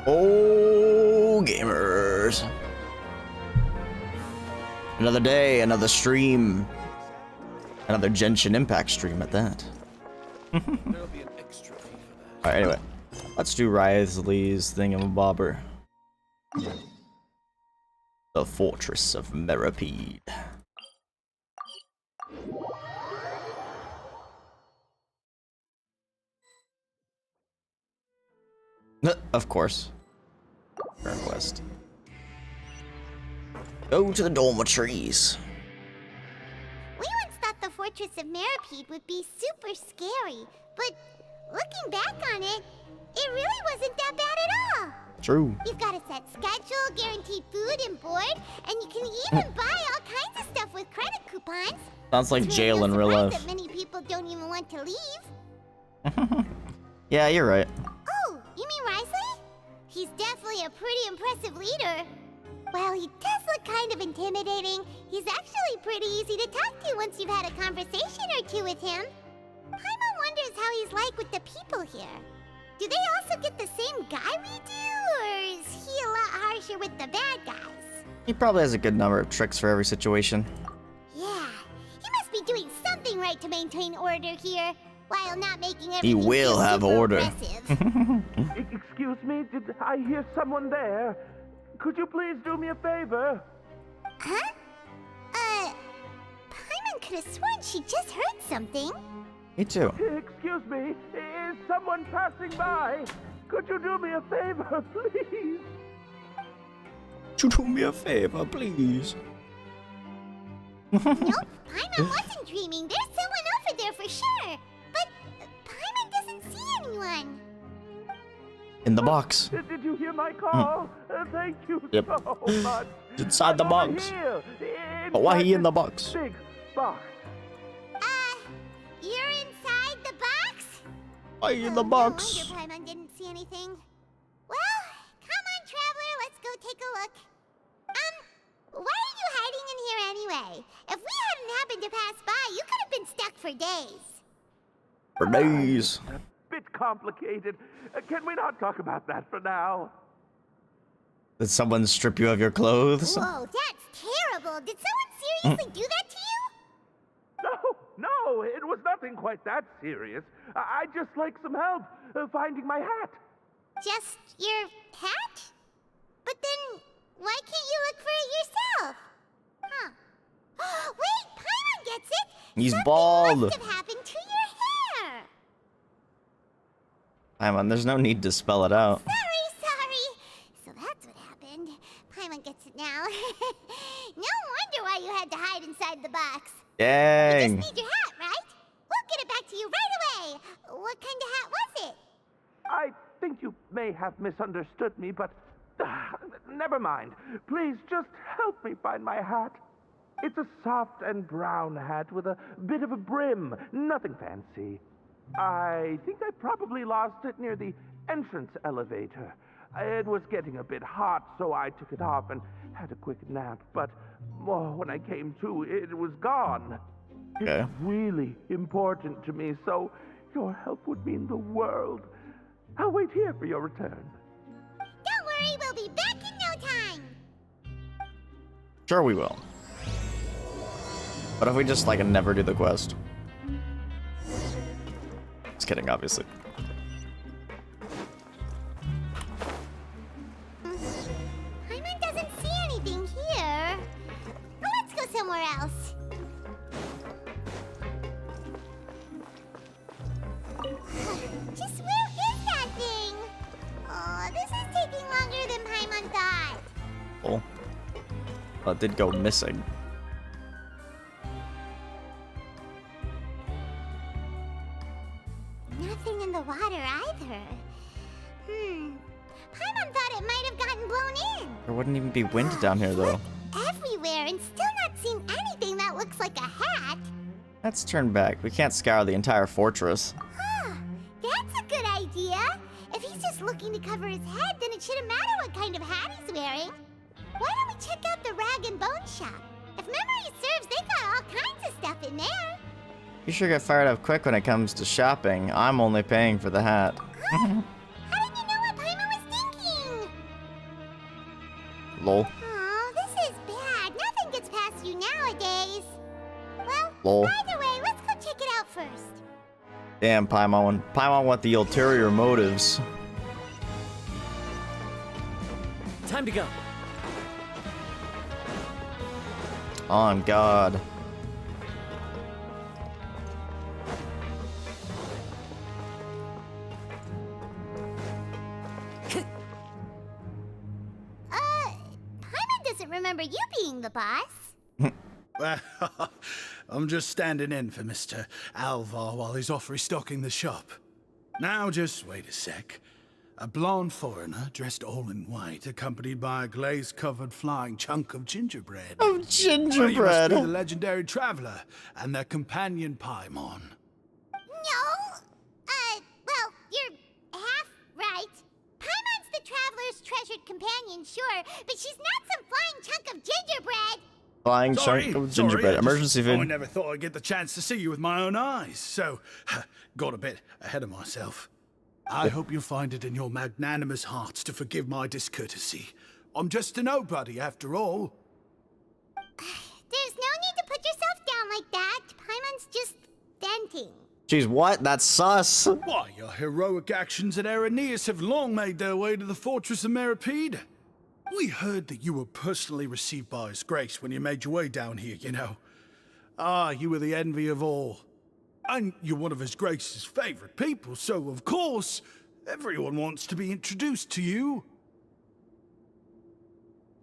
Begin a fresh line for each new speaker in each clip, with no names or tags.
Oh, gamers. Another day, another stream. Another Genshin Impact stream at that.
There'll be an extra fee for that.
Alright, anyway. Let's do Wriothesley's thingamabobber. The Fortress of Meripede. Of course. Current quest. Go to the dormitories.
We once thought the Fortress of Meripede would be super scary, but looking back on it, it really wasn't that bad at all.
True.
You've got a set schedule, guaranteed food and board, and you can even buy all kinds of stuff with credit coupons.
Sounds like
It's
jail
really
in
no
real
surprise
life.
that many people don't even want to leave.
Yeah, you're right.
Oh, you mean Wriothesley? He's definitely a pretty impressive leader. While he does look kind of intimidating, he's actually pretty easy to talk to once you've had a conversation or two with him. Paimon wonders how he's like with the people here. Do they also get the same guy we do, or is he a lot harsher with the bad guys?
He probably has a good number of tricks for every situation.
Yeah, he must be doing something right to maintain order here, while not making everything
He will
feel
have
super
order.
oppressive.
Excuse me, did I hear someone there? Could you please do me a favor?
Huh? Paimon could have sworn she just heard something.
Me too.
Excuse me, is someone passing by? Could you do me a favor, please?
Could you do me a favor, please?
Nope, Paimon wasn't dreaming. There's someone over there for sure. But Paimon doesn't see anyone.
In the box.
Did you hear my call? Thank you
Yep.
so much.
Inside the
I'm over
box.
here,
But why he in the
this
box?
Big box.
You're inside the box?
Why in the
Oh,
box?
No wonder Paimon didn't see anything. Well, come on, traveler, let's go take a look. Why are you hiding in here anyway? If we hadn't happened to pass by, you could have been stuck for days.
For days.
A bit complicated. Can we not talk about that for now?
Did someone strip you of your clothes?
Whoa, that's terrible. Did someone seriously do that to you?
No, it was nothing quite that serious. I'd just like some help finding my hat.
Just your hat? But then, why can't you look for it yourself? Huh. Wait, Paimon gets it!
He's
Something
bald.
must have happened to your hair!
Paimon, there's no need to spell it out.
Sorry. So that's what happened. Paimon gets it now. No wonder why you had to hide inside the box. You
Dang.
just need your hat, right? We'll get it back to you right away. What kind of hat was it?
I think you may have misunderstood me, but never mind. Please just help me find my hat. It's a soft and brown hat with a bit of a brim. Nothing fancy. I think I probably lost it near the entrance elevator. It was getting a bit hot, so I took it off and had a quick nap. But when I came to, it was gone.
Okay.
It's really important to me, so your help would mean the world. I'll wait here for your return.
Don't worry, we'll be back in no time.
Sure we will. But if we just like never do the quest? Just kidding, obviously.
Paimon doesn't see anything here. But let's go somewhere else. Just where is that thing? Oh, this is taking longer than Paimon thought.
Oh. Well, it did go missing.
Nothing in the water either. Paimon thought it might have gotten blown in.
There wouldn't even be wind down here, though.
Everywhere and still not seen anything that looks like a hat.
Let's turn back. We can't scour the entire fortress.
Huh, that's a good idea. If he's just looking to cover his head, then it shouldn't matter what kind of hat he's wearing. Why don't we check out the rag and bone shop? If memory serves, they got all kinds of stuff in there.
You sure get fired up quick when it comes to shopping. I'm only paying for the hat.
How did you know what Paimon was thinking?
Lol.
Oh, this is bad. Nothing gets past you nowadays. Well,
Lol.
either way, let's go check it out first.
Damn, Paimon. Paimon with the ulterior motives.
Time to go.
On God.
Paimon doesn't remember you being the boss.
Well, I'm just standing in for Mr. Alvar while he's off restocking the shop. Now, just wait a sec. A blonde foreigner, dressed all in white, accompanied by a glaze-covered flying chunk of gingerbread.
Of
Well, you must
gingerbread.
be the legendary traveler and their companion Paimon.
No. Well, you're half right. Paimon's the traveler's treasured companion, sure, but she's not some flying chunk of gingerbread.
Flying chunk of gingerbread.
I
Emergency food.
never thought I'd get the chance to see you with my own eyes, so got a bit ahead of myself. I hope you find it in your magnanimous hearts to forgive my discourtesy. I'm just a nobody, after all.
There's no need to put yourself down like that. Paimon's just venting.
Jeez, what? That's sus.
Why, your heroic actions at Aeneas have long made their way to the fortress of Meripede. We heard that you were personally received by His Grace when you made your way down here, you know. Ah, you were the envy of all. And you're one of His Grace's favorite people, so of course, everyone wants to be introduced to you.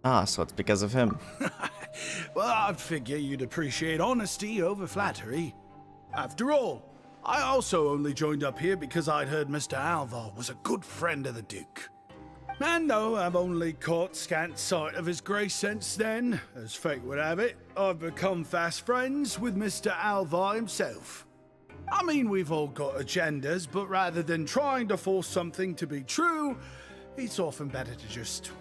Ah, so it's because of him.
Well, I'd figure you'd appreciate honesty over flattery. After all, I also only joined up here because I'd heard Mr. Alvar was a good friend of the Duke. And though I've only caught scant sight of His Grace since then, as fate would have it, I've become fast friends with Mr. Alvar himself. I mean, we've all got agendas, but rather than trying to force something to be true, it's often better to just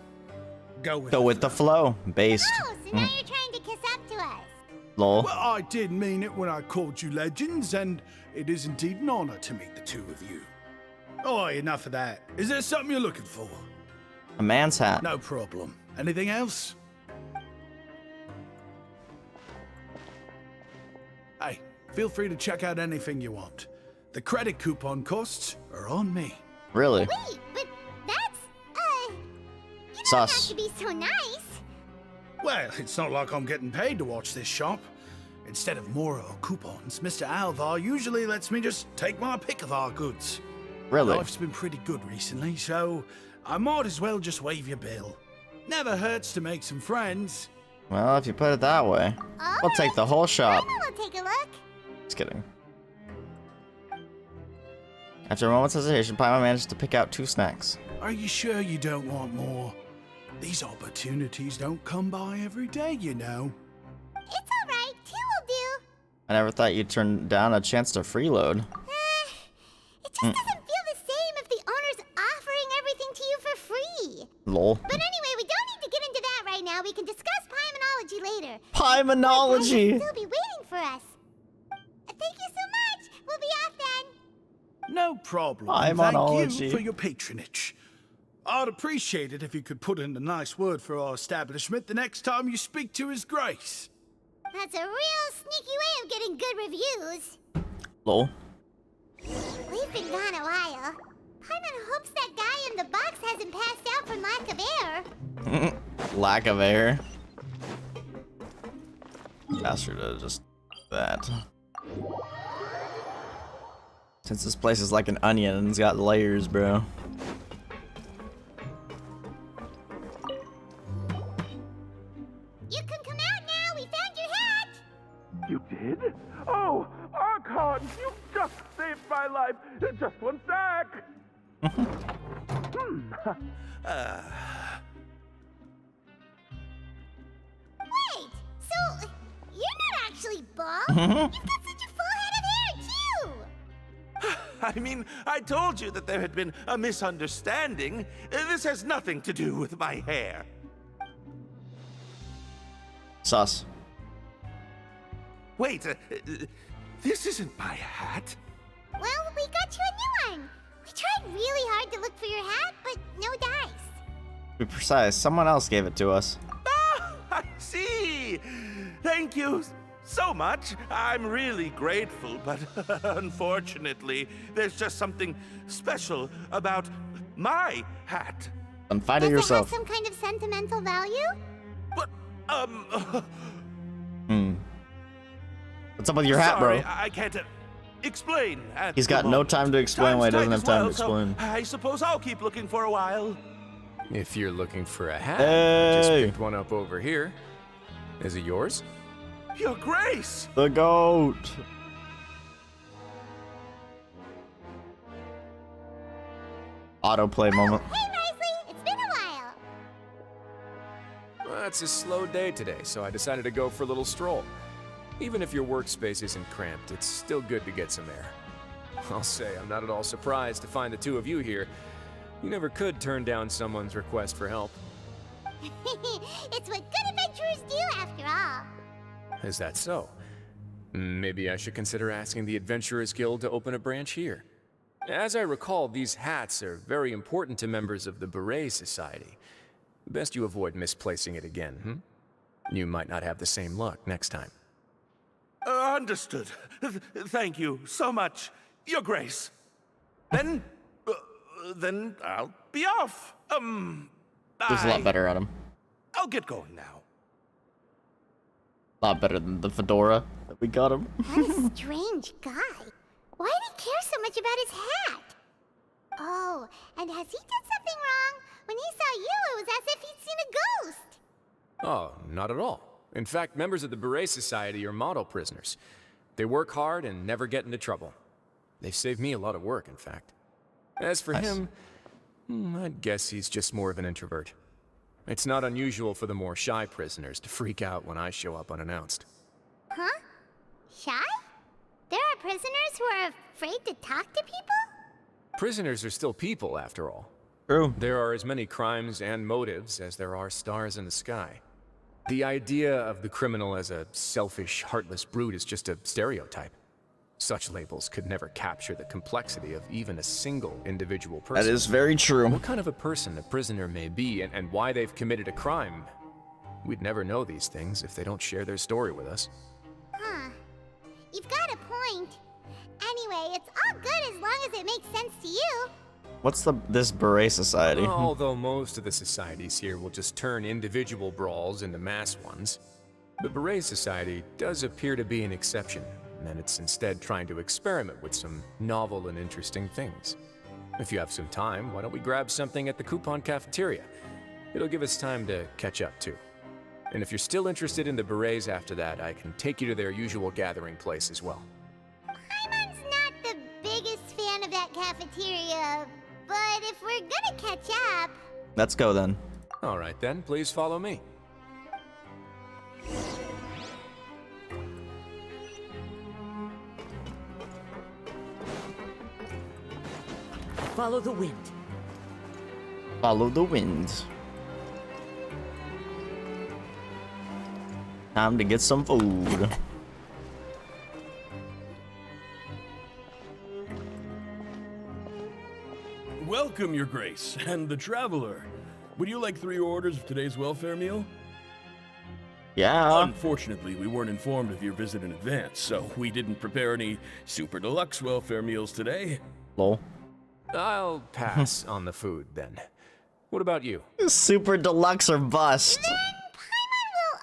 go with
the flow. Based.
Oh, so now you're trying to kiss up to us.
Lol.
Well, I did mean it when I called you legends, and it is indeed an honor to meet the two of you. Oh, enough of that. Is there something you're looking for?
A man's hat.
No problem. Anything else? Hey, feel free to check out anything you want. The credit coupon costs are on me.
Really?
Wait, but that's, you don't
Sus.
have to be so nice.
Well, it's not like I'm getting paid to watch this shop. Instead of more coupons, Mr. Alvar usually lets me just take my pick of our goods.
Really?
Life's been pretty good recently, so I might as well just waive your bill. Never hurts to make some friends.
Well, if you put it that way. I'll take the whole shop.
Paimon will take a look.
Just kidding. After a moment's hesitation, Paimon managed to pick out 2 snacks.
Are you sure you don't want more? These opportunities don't come by every day, you know.
It's alright, 2 will do.
I never thought you'd turn down a chance to freeload.
It just doesn't feel the same if the owner's offering everything to you for free.
Lol.
But anyway, we don't need to get into that right now. We can discuss Paimonology later.
Paimonology!
They'll be waiting for us. Thank you so much. We'll be off then.
No problem.
Paimonology.
Thank you for your patronage. I'd appreciate it if you could put in a nice word for our establishment the next time you speak to His Grace.
That's a real sneaky way of getting good reviews.
Lol.
We've been gone a while. Paimon hopes that guy in the box hasn't passed out from lack of air.
Lack of air. Faster to just that. Since this place is like an onion and it's got layers, bro.
You can come out now. We found your hat.
You did? Oh, Archon, you just saved my life. Just one sec.
Wait, so you're not actually bald? You've got such a full head of hair, too.
I mean, I told you that there had been a misunderstanding. This has nothing to do with my hair.
Sus.
Wait, this isn't my hat.
Well, we got you a new one. We tried really hard to look for your hat, but no dice.
To be precise, someone else gave it to us.
Ah, I see. Thank you so much. I'm really grateful, but unfortunately, there's just something special about my hat.
Then find it
Does it
yourself.
have some kind of sentimental value?
But,
What's up with your hat,
sorry,
bro?
I can't explain. At
He's
the
got no
moment.
time to explain why he
Time's
doesn't have
tight
time to
as well,
explain.
so I suppose I'll keep looking for a while.
If you're looking for a hat, I just
Hey.
picked one up over here. Is it yours?
Your Grace!
The goat. Autoplay moment.
Hey, Wriothesley, it's been a while.
Well, it's a slow day today, so I decided to go for a little stroll. Even if your workspace isn't cramped, it's still good to get some air. I'll say, I'm not at all surprised to find the two of you here. You never could turn down someone's request for help.
It's what good adventurers do, after all.
Is that so? Maybe I should consider asking the Adventurers Guild to open a branch here. As I recall, these hats are very important to members of the Beret Society. Best you avoid misplacing it again, You might not have the same luck next time.
Understood. Thank you so much, Your Grace. Then I'll be off.
There's a lot better at him.
I'll get going now.
A lot better than the fedora that we got him.
What a strange guy. Why did he care so much about his hat? Oh, and has he done something wrong? When he saw you, it was as if he'd seen a ghost.
Oh, not at all. In fact, members of the Beret Society are model prisoners. They work hard and never get into trouble. They've saved me a lot of work, in fact. As for
Nice.
him, I'd guess he's just more of an introvert. It's not unusual for the more shy prisoners to freak out when I show up unannounced.
Huh? Shy? There are prisoners who are afraid to talk to people?
Prisoners are still people, after all.
True.
There are as many crimes and motives as there are stars in the sky. The idea of the criminal as a selfish, heartless brute is just a stereotype. Such labels could never capture the complexity of even a single individual person.
That is very true.
What kind of a person a prisoner may be and why they've committed a crime, we'd never know these things if they don't share their story with us.
Huh. You've got a point. Anyway, it's all good as long as it makes sense to you.
What's this Beret Society?
Although most of the societies here will just turn individual brawls into mass ones, the Beret Society does appear to be an exception, and it's instead trying to experiment with some novel and interesting things. If you have some time, why don't we grab something at the Coupon Cafeteria? It'll give us time to catch up too. And if you're still interested in the Berets after that, I can take you to their usual gathering place as well.
Paimon's not the biggest fan of that cafeteria, but if we're gonna catch up...
Let's go then.
All right then, please follow me.
Follow the wind.
Follow the wind. Time to get some food.
Welcome, Your Grace, and the Traveler. Would you like 3 orders of today's welfare meal?
Yeah.
Unfortunately, we weren't informed of your visit in advance, so we didn't prepare any super deluxe welfare meals today.
Lol.
I'll pass on the food then. What about you?
Super deluxe or bust.
Then Paimon will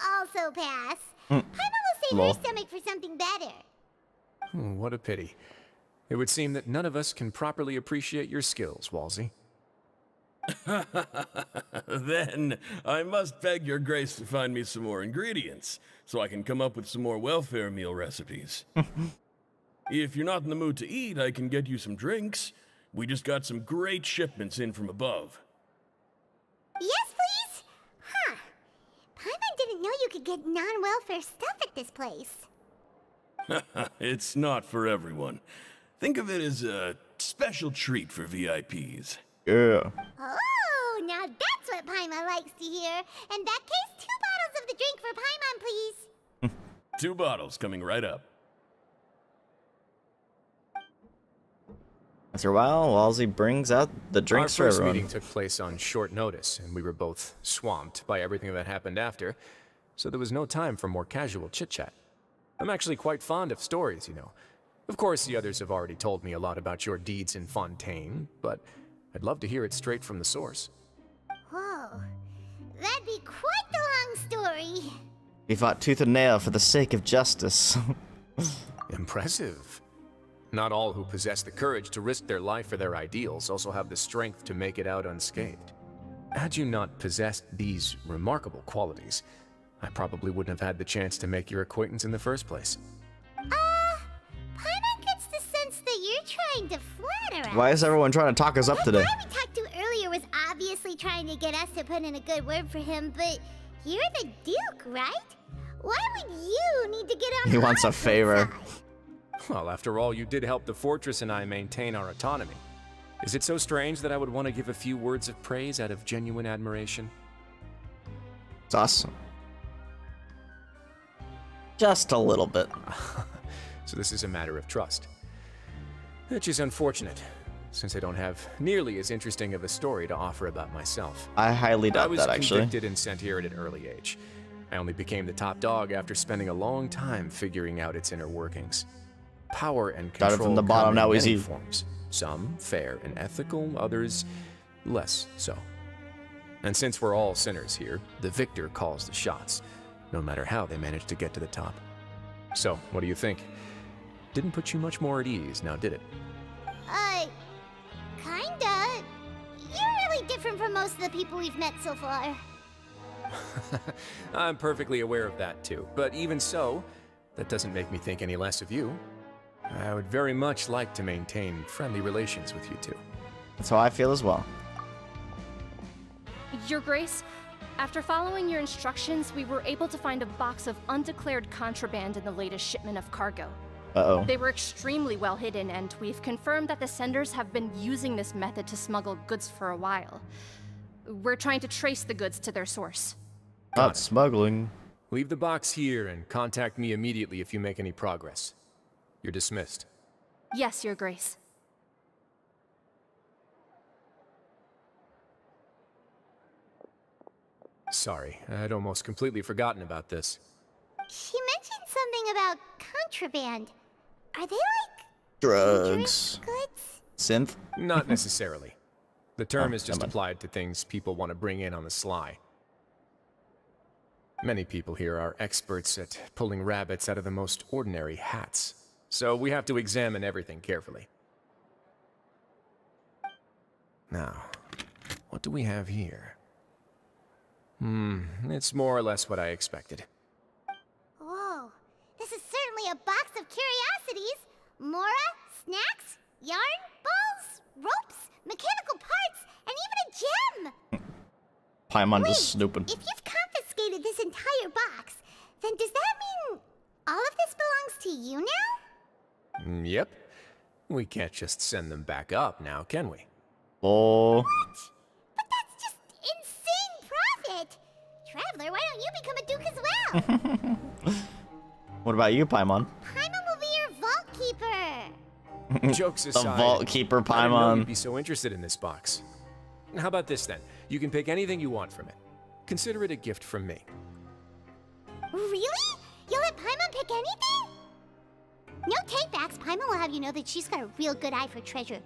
also pass. Paimon will save
Lol.
her stomach for something better.
What a pity. It would seem that none of us can properly appreciate your skills, Walsey.
Then I must beg Your Grace to find me some more ingredients, so I can come up with some more welfare meal recipes. If you're not in the mood to eat, I can get you some drinks. We just got some great shipments in from above.
Yes, please? Huh. Paimon didn't know you could get non-welfare stuff at this place.
It's not for everyone. Think of it as a special treat for VIPs.
Yeah.
Oh, now that's what Paimon likes to hear. In that case, 2 bottles of the drink for Paimon, please.
2 bottles coming right up.
After a while, Walsey brings out the drinks for
Our first
everyone.
meeting took place on short notice, and we were both swamped by everything that happened after, so there was no time for more casual chit-chat. I'm actually quite fond of stories, you know. Of course, the others have already told me a lot about your deeds in Fontaine, but I'd love to hear it straight from the source.
Whoa. That'd be quite the long story.
We fought tooth and nail for the sake of justice.
Impressive. Not all who possess the courage to risk their life for their ideals also have the strength to make it out unscathed. Had you not possessed these remarkable qualities, I probably wouldn't have had the chance to make your acquaintance in the first place.
Paimon gets the sense that you're trying to flatter us.
Why is everyone trying to talk us up
That
today?
guy we talked to earlier was obviously trying to get us to put in a good word for him, but you're the Duke, right? Why would you need to get on
He wants
our
a favor.
side?
Well, after all, you did help the fortress and I maintain our autonomy. Is it so strange that I would want to give a few words of praise out of genuine admiration?
It's awesome. Just a little bit.
So this is a matter of trust. Which is unfortunate, since I don't have nearly as interesting of a story to offer about myself.
I highly
I
doubt
was
that, actually.
convicted and sent here at an early age. I only became the top dog after spending a long time figuring out its inner workings. Power and
Started
control
from the bottom,
come
now
in
is
many
he.
forms. Some fair and ethical, others less so. And since we're all sinners here, the victor calls the shots, no matter how they manage to get to the top. So, what do you think? Didn't put you much more at ease, now did it?
Kinda. You're really different from most of the people we've met so far.
I'm perfectly aware of that too, but even so, that doesn't make me think any less of you. I would very much like to maintain friendly relations with you two.
That's how I feel as well.
Your Grace, after following your instructions, we were able to find a box of undeclared contraband in the latest shipment of cargo.
Uh-oh.
They were extremely well hidden, and we've confirmed that the senders have been using this method to smuggle goods for a while. We're trying to trace the goods to their source.
Not smuggling.
Leave the box here and contact me immediately if you make any progress. You're dismissed.
Yes, Your Grace.
Sorry, I'd almost completely forgotten about this.
She mentioned something about contraband. Are they like
Drugs.
dangerous goods?
Synth.
Not necessarily. The term is just
never mind.
applied to things people want to bring in on the sly. Many people here are experts at pulling rabbits out of the most ordinary hats, so we have to examine everything carefully. Now, what do we have here? It's more or less what I expected.
Whoa, this is certainly a box of curiosities. Mora, snacks, yarn, balls, ropes, mechanical parts, and even a gem!
Paimon
Wait,
just snooping.
if you've confiscated this entire box, then does that mean all of this belongs to you now?
Yep. We can't just send them back up now, can we?
Oh.
But that's just insane profit! Traveler, why don't you become a duke as well?
What about you, Paimon?
Paimon will be your vault keeper!
Jokes
The
aside,
Vault Keeper
I didn't know
Paimon.
you'd be so interested in this box. How about this then? You can pick anything you want from it. Consider it a gift from me.
Really? You'll let Paimon pick anything? No takebacks. Paimon will have you know that she's got a real good eye for treasure.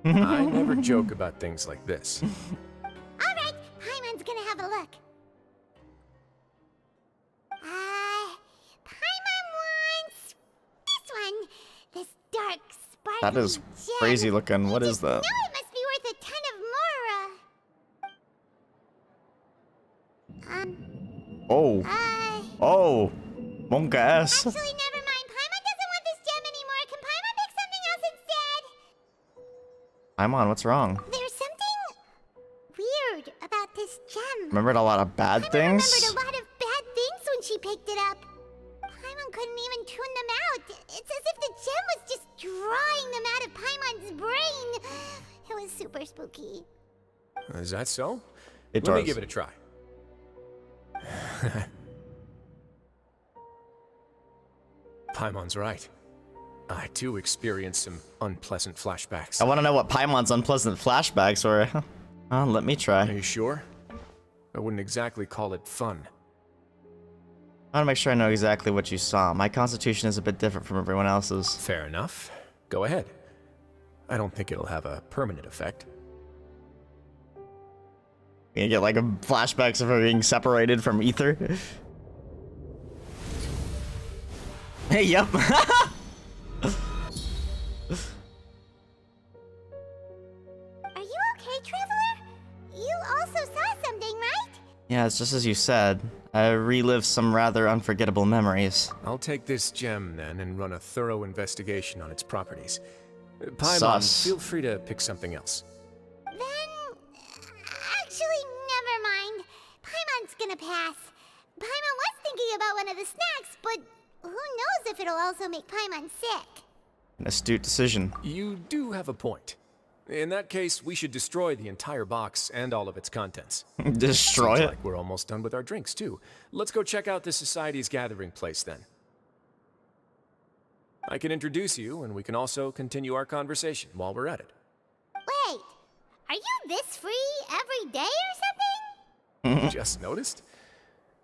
I never joke about things like this.
Alright, Paimon's gonna have a look. Paimon wants this one. This dark, sparkling
That is
gem.
crazy looking. What is that?
No, it must be worth a ton of Mora.
Oh. Oh. Monka ass.
Actually, never mind. Paimon doesn't want this gem anymore. Can Paimon pick something else instead?
Paimon, what's wrong?
There's something weird about this gem.
Remembered a lot of bad
Paimon
things?
remembered a lot of bad things when she picked it up. Paimon couldn't even tune them out. It's as if the gem was just drawing them out of Paimon's brain. It was super spooky.
Is that so?
It
Let me
does.
give it a try. Paimon's right. I too experienced some unpleasant flashbacks.
I want to know what Paimon's unpleasant flashbacks were. Let me
Are
try.
you sure? I wouldn't exactly call it fun.
I want to make sure I know exactly what you saw. My constitution is a bit different from everyone else's.
Fair enough. Go ahead. I don't think it'll have a permanent effect.
You get like flashbacks of her being separated from Ether. Hey, yep.
Are you okay, Traveler? You also saw something, right?
Yeah, it's just as you said. I relived some rather unforgettable memories.
I'll take this gem then and run a thorough investigation on its properties. Paimon,
Sus.
feel free to pick something else.
Then... Actually, never mind. Paimon's gonna pass. Paimon was thinking about one of the snacks, but who knows if it'll also make Paimon sick.
An astute decision.
You do have a point. In that case, we should destroy the entire box and all of its contents.
Destroy
Seems
it?
like we're almost done with our drinks, too. Let's go check out the Society's gathering place, then. I can introduce you, and we can also continue our conversation while we're at it.
Wait, are you this free every day or something?
Just noticed?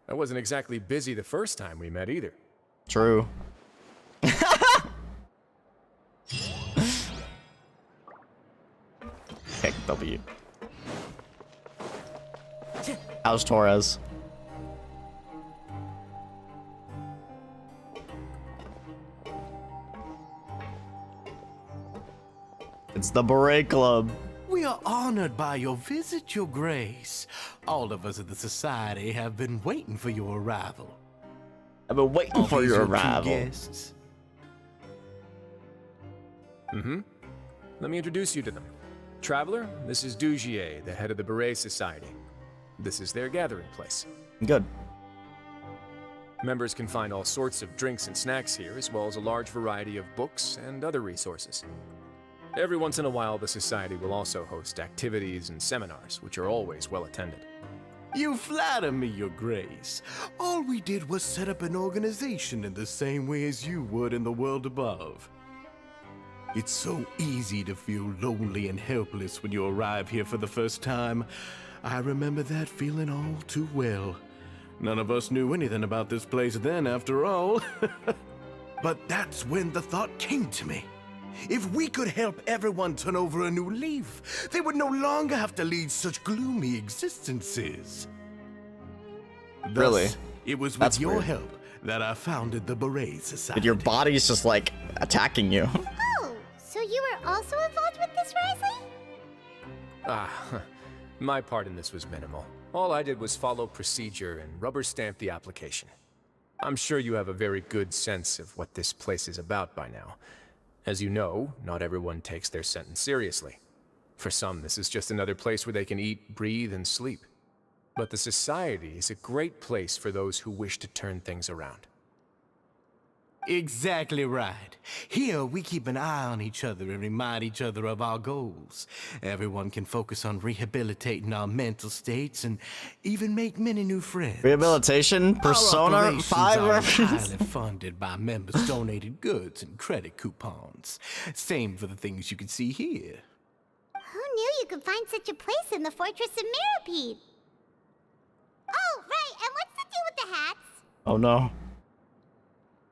I wasn't exactly busy the first time we met, either.
True. Pick W. How's Torres? It's the Beret Club.
We are honored by your visit, Your Grace. All of us at the Society have been waiting for your arrival.
I've been waiting for
These
your
are two
arrival.
guests.
Let me introduce you to them. Traveler, this is Dugier, the head of the Beret Society. This is their gathering place.
Good.
Members can find all sorts of drinks and snacks here, as well as a large variety of books and other resources. Every once in a while, the Society will also host activities and seminars, which are always well attended.
You flatter me, Your Grace. All we did was set up an organization in the same way as you would in the world above. It's so easy to feel lonely and helpless when you arrive here for the first time. I remember that feeling all too well. None of us knew anything about this place then, after all. But that's when the thought came to me. If we could help everyone turn over a new leaf, they would no longer have to lead such gloomy existences. Thus,
Really?
It was with
That's
your
weird.
help that I founded the Beret Society.
But your body's just like attacking you.
Oh, so you were also involved with this, Wriothesley?
My part in this was minimal. All I did was follow procedure and rubber stamp the application. I'm sure you have a very good sense of what this place is about by now. As you know, not everyone takes their sentence seriously. For some, this is just another place where they can eat, breathe, and sleep. But the Society is a great place for those who wish to turn things around.
Exactly right. Here, we keep an eye on each other and remind each other of our goals. Everyone can focus on rehabilitating our mental states and even make many new friends.
Rehabilitation?
Our
Persona
operations
5
are
reference?
entirely funded by members' donated goods and credit coupons. Same for the things you can see here.
Who knew you could find such a place in the Fortress of Mirapede? Oh, right, and what's the deal with the hats?
Oh no.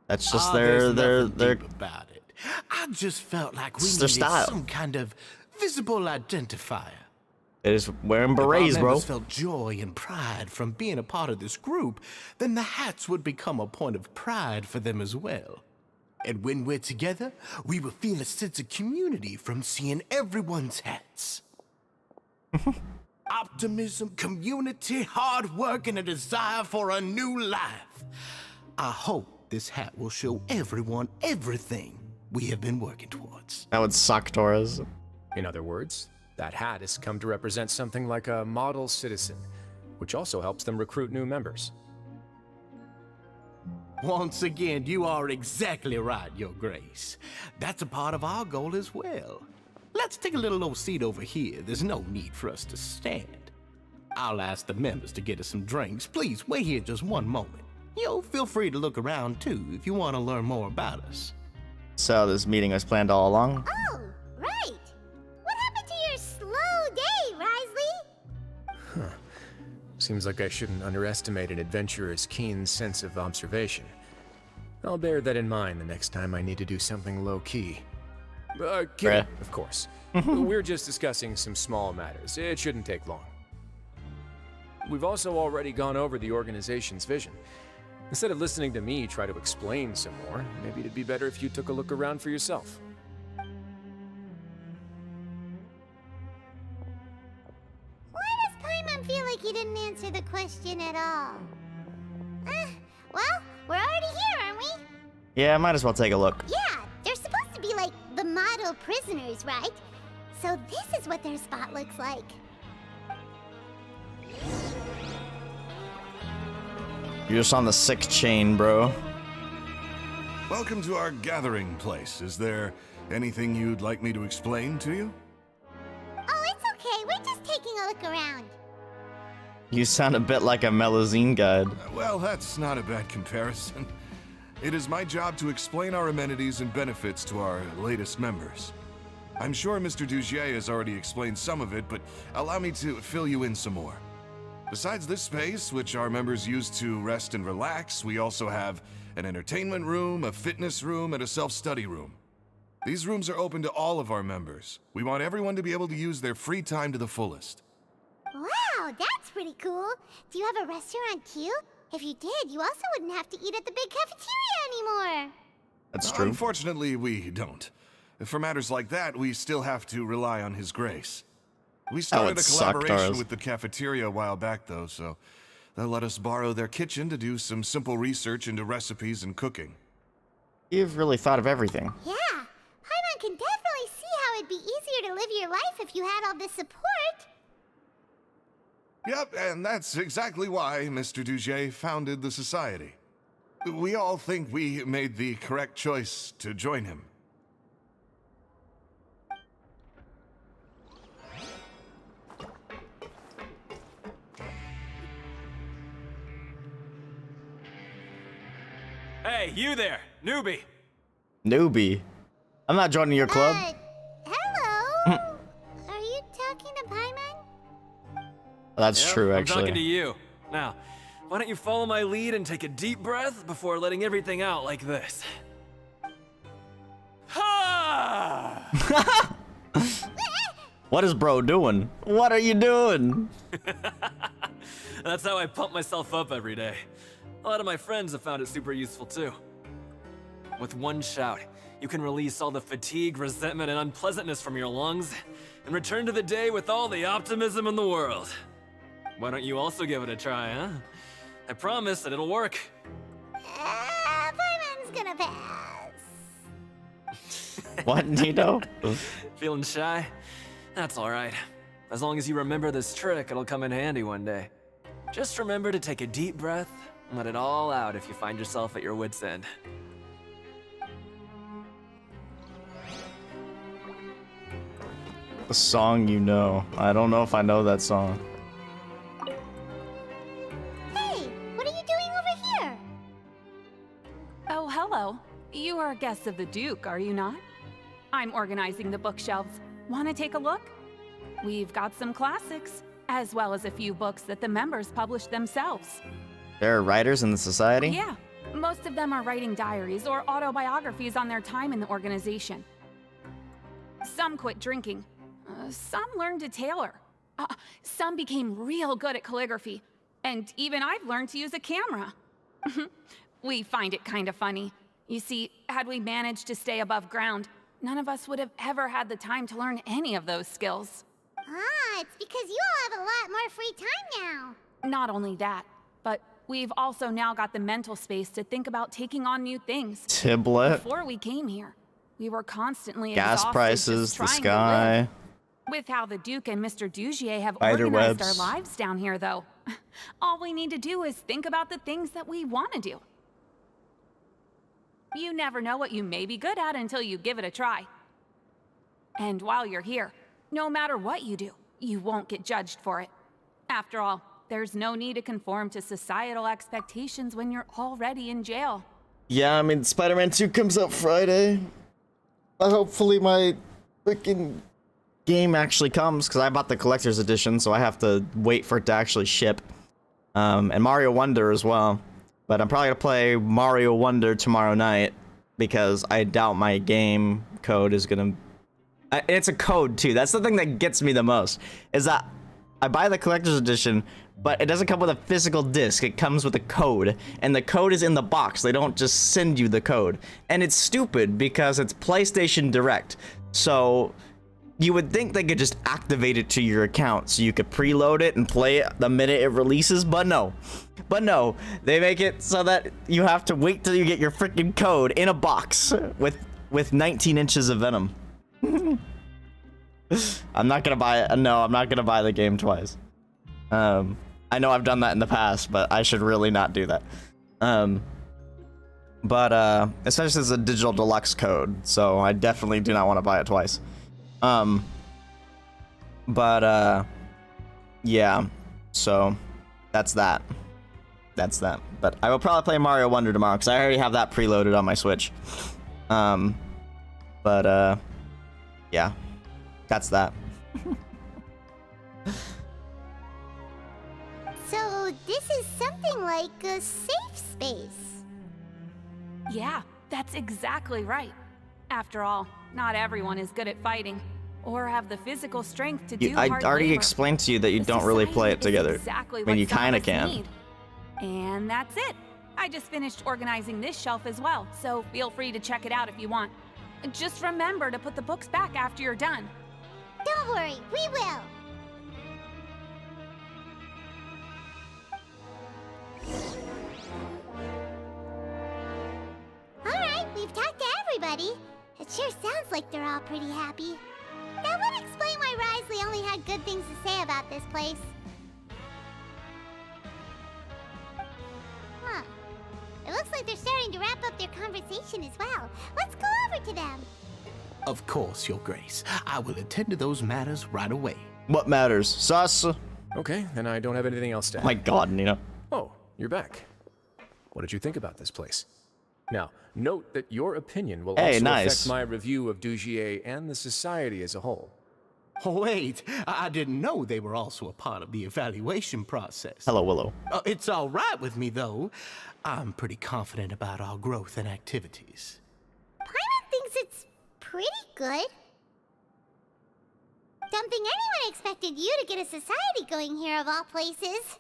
That's just
There's
their
nothing deep about it. I just felt like we
It's their
needed
style.
some kind of visible identifier.
It is wearing
If our
berets, bro.
members felt joy and pride from being a part of this group, then the hats would become a point of pride for them as well. And when we're together, we will feel a sense of community from seeing everyone's hats. Optimism, community, hard work, and a desire for a new life. I hope this hat will show everyone everything we have been working towards.
That would suck, Torres.
In other words, that hat has come to represent something like a model citizen, which also helps them recruit new members.
Once again, you are exactly right, Your Grace. That's a part of our goal as well. Let's take a little old seat over here. There's no need for us to stand. I'll ask the members to get us some drinks. Please wait here just one moment. Feel free to look around too if you want to learn more about us.
So this meeting was planned all along?
Oh, right. What happened to your slow day, Wriothesley?
Seems like I shouldn't underestimate an adventurer's keen sense of observation. I'll bear that in mind the next time I need to do something low-key. Kidding, of course. We're just discussing some small matters. It shouldn't take long. We've also already gone over the organization's vision. Instead of listening to me try to explain some more, maybe it'd be better if you took a look around for yourself.
Why does Paimon feel like he didn't answer the question at all? Well, we're already here, aren't we?
Yeah, might as well take a look.
Yeah, they're supposed to be like the model prisoners, right? So this is what their spot looks like.
You're just on the sick chain, bro.
Welcome to our gathering place. Is there anything you'd like me to explain to you?
Oh, it's okay. We're just taking a look around.
You sound a bit like a Melazine guide.
Well, that's not a bad comparison. It is my job to explain our amenities and benefits to our latest members. I'm sure Mr. Dugier has already explained some of it, but allow me to fill you in some more. Besides this space, which our members use to rest and relax, we also have an entertainment room, a fitness room, and a self-study room. These rooms are open to all of our members. We want everyone to be able to use their free time to the fullest.
Wow, that's pretty cool. Do you have a restaurant too? If you did, you also wouldn't have to eat at the big cafeteria anymore.
That's true.
Unfortunately, we don't. For matters like that, we still have to rely on His grace. We started a collaboration with the cafeteria a while back, though, so they'll let us borrow their kitchen to do some simple research into recipes and cooking.
You've really thought of everything.
Yeah, Paimon can definitely see how it'd be easier to live your life if you had all this support.
Yep, and that's exactly why Mr. Dugier founded the society. We all think we made the correct choice to join him.
Hey, you there, newbie.
Newbie? I'm not joining your club.
Hello? Are you talking to Paimon?
That's
Yep,
true,
I'm
actually.
talking to you. Now, why don't you follow my lead and take a deep breath before letting everything out like this? Ha!
What is bro doing? What are you doing?
That's how I pump myself up every day. A lot of my friends have found it super useful too. With one shout, you can release all the fatigue, resentment, and unpleasantness from your lungs and return to the day with all the optimism in the world. Why don't you also give it a try, huh? I promise that it'll work.
Paimon's gonna pass.
What, Nito?
Feeling shy? That's alright. As long as you remember this trick, it'll come in handy one day. Just remember to take a deep breath and let it all out if you find yourself at your wit's end.
The song you know. I don't know if I know that song.
Hey, what are you doing over here?
Oh, hello. You are guests of the Duke, are you not? I'm organizing the bookshelves. Want to take a look? We've got some classics, as well as a few books that the members publish themselves.
There are writers in the society?
Yeah, most of them are writing diaries or autobiographies on their time in the organization. Some quit drinking. Some learned to tailor. Some became real good at calligraphy. And even I've learned to use a camera. We find it kind of funny. You see, had we managed to stay above ground, none of us would have ever had the time to learn any of those skills.
Ah, it's because you all have a lot more free time now.
Not only that, but we've also now got the mental space to think about taking on new things.
Tiblet.
Before we came here, we were constantly
Gas
exhausted
prices,
just
the
trying to
sky.
live. With how the Duke and Mr. Dugier have
Spider
organized
webs.
our lives down here, though, all we need to do is think about the things that we want to do. You never know what you may be good at until you give it a try. And while you're here, no matter what you do, you won't get judged for it. After all, there's no need to conform to societal expectations when you're already in jail.
Yeah, I mean, Spider-Man 2 comes out Friday. Hopefully my freaking game actually comes, because I bought the collector's edition, so I have to wait for it to actually ship. And Mario Wonder as well. But I'm probably gonna play Mario Wonder tomorrow night, because I doubt my game code is gonna... It's a code too. That's the thing that gets me the most, is that I buy the collector's edition, but it doesn't come with a physical disc. It comes with a code, and the code is in the box. They don't just send you the code. And it's stupid because it's PlayStation Direct. So you would think they could just activate it to your account so you could preload it and play it the minute it releases, but no. But no, they make it so that you have to wait till you get your freaking code in a box with 19 inches of Venom. I'm not gonna buy it. No, I'm not gonna buy the game twice. I know I've done that in the past, but I should really not do that. But especially as a digital deluxe code, so I definitely do not want to buy it twice. Yeah, so that's that. That's that. But I will probably play Mario Wonder tomorrow, because I already have that preloaded on my Switch. Yeah, that's that.
So this is something like a safe space.
Yeah, that's exactly right. After all, not everyone is good at fighting, or have the physical strength to do
I
hard
already
labor.
explained to you that you
The
don't really play it
society is
together.
exactly
I mean,
what
you
some of
kind of
us
can.
need. And that's it. I just finished organizing this shelf as well, so feel free to check it out if you want. Just remember to put the books back after you're done.
Don't worry, we will. Alright, we've talked to everybody. It sure sounds like they're all pretty happy. That would explain why Wriothesley only had good things to say about this place. Huh. It looks like they're starting to wrap up their conversation as well. Let's go over to them.
Of course, Your Grace. I will attend to those matters right away.
What matters? Sus?
Okay, then I don't have anything else to add.
My god, Nina.
Oh, you're back. What did you think about this place? Now, note that your opinion will also affect my review of Dugier and the society as a whole.
Wait, I didn't know they were also a part of the evaluation process.
Hello, Willow.
It's all right with me, though. I'm pretty confident about our growth and activities.
Paimon thinks it's pretty good. Don't think anyone expected you to get a society going here of all places.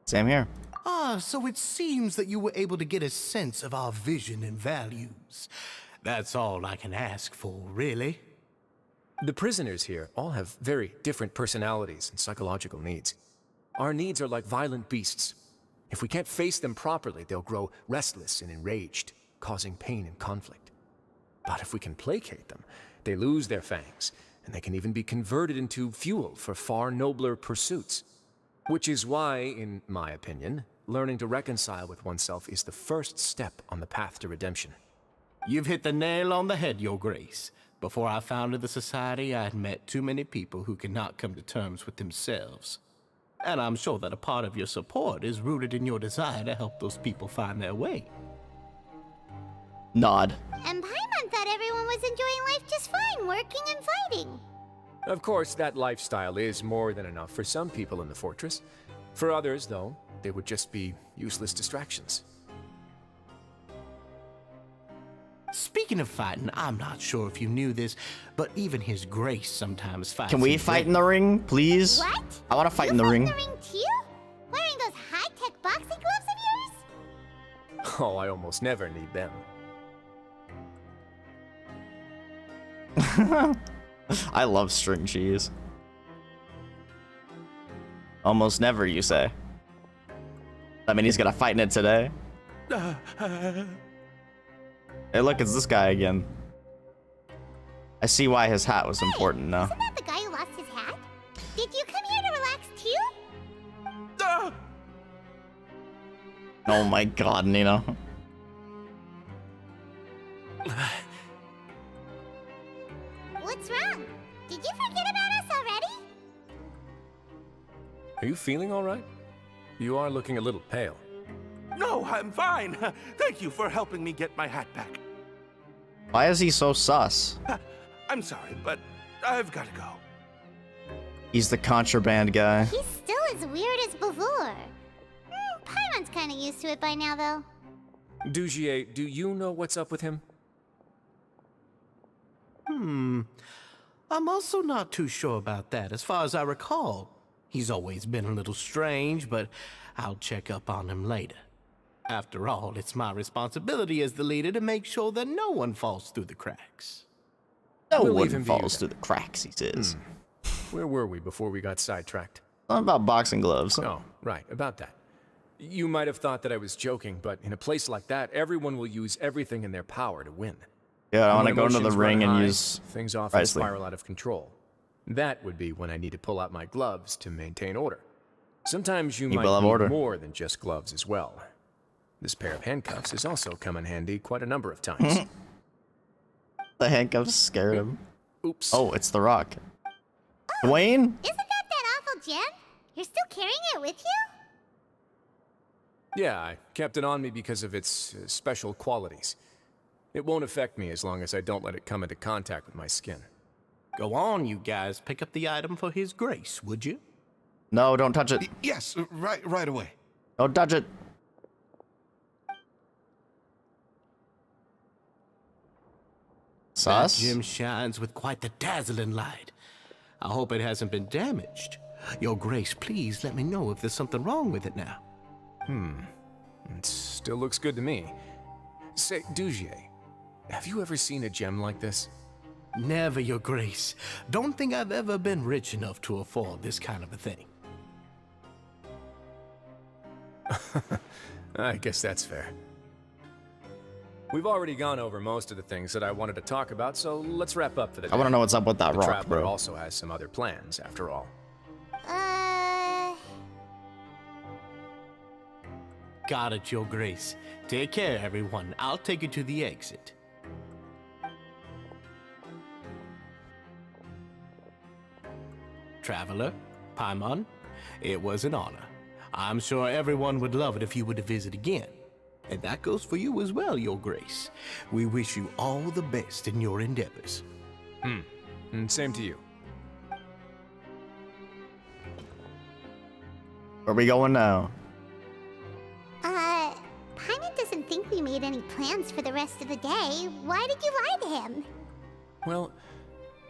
Same here.
Ah, so it seems that you were able to get a sense of our vision and values. That's all I can ask for, really.
The prisoners here all have very different personalities and psychological needs. Our needs are like violent beasts. If we can't face them properly, they'll grow restless and enraged, causing pain and conflict. But if we can placate them, they lose their fangs, and they can even be converted into fuel for far nobler pursuits. Which is why, in my opinion, learning to reconcile with oneself is the first step on the path to redemption.
You've hit the nail on the head, Your Grace. Before I founded the Society, I had met too many people who could not come to terms with themselves. And I'm sure that a part of your support is rooted in your desire to help those people find their way.
Nod.
And Paimon thought everyone was enjoying life just fine, working and fighting.
Of course, that lifestyle is more than enough for some people in the fortress. For others, though, they would just be useless distractions.
Speaking of fighting, I'm not sure if you knew this, but even His Grace sometimes fights.
Can we fight in the ring, please?
What?
I want to fight in the ring.
You fight in the ring too? Wearing those high-tech boxing gloves of yours?
Oh, I almost never need them.
I love string cheese. Almost never, you say? I mean, he's gonna fight in it today. Hey, look, it's this guy again. I see why his hat was important now.
Isn't that the guy who lost his hat? Did you come here to relax too?
Oh my god, Nina.
What's wrong? Did you forget about us already?
Are you feeling all right? You are looking a little pale.
No, I'm fine. Thank you for helping me get my hat back.
Why is he so sus?
I'm sorry, but I've got to go.
He's the contraband guy.
He's still as weird as before. Paimon's kind of used to it by now, though.
Dugier, do you know what's up with him?
I'm also not too sure about that. As far as I recall, he's always been a little strange, but I'll check up on him later. After all, it's my responsibility as the leader to make sure that no one falls through the cracks.
No
We'll leave
one
him to you
falls
then.
through the cracks, he says.
Where were we before we got sidetracked?
Something about boxing gloves.
Oh, right, about that. You might have thought that I was joking, but in a place like that, everyone will use everything in their power to win.
Yeah, I want to
When
go into the
emotions run
ring and
high,
use
things often
Wriothesley.
spiral out of control. That would be when I need to pull out my gloves to maintain order. Sometimes you might
will have
need
order.
more than just gloves as well. This pair of handcuffs has also come in handy quite a number of times.
The handcuffs scared him.
Oops.
Oh, it's the Rock. Dwayne?
Isn't that awful gem? You're still carrying it with you?
Yeah, I kept it on me because of its special qualities. It won't affect me as long as I don't let it come into contact with my skin.
Go on, you guys. Pick up the item for his grace, would you?
No, don't touch it.
Yes, right away.
Don't touch it.
That
Sus?
gem shines with quite the dazzling light. I hope it hasn't been damaged. Your grace, please let me know if there's something wrong with it now.
It still looks good to me. Say, Dugier, have you ever seen a gem like this?
Never, your grace. Don't think I've ever been rich enough to afford this kind of a thing.
I guess that's fair. We've already gone over most of the things that I wanted to talk about, so let's wrap up for the day.
I want to know what's up with that
The
rock,
Traveler
bro.
also has some other plans, after all.
Got it, your grace. Take care, everyone. I'll take you to the exit. Traveler, Paimon, it was an honor. I'm sure everyone would love it if you were to visit again. And that goes for you as well, your grace. We wish you all the best in your endeavors.
And same to you.
Where we going now?
Paimon doesn't think we made any plans for the rest of the day. Why did you lie to him?
Well,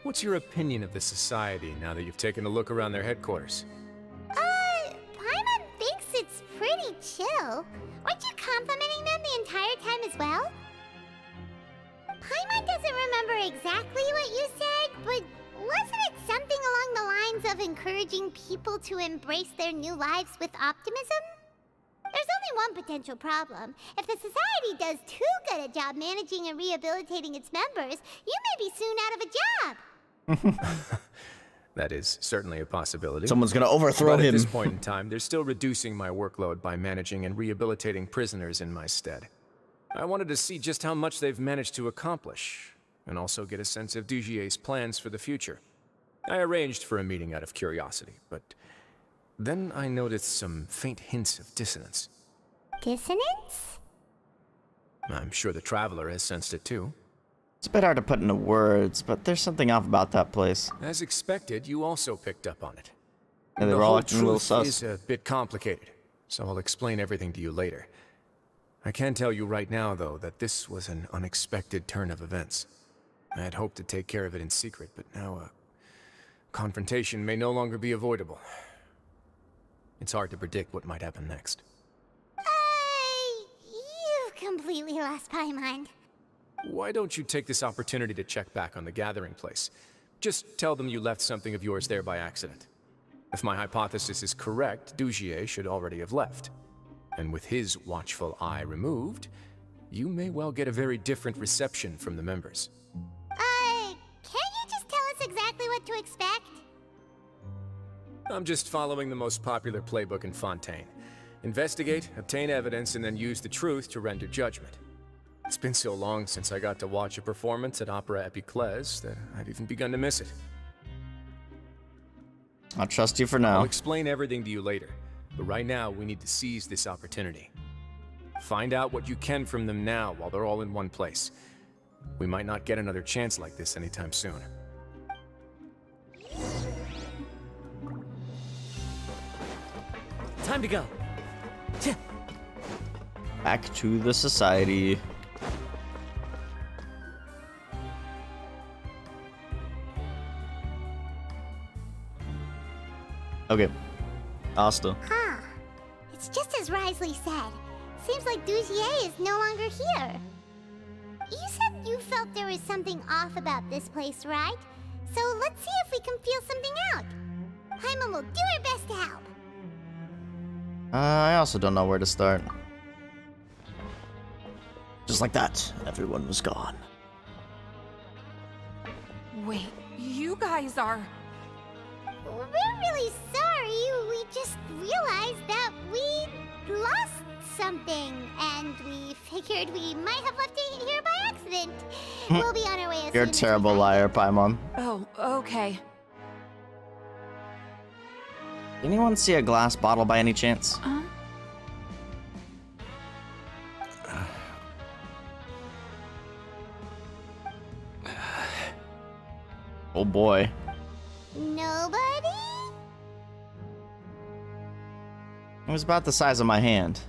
what's your opinion of the society now that you've taken a look around their headquarters?
Paimon thinks it's pretty chill. Weren't you complimenting them the entire time as well? Paimon doesn't remember exactly what you said, but wasn't it something along the lines of encouraging people to embrace their new lives with optimism? There's only one potential problem. If the society does too good a job managing and rehabilitating its members, you may be soon out of a job.
That is certainly a possibility.
Someone's gonna overthrow
But
him.
at this point in time, they're still reducing my workload by managing and rehabilitating prisoners in my stead. I wanted to see just how much they've managed to accomplish, and also get a sense of Dugier's plans for the future. I arranged for a meeting out of curiosity, but then I noticed some faint hints of dissonance.
Dissonance?
I'm sure the Traveler has sensed it too.
It's a bit hard to put into words, but there's something off about that place.
As expected, you also picked up on it.
Yeah, they
The
were all
whole
acting a little
truth
sus.
is a bit complicated, so I'll explain everything to you later. I can tell you right now, though, that this was an unexpected turn of events. I had hoped to take care of it in secret, but now a confrontation may no longer be avoidable. It's hard to predict what might happen next.
You've completely lost Paimon.
Why don't you take this opportunity to check back on the gathering place? Just tell them you left something of yours there by accident. If my hypothesis is correct, Dugier should already have left. And with his watchful eye removed, you may well get a very different reception from the members.
Can't you just tell us exactly what to expect?
I'm just following the most popular playbook in Fontaine. Investigate, obtain evidence, and then use the truth to render judgment. It's been so long since I got to watch a performance at Opera Epiclese that I've even begun to miss it.
I'll trust you for
I'll
now.
explain everything to you later, but right now we need to seize this opportunity. Find out what you can from them now while they're all in one place. We might not get another chance like this anytime soon.
Time to go.
Back to the society. Okay. Asta.
Huh. It's just as Wriothesley said. Seems like Dugier is no longer here. You said you felt there was something off about this place, right? So let's see if we can feel something out. Paimon will do her best to help.
I also don't know where to start. Just like that, everyone was gone.
Wait, you guys are...
We're really sorry. We just realized that we lost something, and we figured we might have left it here by accident. We'll be on our way as
You're a
soon as we
terrible
find
liar,
it.
Paimon.
Oh, okay.
Anyone see a glass bottle by any chance? Oh boy.
Nobody?
It was about the size of my hand.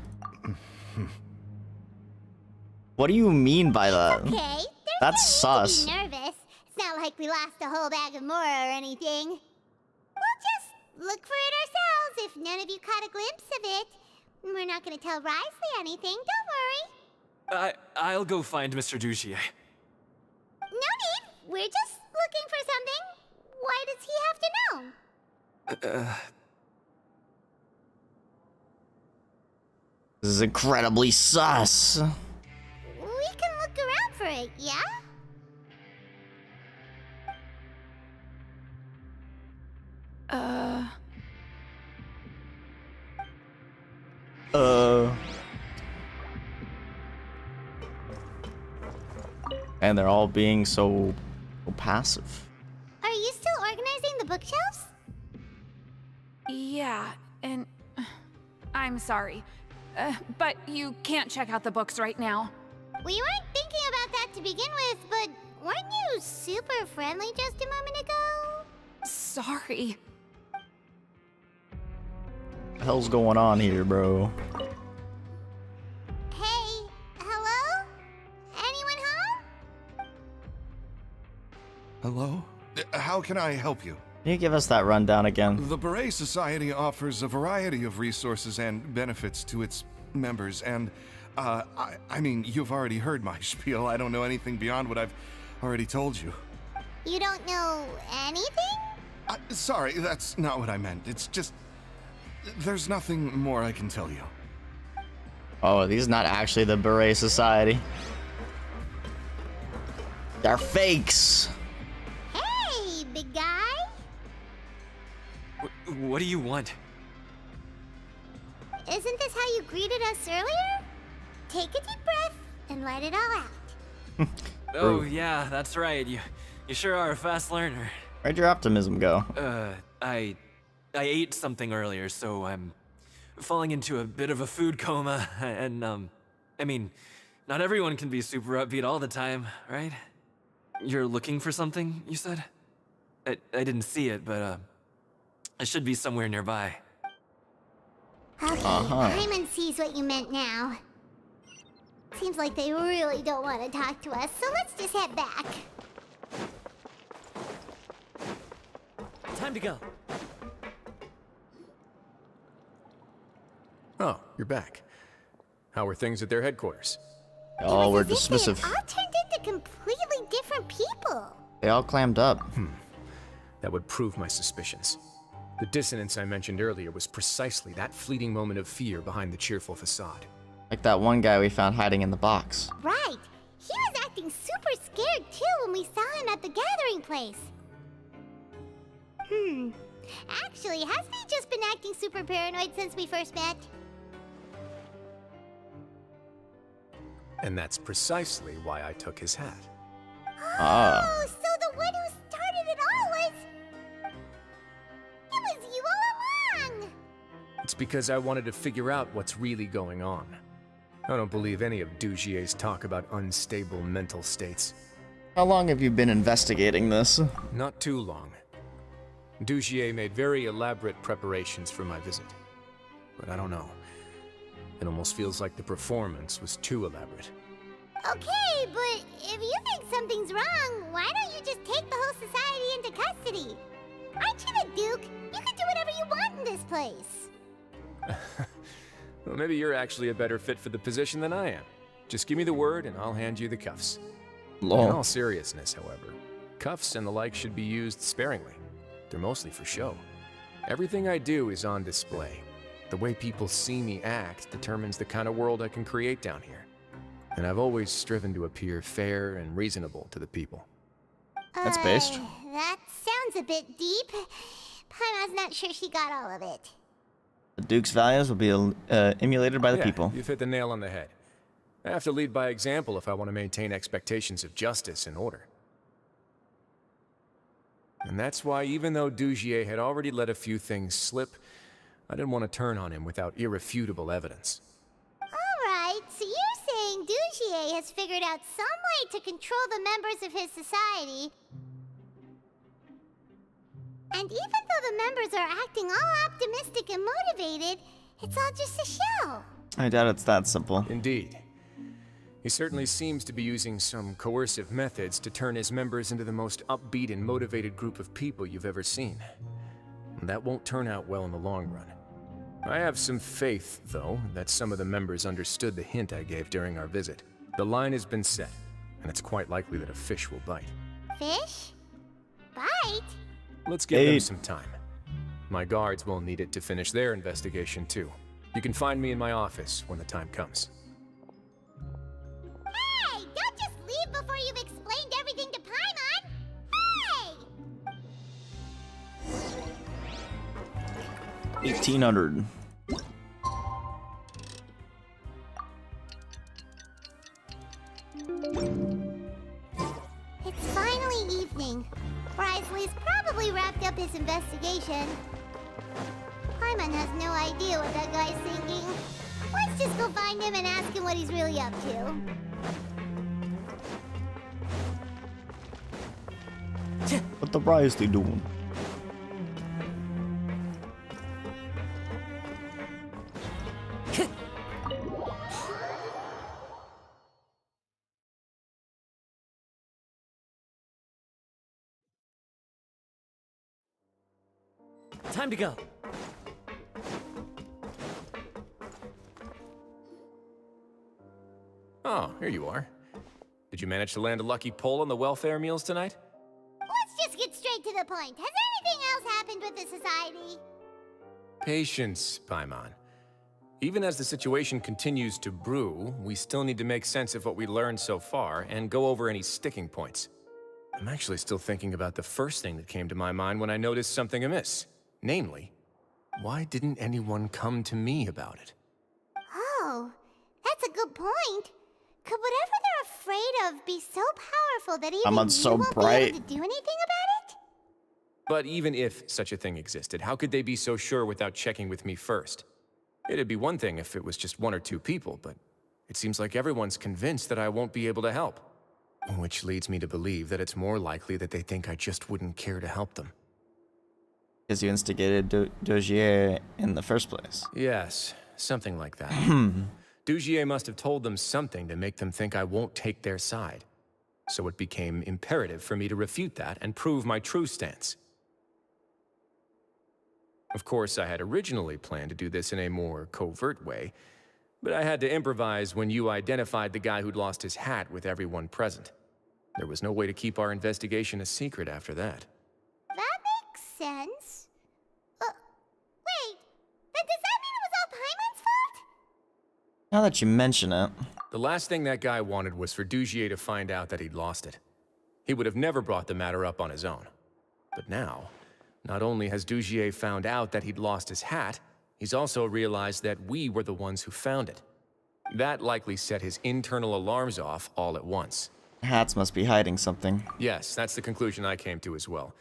What do you mean by that?
Okay, there's
That's
no need
sus.
to be nervous. It's not like we lost a whole bag of Mora or anything. We'll just look for it ourselves if none of you caught a glimpse of it. We're not gonna tell Wriothesley anything, don't worry.
I'll go find Mr. Dugier.
No need. We're just looking for something. Why does he have to know?
This is incredibly sus.
We can look around for it, yeah?
And they're all being so passive.
Are you still organizing the bookshelves?
Yeah, and... I'm sorry. But you can't check out the books right now.
We weren't thinking about that to begin with, but weren't you super friendly just a moment ago?
Sorry.
What the hell's going on here, bro?
Hey, hello? Anyone home?
Hello? How can I help you?
Can you give us that rundown again?
The Beret Society offers a variety of resources and benefits to its members, and, I mean, you've already heard my spiel. I don't know anything beyond what I've already told you.
You don't know anything?
Sorry, that's not what I meant. It's just... there's nothing more I can tell you.
Oh, these are not actually the Beret Society. They're fakes.
Hey, big guy.
What do you want?
Isn't this how you greeted us earlier? Take a deep breath and let it all out.
Oh, yeah, that's right. You sure are a fast learner.
Where'd your optimism go?
I ate something earlier, so I'm falling into a bit of a food coma, and, I mean, not everyone can be super upbeat all the time, right? You're looking for something, you said? I didn't see it, but, it should be somewhere nearby.
Okay, Paimon sees what you meant now. Seems like they really don't want to talk to us, so let's just head back.
Time to go.
Oh, you're back. How are things at their headquarters?
Oh, we're
It was as if
dismissive.
they had all turned into completely different people.
They all clammed up.
That would prove my suspicions. The dissonance I mentioned earlier was precisely that fleeting moment of fear behind the cheerful facade.
Like that one guy we found hiding in the box.
Right. He was acting super scared too when we saw him at the gathering place. Actually, hasn't he just been acting super paranoid since we first met?
And that's precisely why I took his hat.
Oh, so the one who started it all was... It was you all along!
It's because I wanted to figure out what's really going on. I don't believe any of Dugier's talk about unstable mental states.
How long have you been investigating this?
Not too long. Dugier made very elaborate preparations for my visit. But I don't know. It almost feels like the performance was too elaborate.
Okay, but if you think something's wrong, why don't you just take the whole society into custody? Aren't you the Duke? You can do whatever you want in this place.
Well, maybe you're actually a better fit for the position than I am. Just give me the word and I'll hand you the cuffs.
Lol.
In all seriousness, however, cuffs and the like should be used sparingly. They're mostly for show. Everything I do is on display. The way people see me act determines the kind of world I can create down here. And I've always striven to appear fair and reasonable to the people.
That's based.
That sounds a bit deep. Paimon's not sure she got all of it.
The Duke's values will be emulated by the
Yeah,
people.
You've hit the nail on the head. I have to lead by example if I want to maintain expectations of justice and order. And that's why, even though Dugier had already let a few things slip, I didn't want to turn on him without irrefutable evidence.
Alright, so you're saying Dugier has figured out some way to control the members of his society. And even though the members are acting all optimistic and motivated, it's all just a show.
I doubt it's that simple.
Indeed. He certainly seems to be using some coercive methods to turn his members into the most upbeat and motivated group of people you've ever seen. And that won't turn out well in the long run. I have some faith, though, that some of the members understood the hint I gave during our visit. The line has been set, and it's quite likely that a fish will bite.
Fish? Bite?
Let's give them some time. My guards will need it to finish their investigation, too. You can find me in my office when the time comes.
Hey! Don't just leave before you've explained everything to Paimon! Hey!
1800.
It's finally evening. Wriothesley's probably wrapped up his investigation. Paimon has no idea what that guy's thinking. Let's just go find him and ask him what he's really up to.
What the Wriothesley doing?
Time to go.
Oh, here you are. Did you manage to land a lucky pull on the welfare meals tonight?
Let's just get straight to the point. Has anything else happened with the society?
Patience, Paimon. Even as the situation continues to brew, we still need to make sense of what we learned so far and go over any sticking points. I'm actually still thinking about the first thing that came to my mind when I noticed something amiss. Namely, why didn't anyone come to me about it?
Oh, that's a good point. Could whatever they're afraid of be so powerful that even
Someone's
you
so
won't
bright.
be able to do anything about it?
But even if such a thing existed, how could they be so sure without checking with me first? It'd be one thing if it was just one or two people, but it seems like everyone's convinced that I won't be able to help. Which leads me to believe that it's more likely that they think I just wouldn't care to help them.
Because you instigated Dugier in the first place.
Yes, something like that. Dugier must have told them something to make them think I won't take their side. So it became imperative for me to refute that and prove my true stance. Of course, I had originally planned to do this in a more covert way, but I had to improvise when you identified the guy who'd lost his hat with everyone present. There was no way to keep our investigation a secret after that.
That makes sense. Wait, then does that mean it was all Paimon's fault?
Now that you mention it.
The last thing that guy wanted was for Dugier to find out that he'd lost it. He would have never brought the matter up on his own. But now, not only has Dugier found out that he'd lost his hat, he's also realized that we were the ones who found it. That likely set his internal alarms off all at once.
Hats must be hiding something.
Yes, that's the conclusion I came to as well.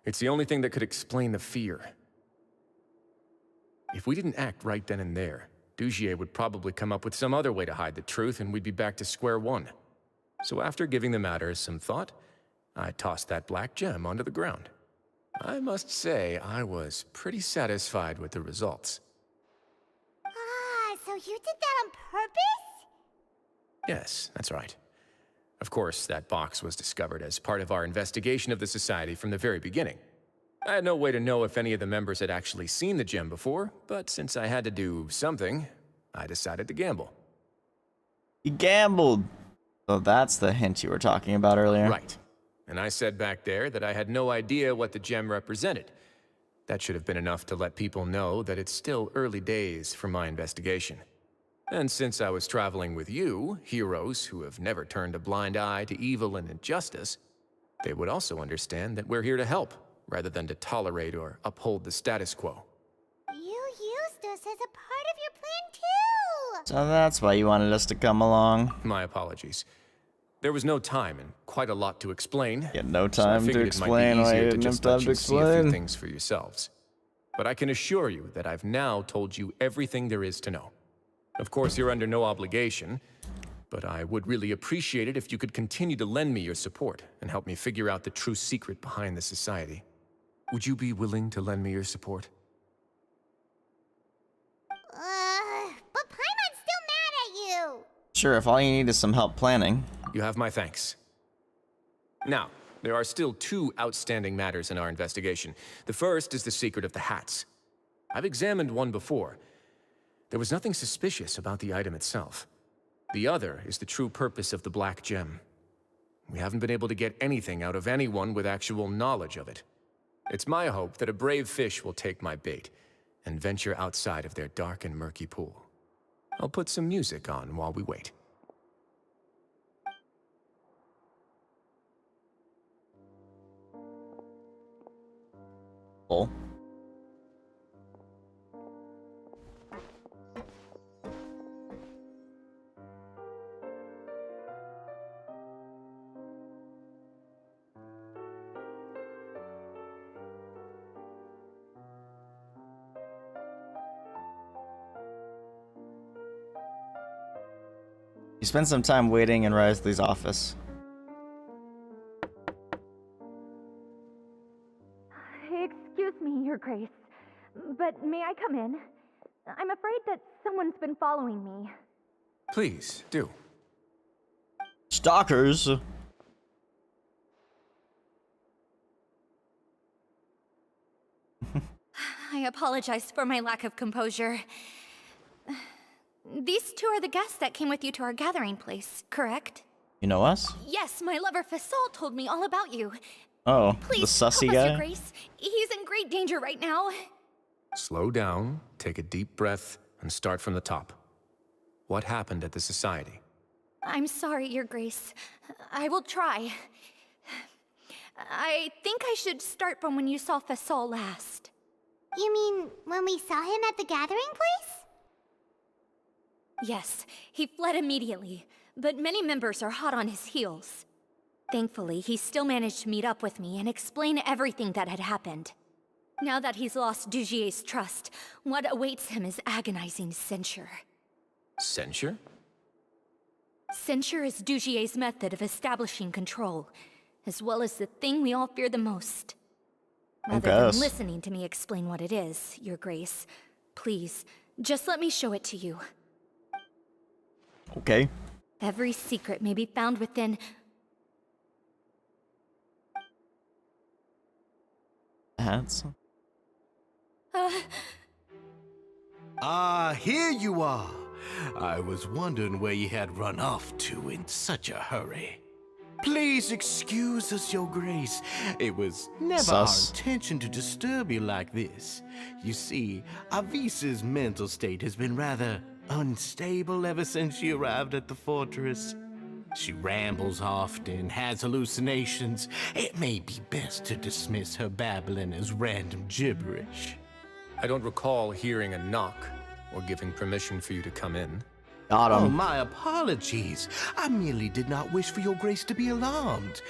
It's the only thing that could explain the fear. If we didn't act right then and there, Dugier would probably come up with some other way to hide the truth, and we'd be back to square one. So after giving the matter some thought, I tossed that black gem onto the ground. I must say, I was pretty satisfied with the results.
Ah, so you did that on purpose?
Yes, that's right. Of course, that box was discovered as part of our investigation of the Society from the very beginning. I had no way to know if any of the members had actually seen the gem before, but since I had to do something, I decided to gamble.
You gambled. So that's the hint you were talking about earlier.
Right. And I said back there that I had no idea what the gem represented. That should have been enough to let people know that it's still early days for my investigation. And since I was traveling with you, heroes who have never turned a blind eye to evil and injustice, they would also understand that we're here to help, rather than to tolerate or uphold the status quo.
You used us as a part of your plan too!
So that's why you wanted us to come along.
My apologies. There was no time and quite a lot to explain.
Yeah, no
so I
time to
figured
explain.
It might be
I
easier to
didn't have
just
time
let
to
you see a few
explain.
things for yourselves. But I can assure you that I've now told you everything there is to know. Of course, you're under no obligation, but I would really appreciate it if you could continue to lend me your support and help me figure out the true secret behind the Society. Would you be willing to lend me your support?
But Paimon's still mad at you!
Sure, if all you need is some help planning.
You have my thanks. Now, there are still two outstanding matters in our investigation. The first is the secret of the hats. I've examined one before. There was nothing suspicious about the item itself. The other is the true purpose of the black gem. We haven't been able to get anything out of anyone with actual knowledge of it. It's my hope that a brave fish will take my bait and venture outside of their dark and murky pool. I'll put some music on while we wait.
Oh. You spend some time waiting in Wriothesley's office.
Excuse me, Your Grace, but may I come in? I'm afraid that someone's been following me.
Please, do.
Stalkers.
I apologize for my lack of composure. These two are the guests that came with you to our gathering place, correct?
You know us?
Yes, my lover Fasol told me all about you.
Oh,
Please,
the sussy
help us, Your
guy?
Grace. He's in great danger right now.
Slow down, take a deep breath, and start from the top. What happened at the Society?
I'm sorry, Your Grace. I will try. I think I should start from when you saw Fasol last.
You mean when we saw him at the gathering place?
Yes, he fled immediately, but many members are hot on his heels. Thankfully, he still managed to meet up with me and explain everything that had happened. Now that he's lost Dugier's trust, what awaits him is agonizing censure.
Censure?
Censure is Dugier's method of establishing control, as well as the thing we all fear the most. Rather than listening to me explain what it is, Your Grace, please, just let me show it to you.
Okay.
Every secret may be found within...
Hats.
Here you are. I was wondering where you had run off to in such a hurry. Please excuse us, Your Grace. It was never our intention to disturb you like this. You see, Avisa's mental state has been rather unstable ever since she arrived at the fortress. She rambles often, has hallucinations. It may be best to dismiss her babbling as random gibberish.
I don't recall hearing a knock or giving permission for you to come in.
Got him.
Oh, my apologies. I merely did not wish for Your Grace to be alarmed.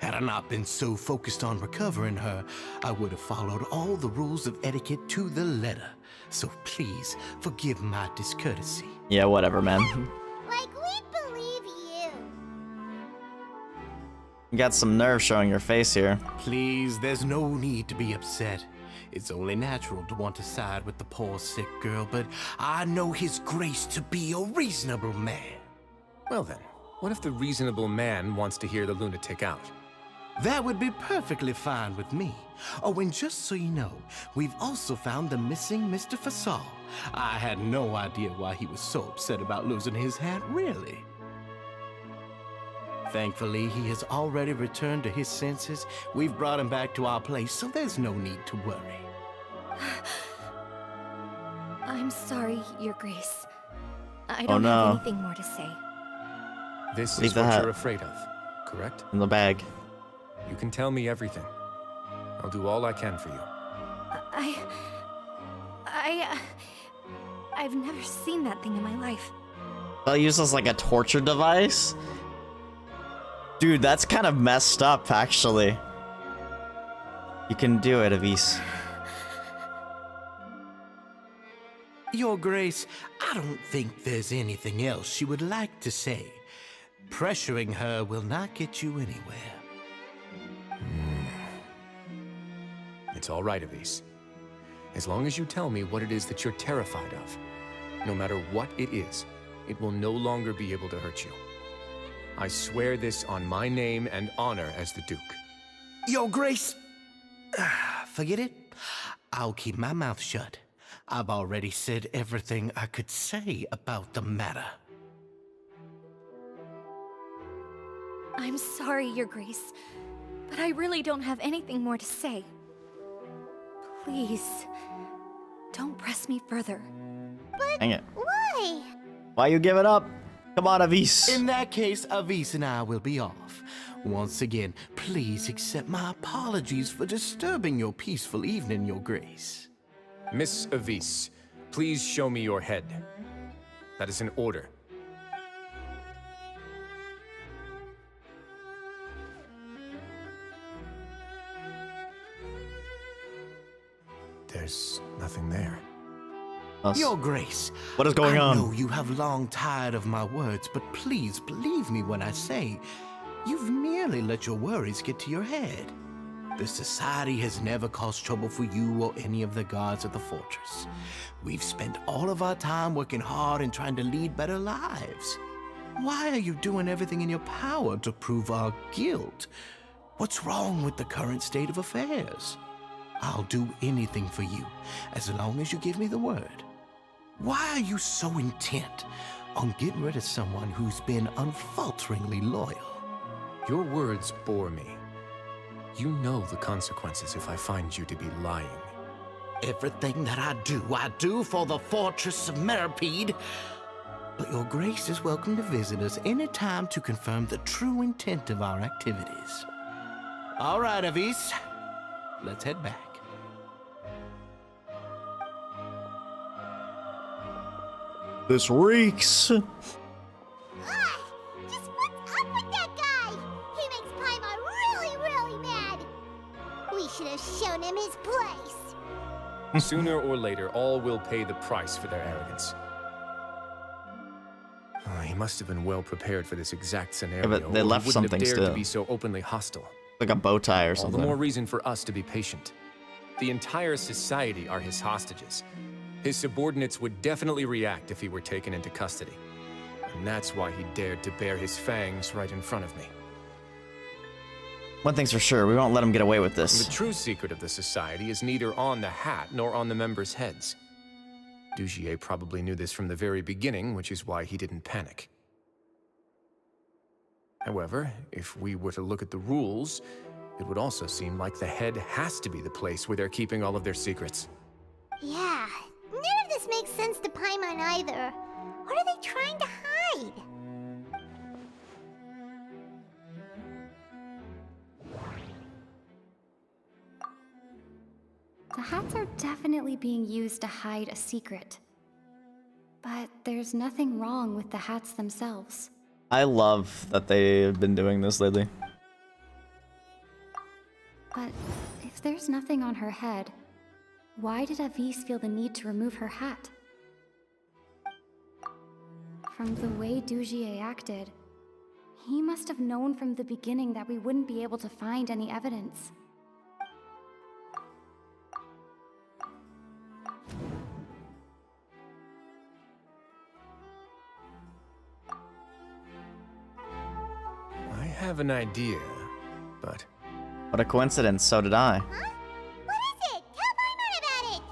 Had I not been so focused on recovering her, I would have followed all the rules of etiquette to the letter. So please, forgive my discourtesy.
Yeah, whatever, man.
Like, we believe you.
You got some nerve showing your face here.
Please, there's no need to be upset. It's only natural to want to side with the poor sick girl, but I know His Grace to be a reasonable man.
Well then, what if the reasonable man wants to hear the lunatic out?
That would be perfectly fine with me. Oh, and just so you know, we've also found the missing Mr. Fasal. I had no idea why he was so upset about losing his hat, really. Thankfully, he has already returned to his senses. We've brought him back to our place, so there's no need to worry.
I'm sorry, Your Grace. I
Oh,
don't
no.
have anything more to say.
This
Leave
is
the
what
hat.
you're afraid of, correct?
In the bag.
You can tell me everything. I'll do all I can for you.
I've never seen that thing in my life.
They'll use this like a torture device? Dude, that's kind of messed up, actually. You can do it, Avis.
Your Grace, I don't think there's anything else she would like to say. Pressuring her will not get you anywhere.
It's all right, Avis. As long as you tell me what it is that you're terrified of, no matter what it is, it will no longer be able to hurt you. I swear this on my name and honor as the Duke.
Your Grace, forget it. I'll keep my mouth shut. I've already said everything I could say about the matter.
I'm sorry, Your Grace, but I really don't have anything more to say. Please, don't press me further.
Dang it.
Why?
Why you give it up? Come on, Avis.
In that case, Avis and I will be off. Once again, please accept my apologies for disturbing your peaceful evening, Your Grace.
Miss Avis, please show me your head. That is an order. There's nothing there.
Your Grace,
What is going on?
I know you have long tired of my words, but please believe me when I say you've merely let your worries get to your head. The Society has never caused trouble for you or any of the guards of the fortress. We've spent all of our time working hard and trying to lead better lives. Why are you doing everything in your power to prove our guilt? What's wrong with the current state of affairs? I'll do anything for you, as long as you give me the word. Why are you so intent on getting rid of someone who's been unfalteringly loyal?
Your words bore me. You know the consequences if I find you to be lying.
Everything that I do for the Fortress of Meripede. But Your Grace is welcome to visit us any time to confirm the true intent of our activities. All right, Avis. Let's head back.
This reeks.
Just what's up with that guy? He makes Paimon really, really mad. We should have shown him his place.
Sooner or later, all will pay the price for their arrogance. He must have been well prepared for this exact scenario.
Yeah, but they
or he
left
wouldn't have
something
dared
still.
to be so openly hostile.
Like a bow tie or
All
something.
the more reason for us to be patient. The entire society are his hostages. His subordinates would definitely react if he were taken into custody. And that's why he dared to bare his fangs right in front of me.
One thing's for sure, we won't let him get away with this.
The true secret of the society is neither on the hat nor on the members' heads. Dugier probably knew this from the very beginning, which is why he didn't panic. However, if we were to look at the rules, it would also seem like the head has to be the place where they're keeping all of their secrets.
Yeah, none of this makes sense to Paimon either. What are they trying to hide?
The hats are definitely being used to hide a secret. But there's nothing wrong with the hats themselves.
I love that they've been doing this lately.
But if there's nothing on her head, why did Avis feel the need to remove her hat? From the way Dugier acted, he must have known from the beginning that we wouldn't be able to find any evidence.
I have an idea, but...
What a coincidence, so did I.
Huh? What is it? Tell Paimon about it!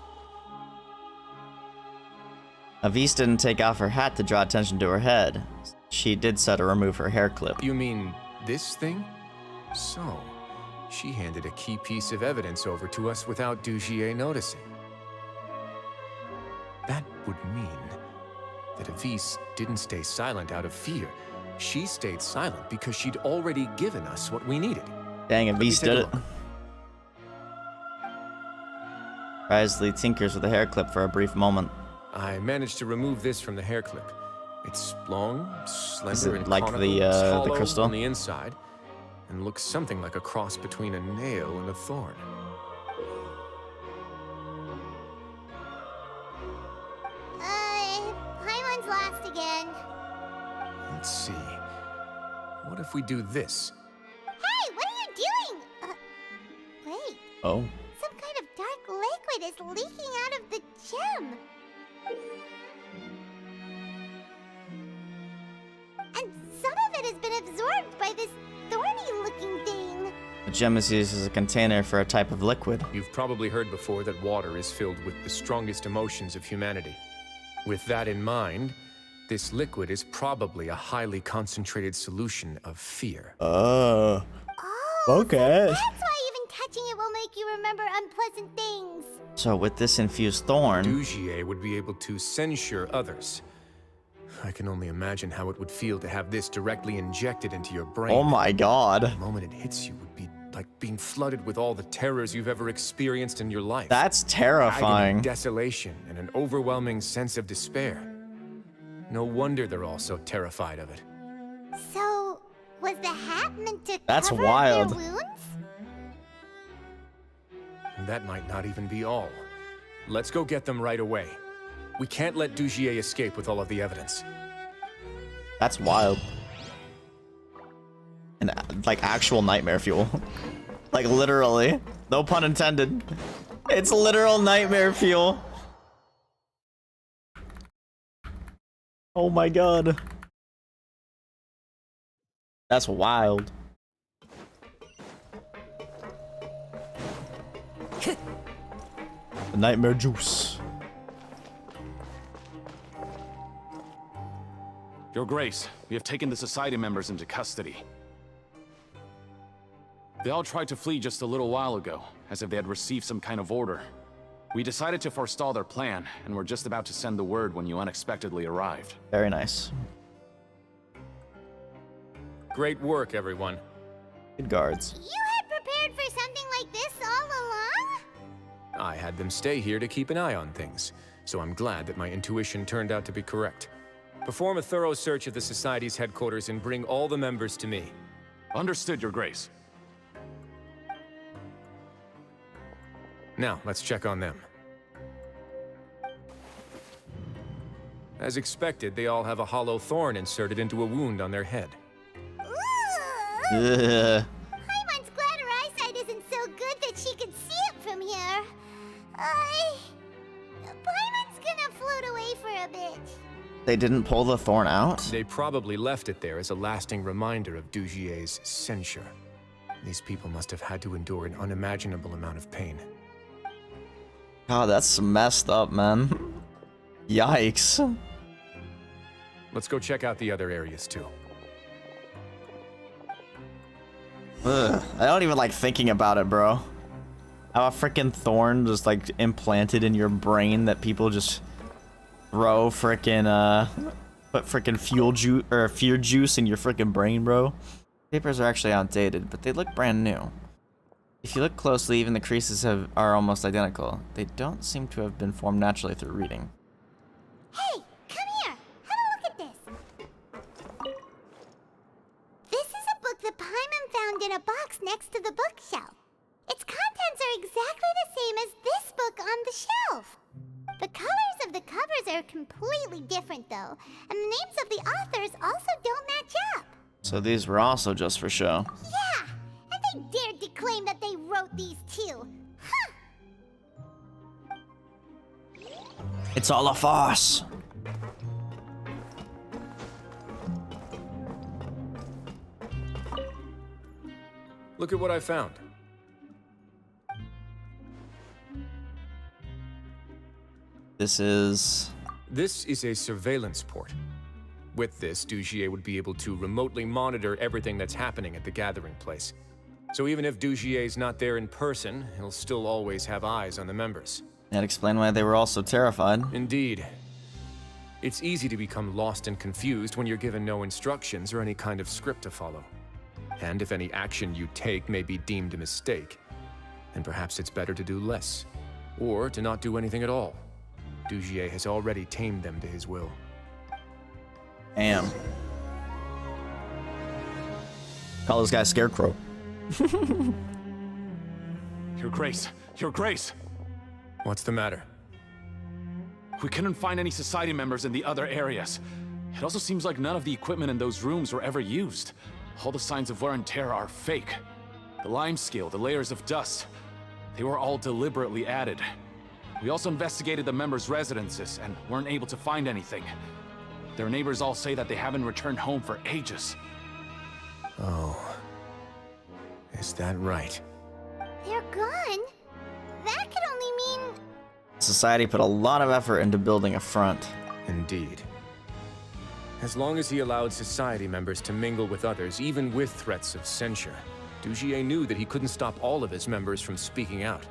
Avis didn't take off her hat to draw attention to her head. She did so to remove her hair clip.
You mean this thing? So, she handed a key piece of evidence over to us without Dugier noticing. That would mean that Avis didn't stay silent out of fear. She stayed silent because she'd already given us what we needed.
Dang, Avis did it. Wriothesley tinkers with the hair clip for a brief moment.
I managed to remove this from the hair clip. It's long, slender,
Is it
and
like
conical,
the
hollow
crystal?
on the inside, and looks something like a cross between a nail and a thorn.
Paimon's lost again.
Let's see. What if we do this?
Hey, what are you doing? Wait.
Oh.
Some kind of dark liquid is leaking out of the gem. And some of it has been absorbed by this thorny-looking thing.
The gem is used as a container for a type of liquid.
You've probably heard before that water is filled with the strongest emotions of humanity. With that in mind, this liquid is probably a highly concentrated solution of fear.
Oh. Okay.
That's why even touching it will make you remember unpleasant things.
So with this infused thorn...
Dugier would be able to censure others. I can only imagine how it would feel to have this directly injected into your brain.
Oh my god.
The moment it hits you would be like being flooded with all the terrors you've ever experienced in your life.
That's terrifying.
Agony, desolation, and an overwhelming sense of despair. No wonder they're all so terrified of it.
So, was the hat meant to
That's
cover
wild.
their wounds?
And that might not even be all. Let's go get them right away. We can't let Dugier escape with all of the evidence.
That's wild. And like actual nightmare fuel. Like literally. No pun intended. It's literal nightmare fuel. Oh my god. That's wild. The nightmare juice.
Your Grace, we have taken the Society members into custody. They all tried to flee just a little while ago, as if they had received some kind of order. We decided to forestall their plan, and were just about to send the word when you unexpectedly arrived.
Very nice.
Great work, everyone.
Good guards.
You had prepared for something like this all along?
I had them stay here to keep an eye on things, so I'm glad that my intuition turned out to be correct. Perform a thorough search of the Society's headquarters and bring all the members to me.
Understood, Your Grace.
Now, let's check on them. As expected, they all have a hollow thorn inserted into a wound on their head.
Ugh. Paimon's glad her eyesight isn't so good that she can see it from here. Paimon's gonna float away for a bit.
They didn't pull the thorn out?
They probably left it there as a lasting reminder of Dugier's censure. These people must have had to endure an unimaginable amount of pain.
God, that's messed up, man. Yikes.
Let's go check out the other areas, too.
Ugh, I don't even like thinking about it, bro. Have a freaking thorn just like implanted in your brain that people just throw freaking put freaking fear juice in your freaking brain, bro. Papers are actually outdated, but they look brand new. If you look closely, even the creases are almost identical. They don't seem to have been formed naturally through reading.
Hey, come here. Have a look at this. This is a book that Paimon found in a box next to the bookshelf. Its contents are exactly the same as this book on the shelf. The colors of the covers are completely different, though, and the names of the authors also don't match up.
So these were also just for show.
Yeah, and they dared to claim that they wrote these too. Huh!
It's all a farce.
Look at what I found.
This is
a surveillance port. With this, Dugier would be able to remotely monitor everything that's happening at the gathering place. So even if Dugier's not there in person, he'll still always have eyes on the members.
That explains why they were all so terrified.
Indeed. It's easy to become lost and confused when you're given no instructions or any kind of script to follow. And if any action you take may be deemed a mistake, then perhaps it's better to do less, or to not do anything at all. Dugier has already tamed them to his will.
Damn. Call this guy Scarecrow.
Your Grace! Your Grace!
What's the matter?
We couldn't find any society members in the other areas. It also seems like none of the equipment in those rooms were ever used. All the signs of wear and tear are fake. The lime scale, the layers of dust, they were all deliberately added. We also investigated the members' residences and weren't able to find anything. Their neighbors all say that they haven't returned home for ages.
Oh. Is that right?
They're gone? That could only mean...
Society put a lot of effort into building a front.
Indeed. As long as he allowed society members to mingle with others, even with threats of censure, Dugier knew that he couldn't stop all of his members from speaking out.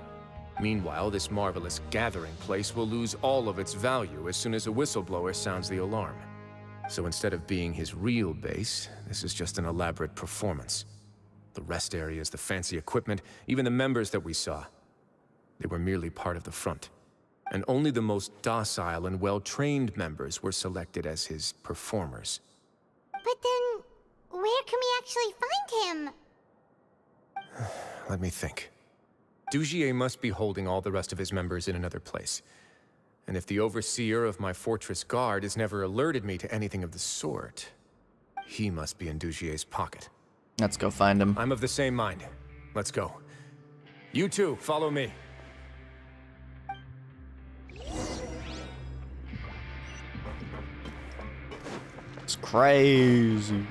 Meanwhile, this marvelous gathering place will lose all of its value as soon as a whistleblower sounds the alarm. So instead of being his real base, this is just an elaborate performance. The rest areas, the fancy equipment, even the members that we saw, they were merely part of the front. And only the most docile and well-trained members were selected as his performers.
But then, where can we actually find him?
Let me think. Dugier must be holding all the rest of his members in another place. And if the overseer of my fortress guard has never alerted me to anything of the sort, he must be in Dugier's pocket.
Let's go find him.
I'm of the same mind. Let's go. You two, follow me.
It's crazy.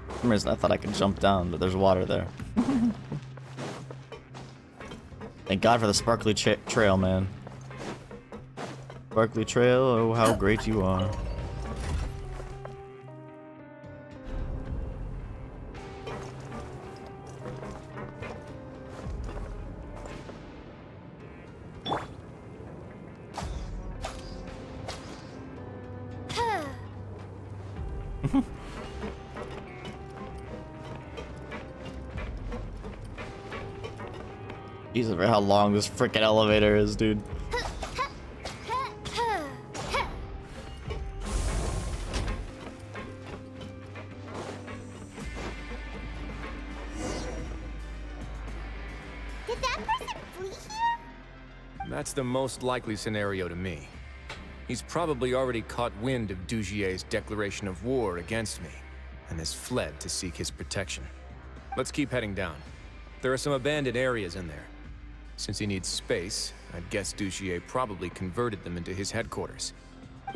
For some reason I thought I could jump down, but there's water there. Thank God for the sparkly trail, man. Sparkly trail, oh how great you are. Jesus, how long this freaking elevator is, dude.
Did that person flee here?
That's the most likely scenario to me. He's probably already caught wind of Dugier's declaration of war against me, and has fled to seek his protection. Let's keep heading down. There are some abandoned areas in there. Since he needs space, I'd guess Dugier probably converted them into his headquarters.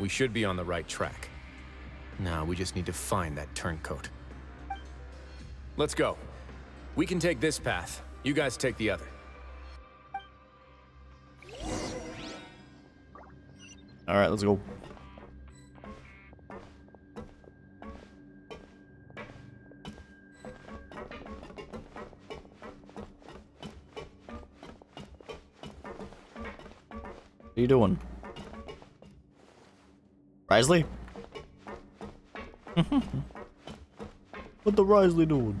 We should be on the right track. Now we just need to find that turncoat. Let's go. We can take this path. You guys take the other.
Alright, let's go. What are you doing? Wriothesley? What the Wriothesley doing?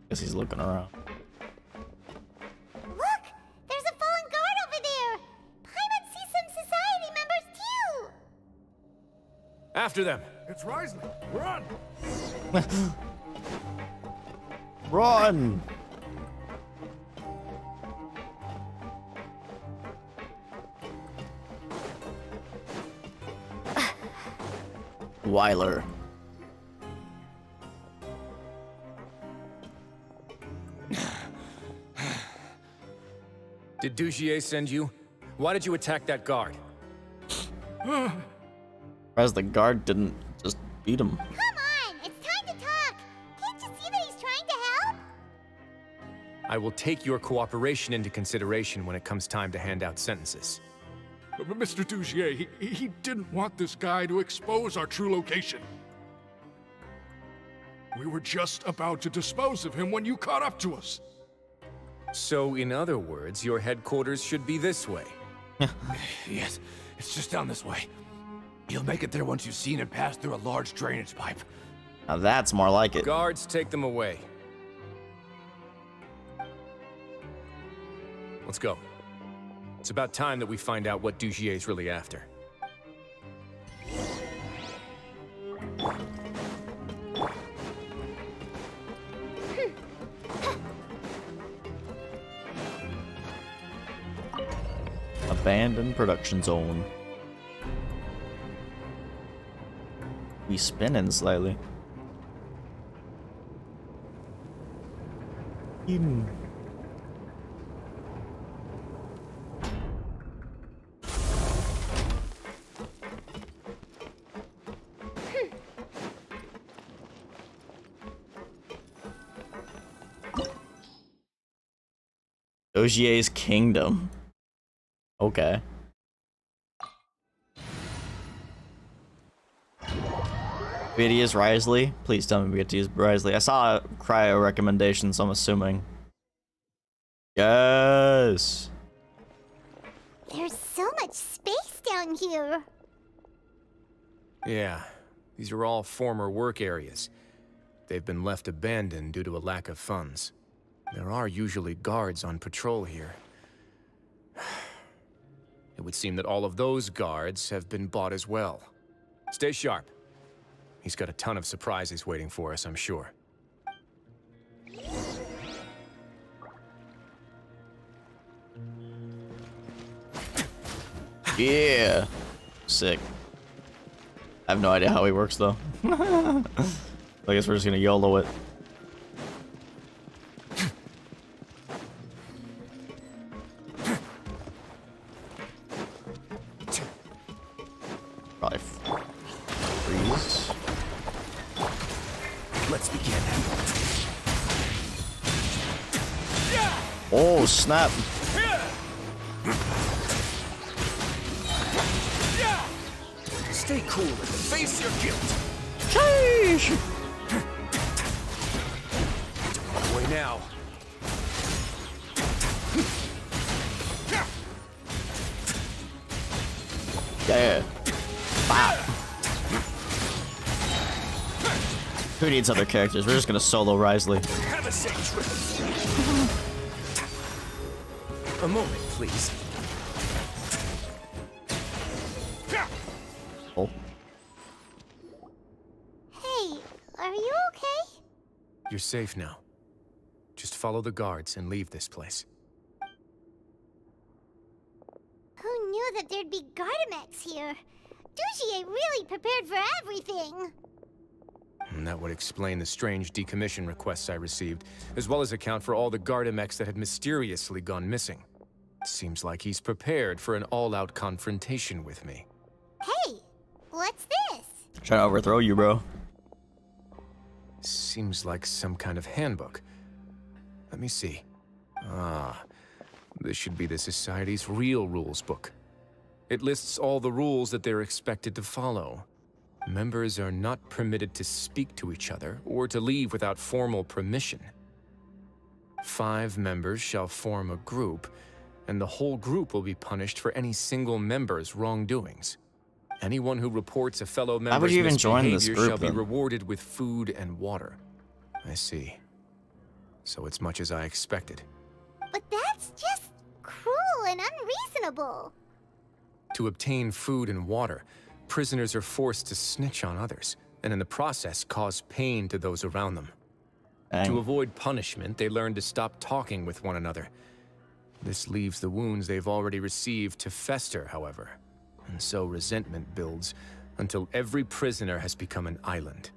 Guess he's looking around.
Look! There's a fallen guard over there! Paimon sees some society members too!
After them!
It's Wriothesley! Run!
Run! Weiler.
Did Dugier send you? Why did you attack that guard?
As the guard didn't just beat him.
Come on, it's time to talk. Can't you see that he's trying to help?
I will take your cooperation into consideration when it comes time to hand out sentences.
But Mr. Dugier, he didn't want this guy to expose our true location. We were just about to dispose of him when you caught up to us.
So, in other words, your headquarters should be this way.
Yes, it's just down this way. You'll make it there once you've seen it pass through a large drainage pipe.
Now that's more like it.
Guards, take them away. Let's go. It's about time that we find out what Dugier's really after.
Abandoned production zone. We spinning slightly. Dugier's kingdom. Okay. We get to use Wriothesley? Please tell me we get to use Wriothesley. I saw a cryo recommendation, so I'm assuming. Yes.
There's so much space down here.
Yeah, these are all former work areas. They've been left abandoned due to a lack of funds. There are usually guards on patrol here. It would seem that all of those guards have been bought as well. Stay sharp. He's got a ton of surprises waiting for us, I'm sure.
Yeah. Sick. I have no idea how he works, though. I guess we're just gonna YOLO it. Probably freeze.
Let's begin.
Oh, snap.
Stay cool and face your guilt.
Sheesh.
Away now.
Yeah. Bop. Who needs other characters? We're just gonna solo Wriothesley.
Have a safe trip.
A moment, please.
Oh.
Hey, are you okay?
You're safe now. Just follow the guards and leave this place.
Who knew that there'd be Gardamex here? Dugier really prepared for everything.
And that would explain the strange decommission requests I received, as well as account for all the Gardamex that had mysteriously gone missing. Seems like he's prepared for an all-out confrontation with me.
Hey, what's this?
Trying to overthrow you, bro.
Seems like some kind of handbook. Let me see. Ah, this should be the Society's real rules book. It lists all the rules that they're expected to follow. Members are not permitted to speak to each other or to leave without formal permission. 5 members shall form a group, and the whole group will be punished for any single member's wrongdoings. Anyone who reports a fellow member's
would you even join this
misbehavior
group,
shall be
then?
rewarded with food and water. I see. So it's much as I expected.
But that's just cruel and unreasonable.
To obtain food and water, prisoners are forced to snitch on others, and in the process cause pain to those around them. To avoid punishment, they learn to stop talking with one another. This leaves the wounds they've already received to fester, however. And so resentment builds until every prisoner has become an island.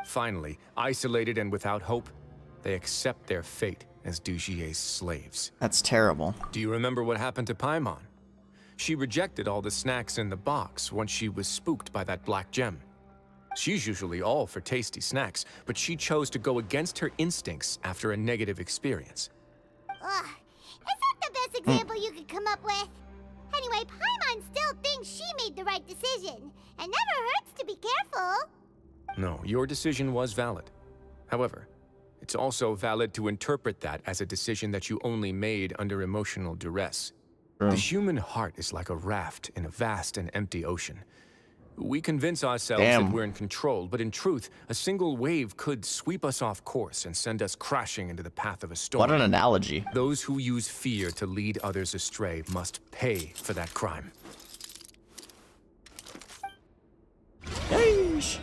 Finally, isolated and without hope, they accept their fate as Dujier's slaves.
That's terrible.
Do you remember what happened to Paimon? She rejected all the snacks in the box once she was spooked by that black gem. She's usually all for tasty snacks, but she chose to go against her instincts after a negative experience.
Ugh, is that the best example you could come up with? Anyway, Paimon still thinks she made the right decision. It never hurts to be careful.
No, your decision was valid. However, it's also valid to interpret that as a decision that you only made under emotional duress. The human heart is like a raft in a vast and empty ocean. We convince ourselves that we're in control, but in truth, a single wave could sweep us off course and send us crashing into the path of a storm.
What an analogy.
Those who use fear to lead others astray must pay for that crime.
Yeesh.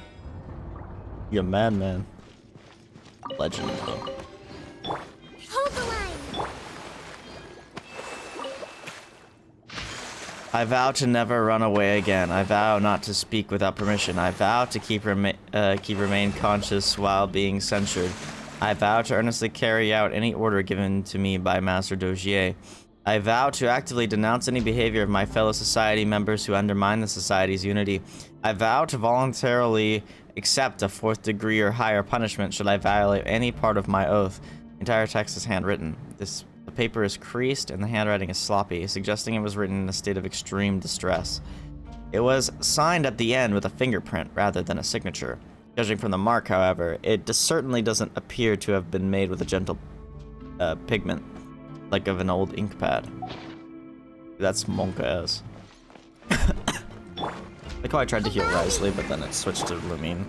You're a madman. Legend, though.
Hold the line.
I vow to never run away again. I vow not to speak without permission. I vow to keep remain conscious while being censured. I vow to earnestly carry out any order given to me by Master Dogier. I vow to actively denounce any behavior of my fellow society members who undermine the society's unity. I vow to voluntarily accept a 4th degree or higher punishment should I violate any part of my oath. The entire text is handwritten. The paper is creased and the handwriting is sloppy, suggesting it was written in a state of extreme distress. It was signed at the end with a fingerprint rather than a signature. Judging from the mark, however, it certainly doesn't appear to have been made with a gentle pigment, like of an old ink pad. That's Monka-esque. Like how I tried to heal Wriothesley, but then it switched to Lumine.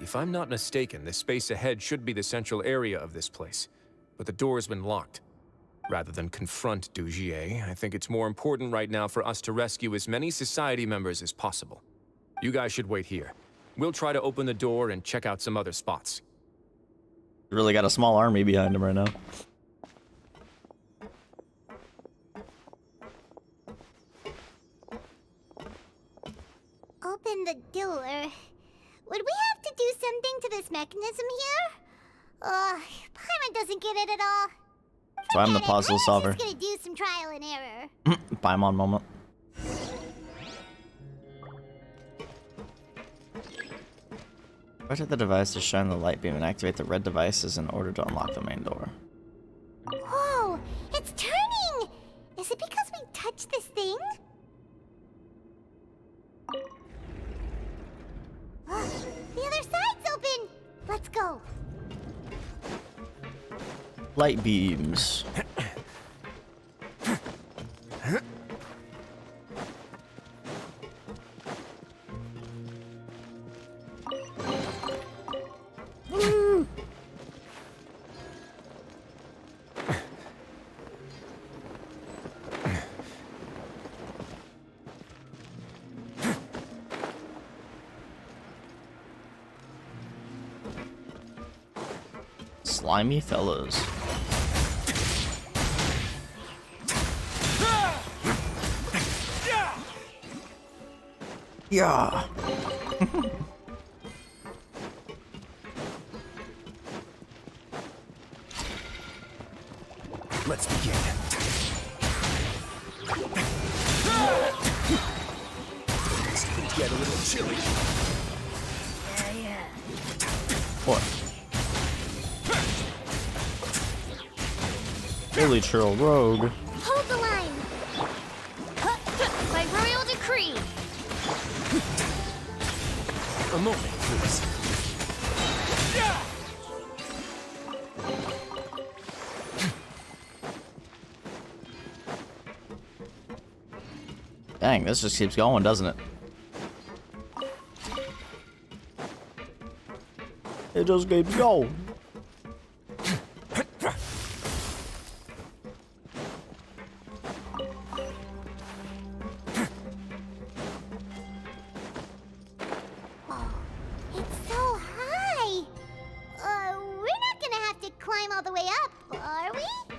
If I'm not mistaken, the space ahead should be the central area of this place, but the door's been locked. Rather than confront Dugier, I think it's more important right now for us to rescue as many society members as possible. You guys should wait here. We'll try to open the door and check out some other spots.
Really got a small army behind him right now.
Open the door. Would we have to do something to this mechanism here? Paimon doesn't get it at all.
So I'm the puzzle solver.
I'm just gonna do some trial and error.
Paimon moment. Rotate the device to shine the light beam and activate the red devices in order to unlock the main door.
Whoa! It's turning! Is it because we touched this thing? The other side's open! Let's go!
Light beams. Slimy fellows. Yeah.
Let's begin.
It's gonna get a little chilly.
Yeah.
What? Holy Churl Rogue.
Hold the line! By royal decree!
A moment, please.
Dang, this just keeps going, doesn't it? It just keeps going.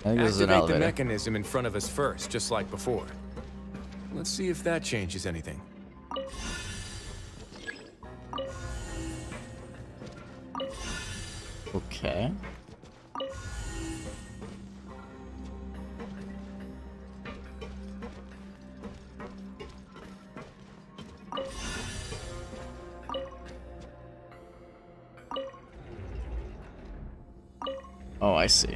Activate the mechanism in front of us first, just like before. Let's see if that changes anything.
Okay. Oh, I see.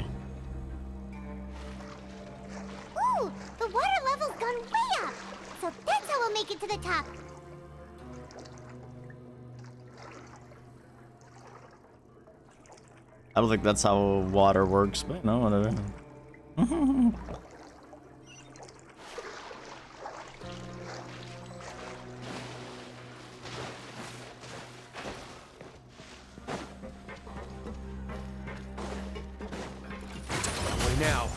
Ooh, the water level's gone way up. So that's how we'll make it to the top.
I don't think that's how water works, but no, whatever.
Now.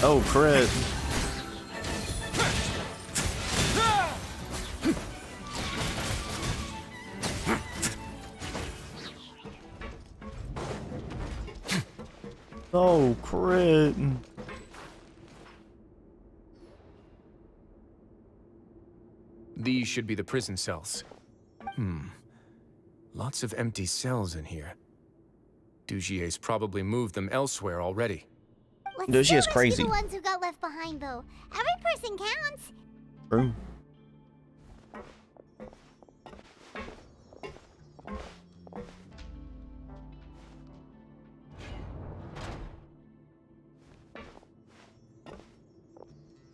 Oh, crit. Oh, crit.
These should be the prison cells. Lots of empty cells in here. Dugier's probably moved them elsewhere already.
Let's is crazy. The ones who got left behind, though. Every person counts.
True.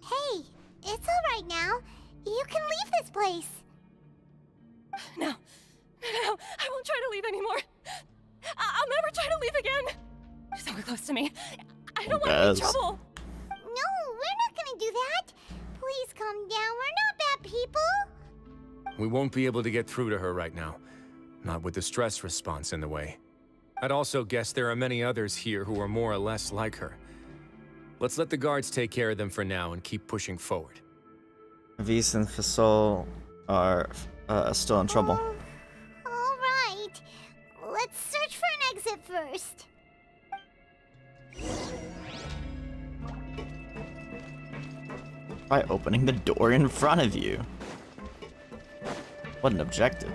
Hey, it's all right now. You can leave this place.
No, I won't try to leave anymore. I'll never try to leave again. So close to me. I don't want to be in trouble.
No, we're not gonna do that. Please calm down. We're not bad people.
We won't be able to get through to her right now. Not with the stress response in the way. I'd also guess there are many others here who are more or less like her. Let's let the guards take care of them for now and keep pushing forward.
Vis and Fasol are still in trouble.
All right. Let's search for an exit first.
By opening the door in front of you. What an objective.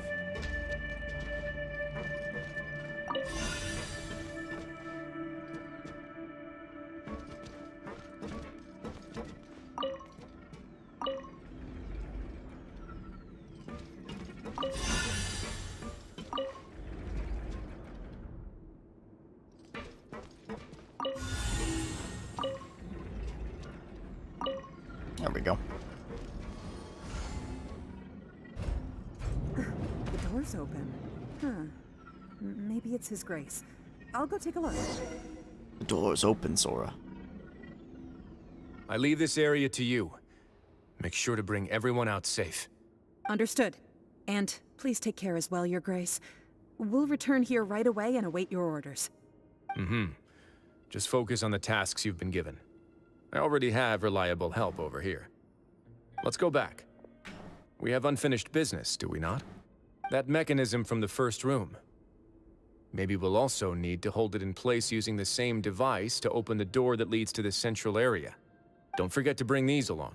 There we go.
The door's open. Huh. Maybe it's his grace. I'll go take a look.
The door's open, Sora.
I leave this area to you. Make sure to bring everyone out safe.
Understood. And please take care as well, Your Grace. We'll return here right away and await your orders.
Just focus on the tasks you've been given. I already have reliable help over here. Let's go back. We have unfinished business, do we not? That mechanism from the first room. Maybe we'll also need to hold it in place using the same device to open the door that leads to the central area. Don't forget to bring these along.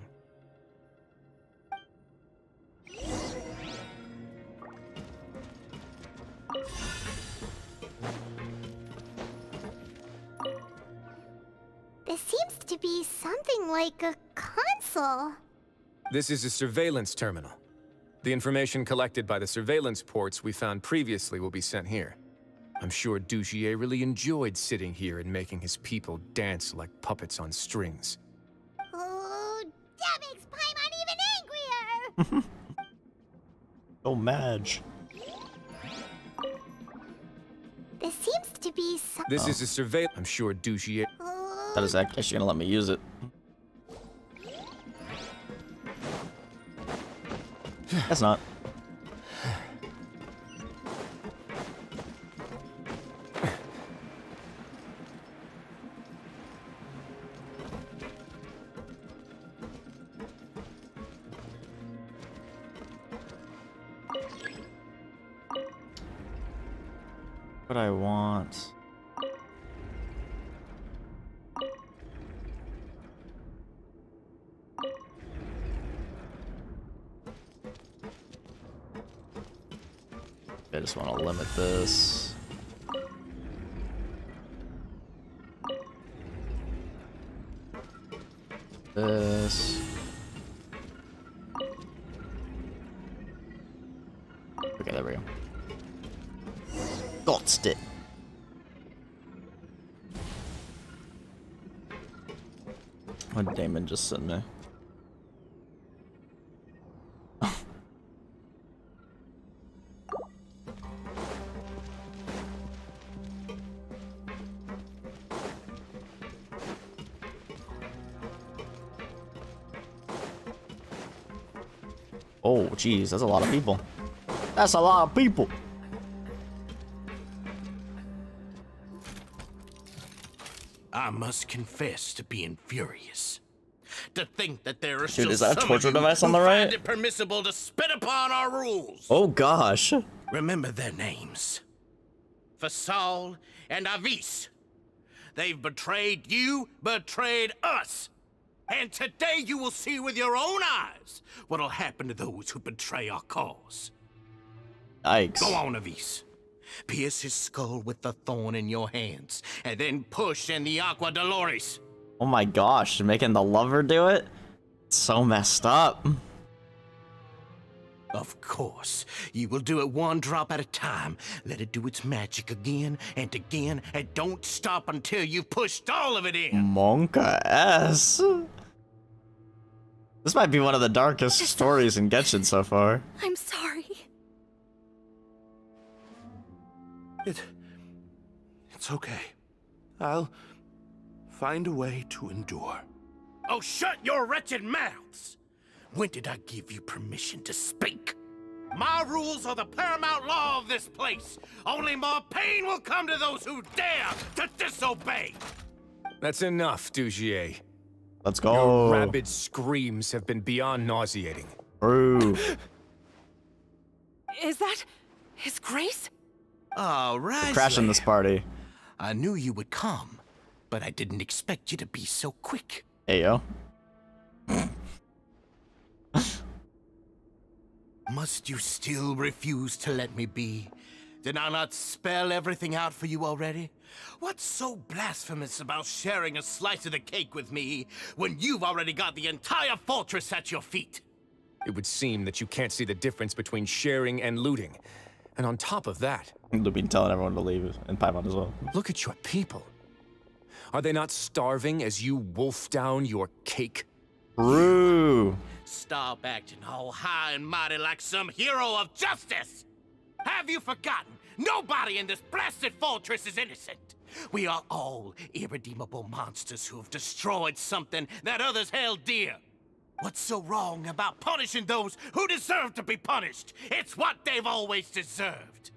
This seems to be something like a console.
This is a surveillance terminal. The information collected by the surveillance ports we found previously will be sent here. I'm sure Dugier really enjoyed sitting here and making his people dance like puppets on strings.
Oh, that makes Paimon even angrier!
Oh, Madge.
This seems to be some...
This is a survey. I'm sure Douchier.
That is actually gonna let me use it. That's not. What I want. I just want to limit this. This. Okay, there we go. Got it. What did Damon just send me? Oh, geez, that's a lot of people. That's a lot of people.
I must confess to being furious. To think that there are
Dude,
still
is that a
some
torture
of you
device on the
who
right?
find it permissible to spit upon our rules.
Oh gosh.
Remember their names. Fasal and Avis. They've betrayed you, betrayed us. And today you will see with your own eyes what'll happen to those who betray our cause.
Yikes.
Go on, Avis. Pierce his skull with the thorn in your hands, and then push in the Aqua Dolores.
Oh my gosh, making the lover do it? It's so messed up.
Of course. You will do it one drop at a time. Let it do its magic again, and don't stop until you've pushed all of it in.
Monka S. This might be one of the darkest stories in Genshin so far.
I'm sorry.
It's okay. I'll find a way to endure.
Oh, shut your wretched mouths! When did I give you permission to speak? My rules are the paramount law of this place. Only more pain will come to those who dare to disobey.
That's enough, Douchier.
Let's go.
Your rabid screams have been beyond nauseating.
True.
Is that His Grace?
All right.
Crashing this party.
I knew you would come, but I didn't expect you to be so quick.
Hey, yo.
Must you still refuse to let me be? Did I not spell everything out for you already? What's so blasphemous about sharing a slice of the cake with me when you've already got the entire fortress at your feet?
It would seem that you can't see the difference between sharing and looting. And on top of that...
They've been telling everyone to leave, and Paimon as well.
Look at your people. Are they not starving as you wolf down your cake?
True.
Stop acting all high and mighty like some hero of justice! Have you forgotten? Nobody in this blasted fortress is innocent. We are all irredeemable monsters who have destroyed something that others held dear. What's so wrong about punishing those who deserve to be punished? It's what they've always deserved.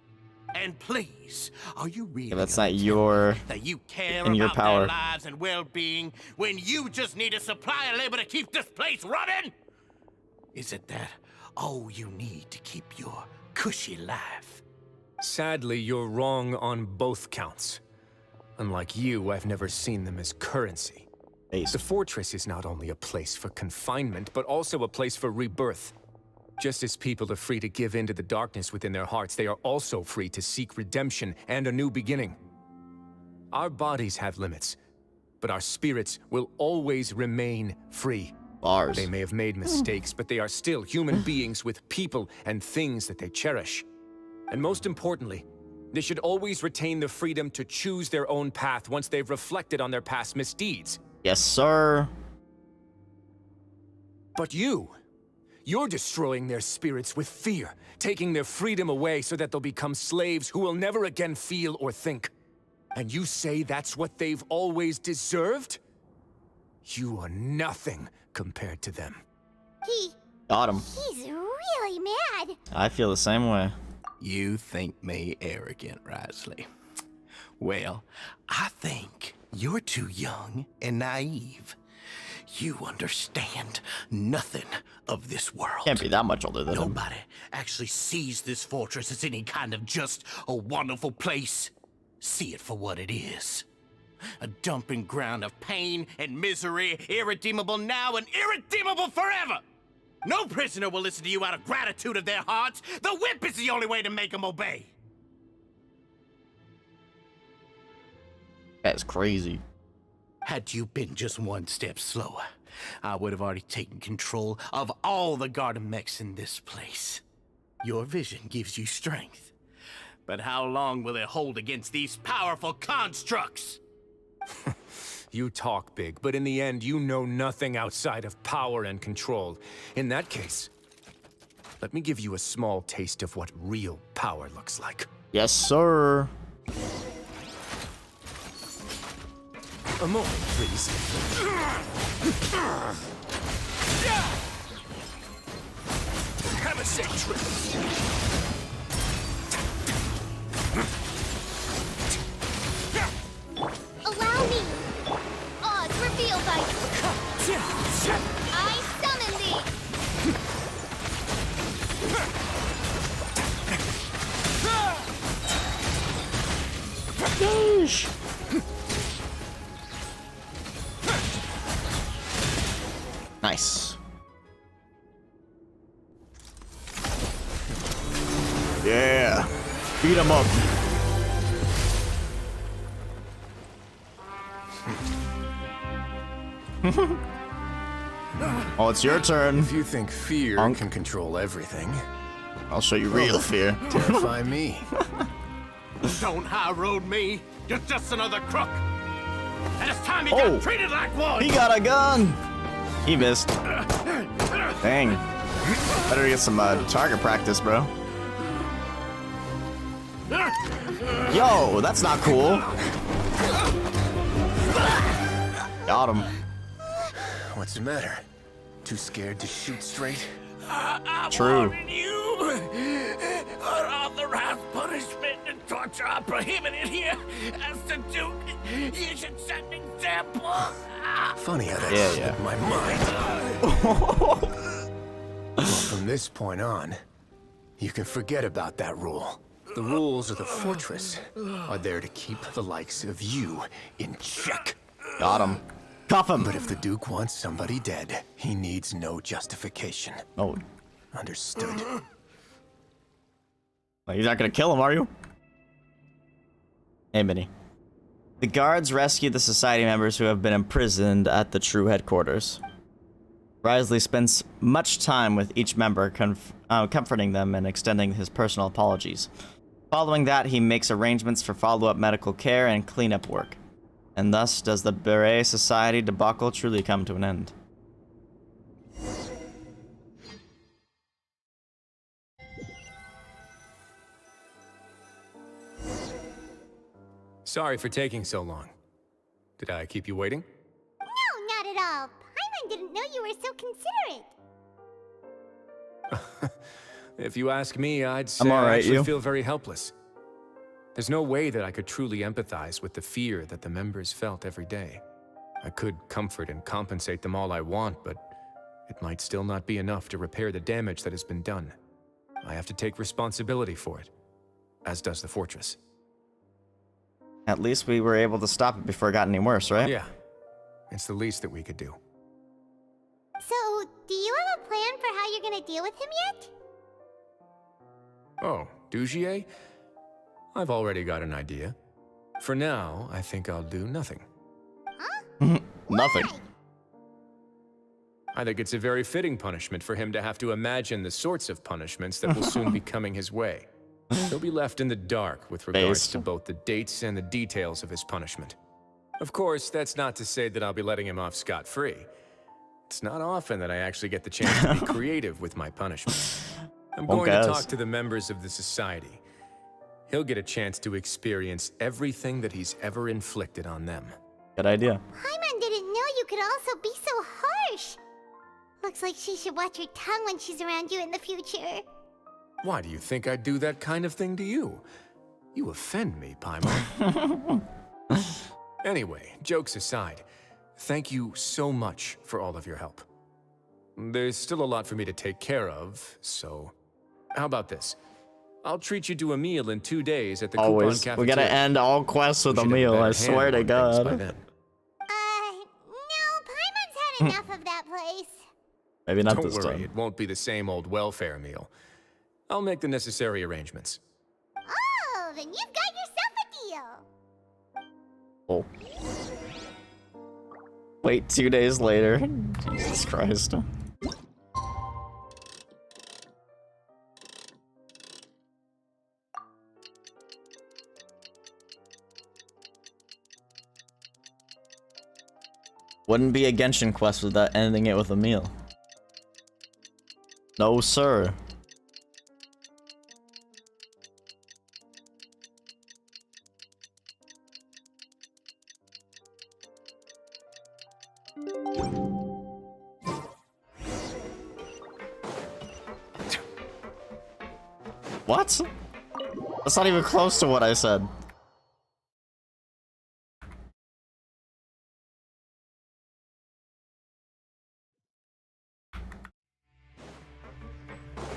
And please, are you really
that's not your...
that you care
in your
about
power.
their lives and well-being when you just need a supply of labor to keep this place running? Is it that all you need to keep your cushy life?
Sadly, you're wrong on both counts. Unlike you, I've never seen them as currency. The fortress is not only a place for confinement, but also a place for rebirth. Just as people are free to give in to the darkness within their hearts, they are also free to seek redemption and a new beginning. Our bodies have limits, but our spirits will always remain free.
Bars.
They may have made mistakes, but they are still human beings with people and things that they cherish. And most importantly, they should always retain the freedom to choose their own path once they've reflected on their past misdeeds.
Yes, sir.
But you You're destroying their spirits with fear, taking their freedom away so that they'll become slaves who will never again feel or think. And you say that's what they've always deserved? You are nothing compared to them.
Got him.
He's really mad.
I feel the same way.
You think me arrogant, Wriothesley? Well, I think you're too young and naive. You understand nothing of this world.
Can't be that much older than him.
Nobody actually sees this fortress as any kind of just a wonderful place. See it for what it is. A dumping ground of pain and misery, irredeemable now and irredeemable forever. No prisoner will listen to you out of gratitude of their hearts. The whip is the only way to make them obey.
That's crazy.
Had you been just one step slower, I would have already taken control of all the garden mechs in this place. Your vision gives you strength. But how long will it hold against these powerful constructs?
You talk big, but in the end, you know nothing outside of power and control. In that case, let me give you a small taste of what real power looks like.
Yes, sir.
A moment, please. Have a safe trip.
Allow me. Odds revealed by I summon thee.
Nice. Yeah. Beat him up. Oh, it's your turn.
If you think fear can control everything,
I'll show you real fear.
Terrify me.
Don't high road me. You're just another crook. And it's time you got treated like one.
He got a gun. He missed. Dang. Better get some target practice, bro. Yo, that's not cool. Got him.
What's the matter? Too scared to shoot straight?
True.
You unauthorized punishment and torture are prohibited here. As the Duke, you should set an example.
Funny how that slipped my mind. Well, from this point on, you can forget about that rule. The rules of the fortress are there to keep the likes of you in check.
Got him. Cuff him.
But if the Duke wants somebody dead, he needs no justification.
Oh.
Understood.
Well, you're not gonna kill him, are you? Hey, Minnie. The guards rescue the society members who have been imprisoned at the true headquarters. Wriothesley spends much time with each member, comforting them and extending his personal apologies. Following that, he makes arrangements for follow-up medical care and cleanup work. And thus does the Beret Society debacle truly come to an end.
Sorry for taking so long. Did I keep you waiting?
No, not at all. Paimon didn't know you were so considerate.
If you ask me, I'd say I actually feel very helpless. There's no way that I could truly empathize with the fear that the members felt every day. I could comfort and compensate them all I want, but it might still not be enough to repair the damage that has been done. I have to take responsibility for it, as does the fortress.
At least we were able to stop it before it got any worse, right?
Yeah, it's the least that we could do.
So, do you have a plan for how you're gonna deal with him yet?
Oh, Dugier? I've already got an idea. For now, I think I'll do nothing.
Huh?
Nothing.
I think it's a very fitting punishment for him to have to imagine the sorts of punishments that will soon be coming his way. He'll be left in the dark with regards to both the dates and the details of his punishment. Of course, that's not to say that I'll be letting him off scot-free. It's not often that I actually get the chance to be creative with my punishments. I'm going to
Honkai.
talk to the members of the society. He'll get a chance to experience everything that he's ever inflicted on them.
Good idea.
Paimon didn't know you could also be so harsh. Looks like she should watch her tongue when she's around you in the future.
Why do you think I'd do that kind of thing to you? You offend me, Paimon. Anyway, jokes aside, thank you so much for all of your help. There's still a lot for me to take care of, so how about this? I'll treat you to a meal in 2 days at the Coupon
Always.
Cafeteria.
We gotta end all quests with a
We should have
meal,
better
I
hand
swear to
on things by
God.
then.
No, Paimon's had enough of that place.
Maybe not
Don't
this
worry,
time.
it won't be the same old welfare meal. I'll make the necessary arrangements.
Oh, then you've got yourself a deal.
Oh. Wait 2 days later. Jesus Christ. Wouldn't be a Genshin quest without ending it with a meal. No, sir. What? That's not even close to what I said.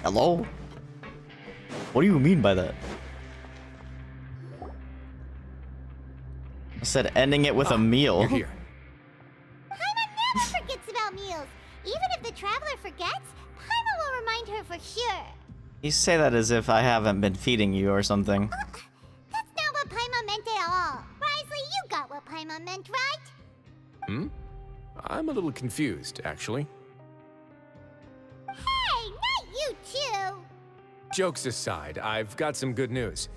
Hello? What do you mean by that? I said ending it with a meal.
You're here.
Paimon never forgets about meals. Even if the traveler forgets, Paimon will remind her for sure.
You say that as if I haven't been feeding you or something.
That's not what Paimon meant at all. Wriothesley, you got what Paimon meant, right?
Hmm? I'm a little confused, actually.
Hey, not you too.
Jokes aside, I've got some good news.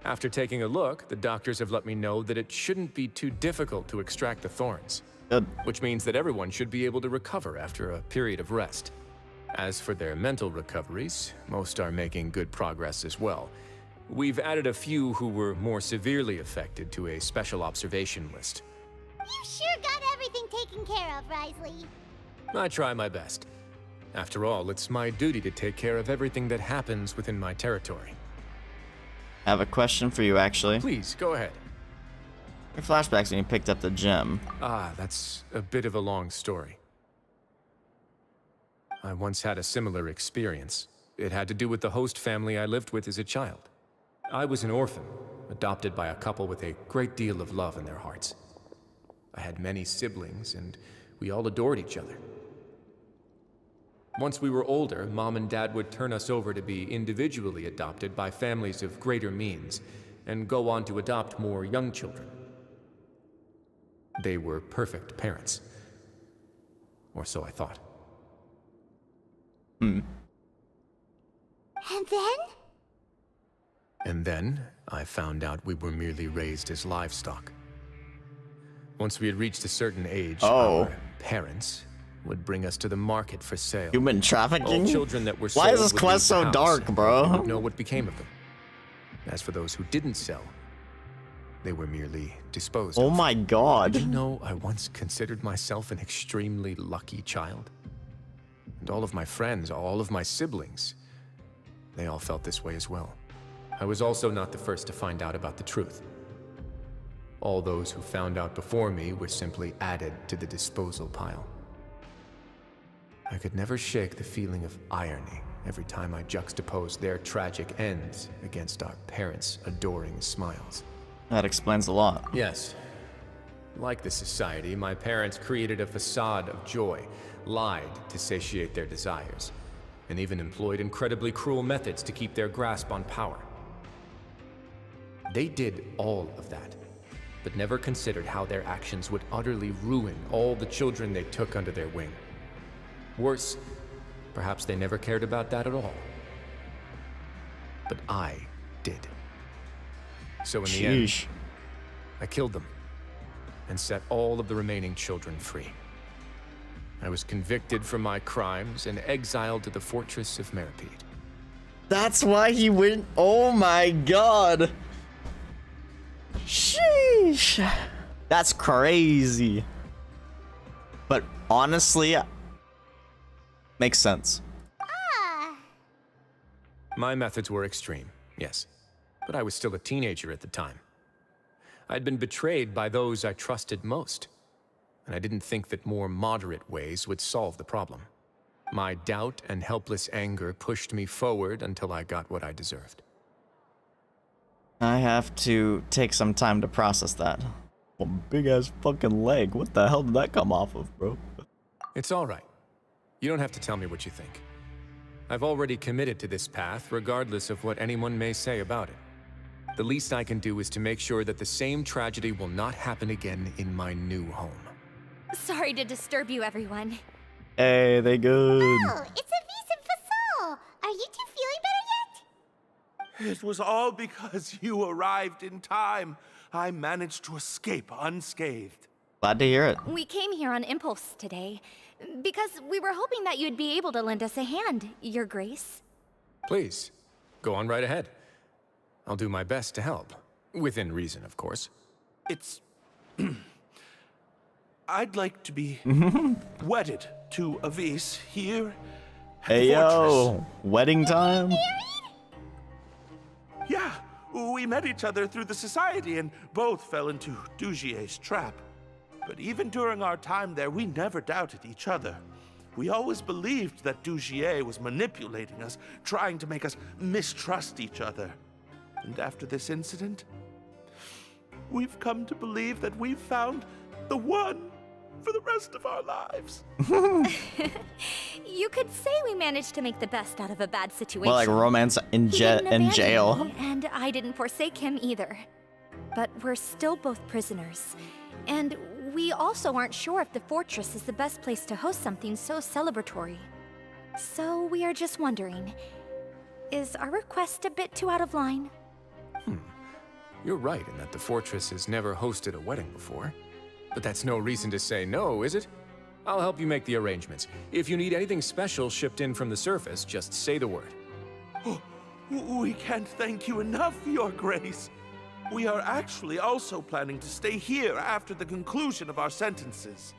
After taking a look, the doctors have let me know that it shouldn't be too difficult to extract the thorns.
Good.
Which means that everyone should be able to recover after a period of rest. As for their mental recoveries, most are making good progress as well. We've added a few who were more severely affected to a special observation list.
You sure got everything taken care of, Wriothesley.
I try my best. After all, it's my duty to take care of everything that happens within my territory.
I have a question for you, actually.
Please, go ahead.
Your flashbacks when you picked up the gem.
Ah, that's a bit of a long story. I once had a similar experience. It had to do with the host family I lived with as a child. I was an orphan, adopted by a couple with a great deal of love in their hearts. I had many siblings, and we all adored each other. Once we were older, Mom and Dad would turn us over to be individually adopted by families of greater means, and go on to adopt more young children. They were perfect parents. Or so I thought.
And then?
And then, I found out we were merely raised as livestock. Once we had reached a certain age, our parents would bring us to the market for sale.
Human trafficking?
All children that were
Why is
sold
this
would
quest
leave the
so
house,
dark,
and
bro?
we wouldn't know what became of them. As for those who didn't sell, they were merely disposed of.
Oh my god.
Did you know I once considered myself an extremely lucky child? And all of my friends, all of my siblings, they all felt this way as well. I was also not the first to find out about the truth. All those who found out before me were simply added to the disposal pile. I could never shake the feeling of irony every time I juxtaposed their tragic ends against our parents' adoring smiles.
That explains a lot.
Yes. Like the society, my parents created a facade of joy, lied to satiate their desires, and even employed incredibly cruel methods to keep their grasp on power. They did all of that, but never considered how their actions would utterly ruin all the children they took under their wing. Worse, perhaps they never cared about that at all. But I did. So in the end, I killed them and set all of the remaining children free. I was convicted for my crimes and exiled to the fortress of Meripede.
That's why he went. Oh my god. Sheesh. That's crazy. But honestly, makes sense.
My methods were extreme, yes. But I was still a teenager at the time. I'd been betrayed by those I trusted most. And I didn't think that more moderate ways would solve the problem. My doubt and helpless anger pushed me forward until I got what I deserved.
I have to take some time to process that. A big ass fucking leg. What the hell did that come off of, bro?
It's all right. You don't have to tell me what you think. I've already committed to this path, regardless of what anyone may say about it. The least I can do is to make sure that the same tragedy will not happen again in my new home.
Sorry to disturb you, everyone.
Hey, they good.
Oh, it's a Vincent Fasol. Are you two feeling better yet?
It was all because you arrived in time. I managed to escape unscathed.
Glad to hear it.
We came here on impulse today, because we were hoping that you'd be able to lend us a hand, Your Grace.
Please, go on right ahead. I'll do my best to help. Within reason, of course.
It's... I'd like to be wedded to Avis here at
Hey
the
yo,
fortress.
wedding time?
Yeah, we met each other through the society and both fell into Dugier's trap. But even during our time there, we never doubted each other. We always believed that Dugier was manipulating us, trying to make us mistrust each other. And after this incident, we've come to believe that we've found the one for the rest of our lives.
You could say we managed to make the best out of a bad situation.
Well, like romance in
He didn't abandon
jail.
me, and I didn't forsake him either. But we're still both prisoners. And we also aren't sure if the fortress is the best place to host something so celebratory. So we are just wondering, is our request a bit too out of line?
You're right in that the fortress has never hosted a wedding before. But that's no reason to say no, is it? I'll help you make the arrangements. If you need anything special shipped in from the surface, just say the word.
We can't thank you enough, Your Grace. We are actually also planning to stay here after the conclusion of our sentences.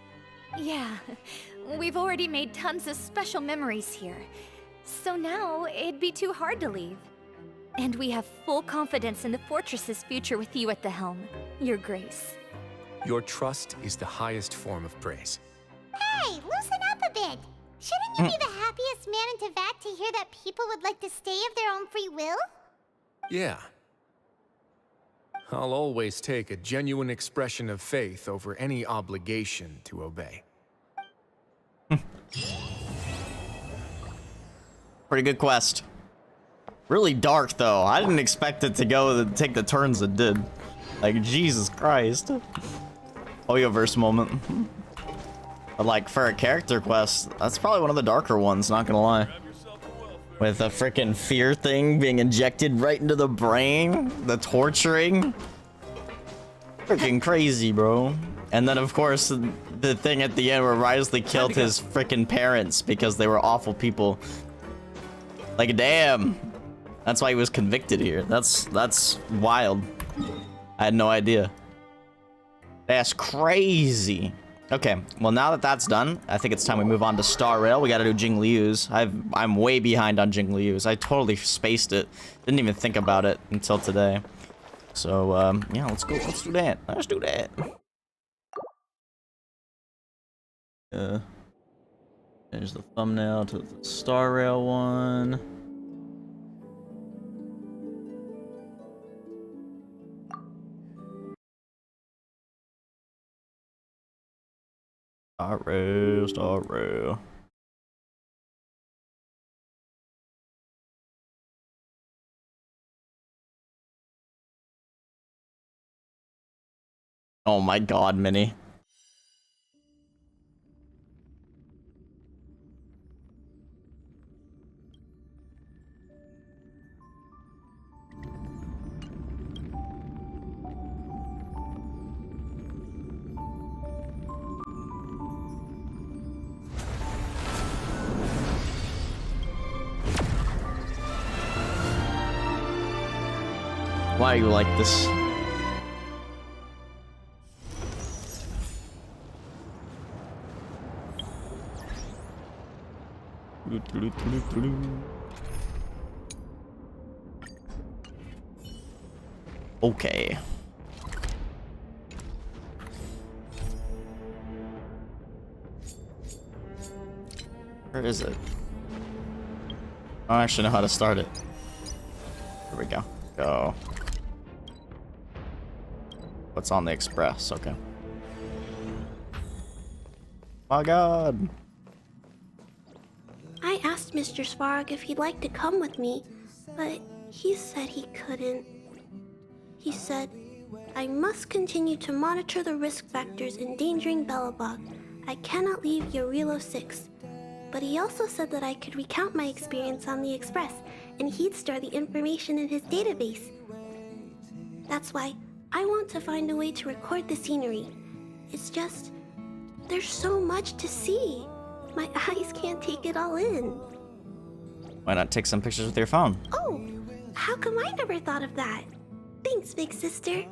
Yeah, we've already made tons of special memories here. So now, it'd be too hard to leave. And we have full confidence in the fortress's future with you at the helm, Your Grace.
Your trust is the highest form of praise.
Hey, loosen up a bit. Shouldn't you be the happiest man in Teyvat to hear that people would like to stay of their own free will?
Yeah. I'll always take a genuine expression of faith over any obligation to obey.
Pretty good quest. Really dark though. I didn't expect it to take the turns it did. Like Jesus Christ. Oyoverse moment. But like for a character quest, that's probably one of the darker ones, not gonna lie. With a freaking fear thing being injected right into the brain, the torturing. Freaking crazy, bro. And then of course the thing at the end where Wriothesley killed his freaking parents because they were awful people. Like damn. That's why he was convicted here. That's wild. I had no idea. That's crazy. Okay, well now that that's done, I think it's time we move on to Star Rail. We gotta do Jingliu's. I'm way behind on Jingliu's. I totally spaced it. Didn't even think about it until today. So, yeah, let's go. Let's do that. Let's do that. There's the thumbnail to the Star Rail one. Star Rail. Oh my god, Minnie. Why are you like this? Okay. Where is it? I don't actually know how to start it. Here we go. Go. What's on the express? Okay. My God.
I asked Mr. Svarog if he'd like to come with me, but he said he couldn't. He said, I must continue to monitor the risk factors endangering Belobog. I cannot leave Yorilo 6. But he also said that I could recount my experience on the Express, and he'd store the information in his database. That's why I want to find a way to record the scenery. It's just, there's so much to see. My eyes can't take it all in.
Why not take some pictures with your phone?
Oh, how come I never thought of that? Thanks, big sister.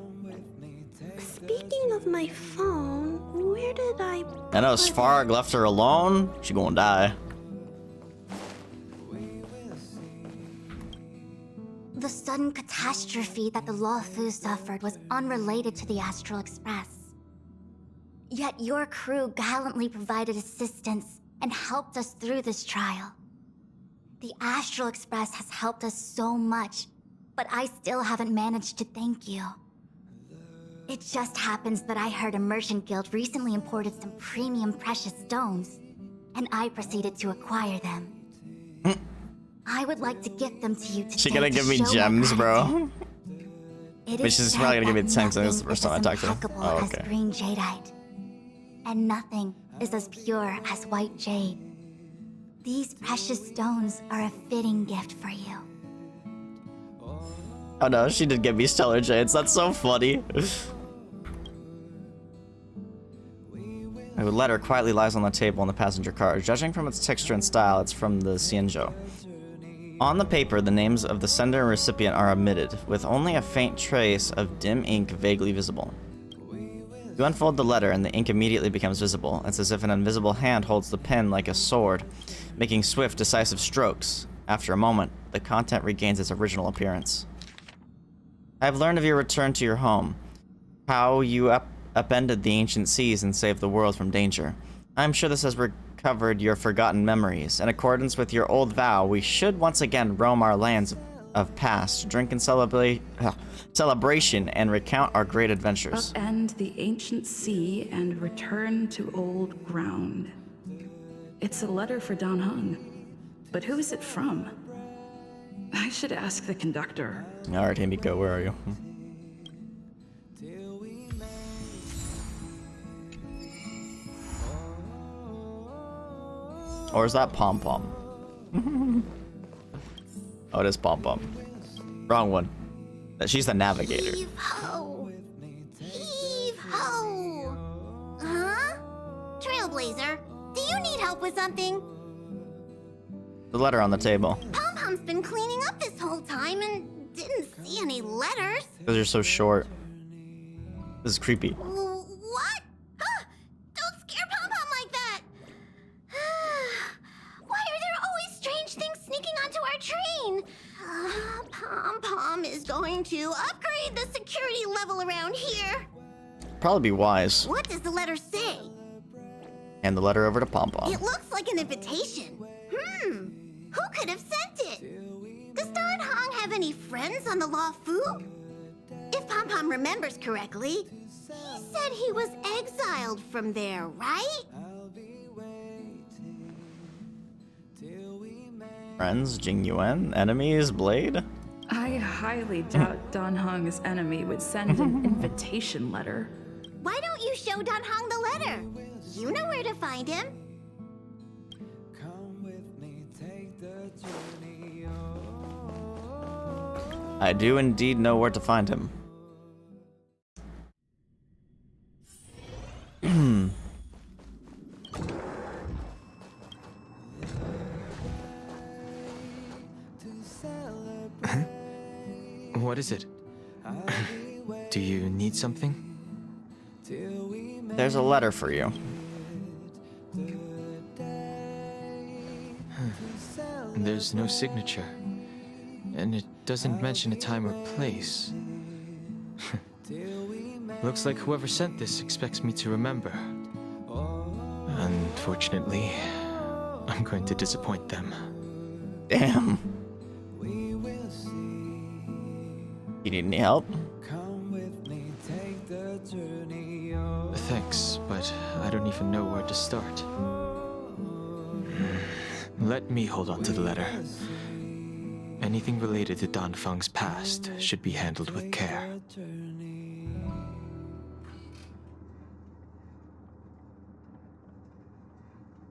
Speaking of my phone, where did I
know Svarog left her alone. She gonna die.
The sudden catastrophe that the Luofu suffered was unrelated to the Astral Express. Yet your crew gallantly provided assistance and helped us through this trial. The Astral Express has helped us so much, but I still haven't managed to thank you. It just happens that I heard Immersion Guild recently imported some premium precious stones, and I proceeded to acquire them. I would like to gift them to you today.
She gonna give me gems, bro. But she's probably gonna give me 10 because this is the first time I talked to her. Oh, okay.
As green jadeite, and nothing is as pure as white jade. These precious stones are a fitting gift for you.
Oh no, she did give me stellar jades. That's so funny. A letter quietly lies on the table in the passenger car. Judging from its texture and style, it's from the Xianzhou. On the paper, the names of the sender and recipient are omitted, with only a faint trace of dim ink vaguely visible. You unfold the letter, and the ink immediately becomes visible. It's as if an invisible hand holds the pen like a sword, making swift, decisive strokes. After a moment, the content regains its original appearance. I have learned of your return to your home, how you upended the ancient seas and saved the world from danger. I'm sure this has recovered your forgotten memories. In accordance with your old vow, we should once again roam our lands of past, drink in celebration, and recount our great adventures.
Upend the ancient sea and return to old ground. It's a letter for Dan Heng, but who is it from? I should ask the conductor.
Alright, Himiko, where are you? Or is that Pom Pom? Oh, it is Pom Pom. Wrong one. She's the navigator.
Heave ho! Heave ho! Huh? Trailblazer, do you need help with something?
The letter on the table.
Pom-Pom's been cleaning up this whole time and didn't see any letters.
Because you're so short. This is creepy.
What? Don't scare Pom-Pom like that! Why are there always strange things sneaking onto our train? Pom-Pom is going to upgrade the security level around here.
Probably be wise.
What does the letter say?
Hand the letter over to Pom Pom.
It looks like an invitation. Who could have sent it? Does Dan Heng have any friends on the Luofu? If Pom-Pom remembers correctly, he said he was exiled from there, right?
Friends, Jingliu, enemies, Blade?
I highly doubt Dan Heng's enemy would send an invitation letter.
Why don't you show Dan Heng the letter? You know where to find him.
I do indeed know where to find him.
What is it?
Do you need something?
There's a letter for you.
There's no signature. And it doesn't mention a time or place. Looks like whoever sent this expects me to remember. Unfortunately, I'm going to disappoint them.
Damn. You need any help?
Thanks, but I don't even know where to start. Let me hold on to the letter. Anything related to Dan Feng's past should be handled with care.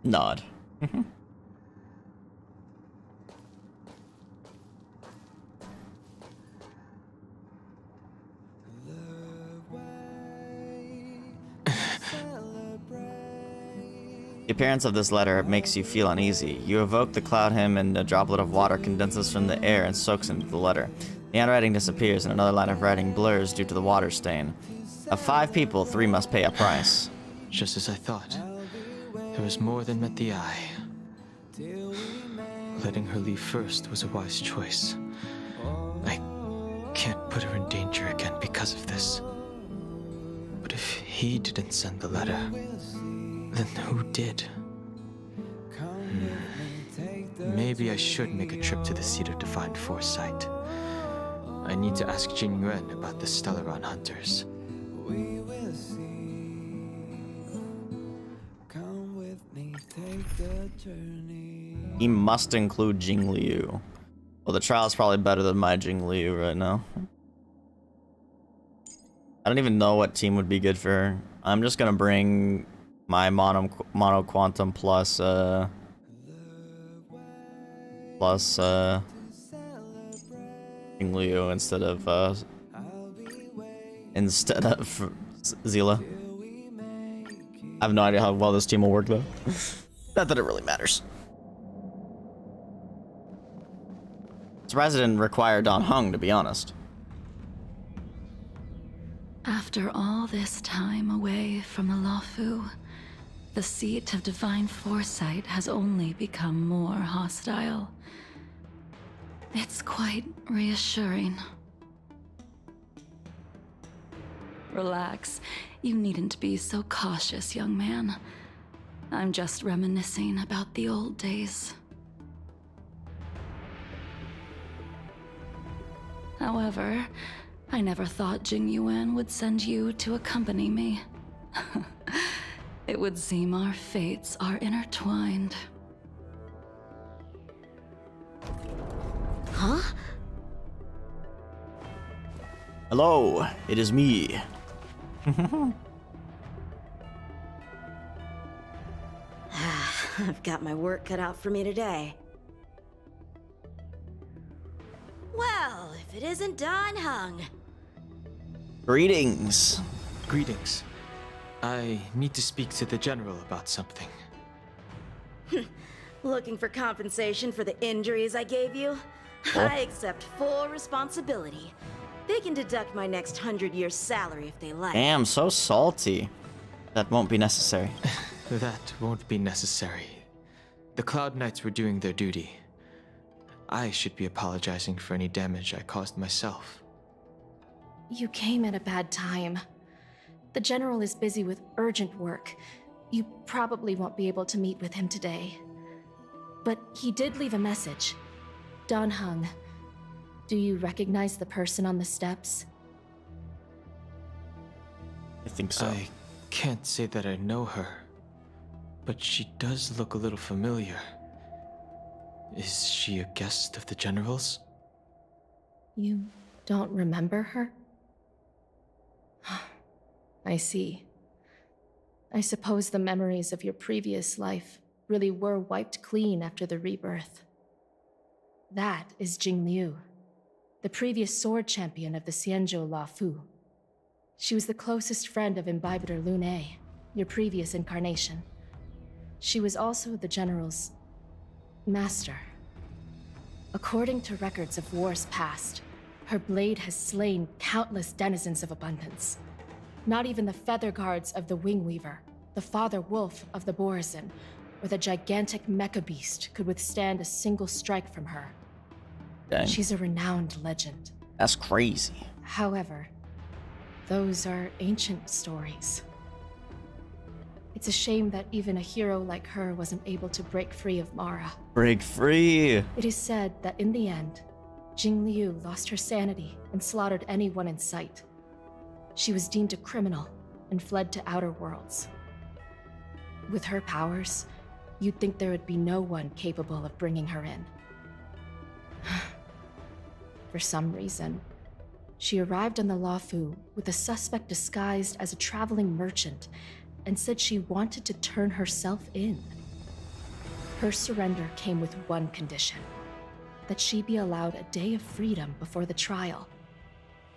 Nod. The appearance of this letter makes you feel uneasy. You evoke the cloud hymn and a droplet of water condenses from the air and soaks into the letter. The handwriting disappears and another line of writing blurs due to the water stain. Of 5 people, 3 must pay a price.
Just as I thought. There was more than met the eye. Letting her leave first was a wise choice. I can't put her in danger again because of this. But if he didn't send the letter, then who did? Maybe I should make a trip to the seat of divine foresight. I need to ask Jingliu about the Stellaron hunters.
He must include Jingliu. Well, the trial is probably better than my Jingliu right now. I don't even know what team would be good for her. I'm just gonna bring my mono quantum plus Jingliu instead of Zila. I have no idea how well this team will work though. Not that it really matters. Surprised it didn't require Dan Heng, to be honest.
After all this time away from the Luofu, the seat of divine foresight has only become more hostile. It's quite reassuring. Relax. You needn't be so cautious, young man. I'm just reminiscing about the old days. However, I never thought Jingliu would send you to accompany me. It would seem our fates are intertwined.
Huh?
Hello, it is me.
I've got my work cut out for me today. Well, if it isn't Dan Heng.
Greetings.
Greetings. I need to speak to the general about something.
Looking for compensation for the injuries I gave you?
Oh.
I accept full responsibility. They can deduct my next 100 years' salary if they like.
Damn, so salty. That won't be necessary.
That won't be necessary. The Cloud Knights were doing their duty. I should be apologizing for any damage I caused myself.
You came at a bad time. The General is busy with urgent work. You probably won't be able to meet with him today. But he did leave a message. Dan Heng, do you recognize the person on the steps?
I think so.
I can't say that I know her, but she does look a little familiar. Is she a guest of the General's?
You don't remember her? I see. I suppose the memories of your previous life really were wiped clean after the rebirth. That is Jingliu, the previous sword champion of the Xianzhou Luofu. She was the closest friend of Imbibitor Lune, your previous incarnation. She was also the General's master. According to records of wars past, Her blade has slain countless denizens of abundance. Not even the feather guards of the Wingweaver, the father wolf of the Borazon, or the gigantic mecha beast could withstand a single strike from her.
Dang.
She's a renowned legend.
That's crazy.
However, those are ancient stories. It's a shame that even a hero like her wasn't able to break free of Mara.
Break free!
It is said that in the end, Jingliu lost her sanity and slaughtered anyone in sight. She was deemed a criminal and fled to outer worlds. With her powers, you'd think there would be no one capable of bringing her in. For some reason, she arrived on the Luofu with a suspect disguised as a traveling merchant and said she wanted to turn herself in. Her surrender came with one condition: that she be allowed a day of freedom before the trial.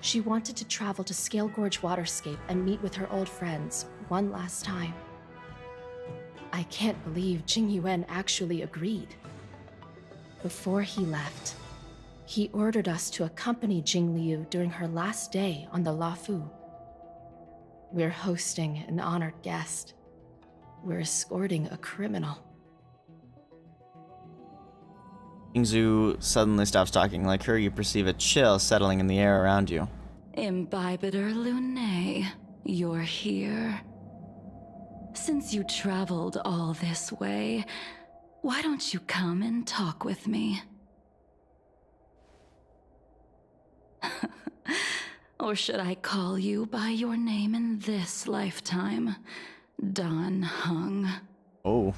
She wanted to travel to Scale Gorge Waterscape and meet with her old friends one last time. I can't believe Jing Yuan actually agreed. Before he left, he ordered us to accompany Jingliu during her last day on the Luofu. We're hosting an honored guest. We're escorting a criminal.
Yingzhu suddenly stops talking. Like her, you perceive a chill settling in the air around you.
Imbibitor Lunae, you're here. Since you traveled all this way, why don't you come and talk with me? Or should I call you by your name in this lifetime? Dan Heng.
Oh.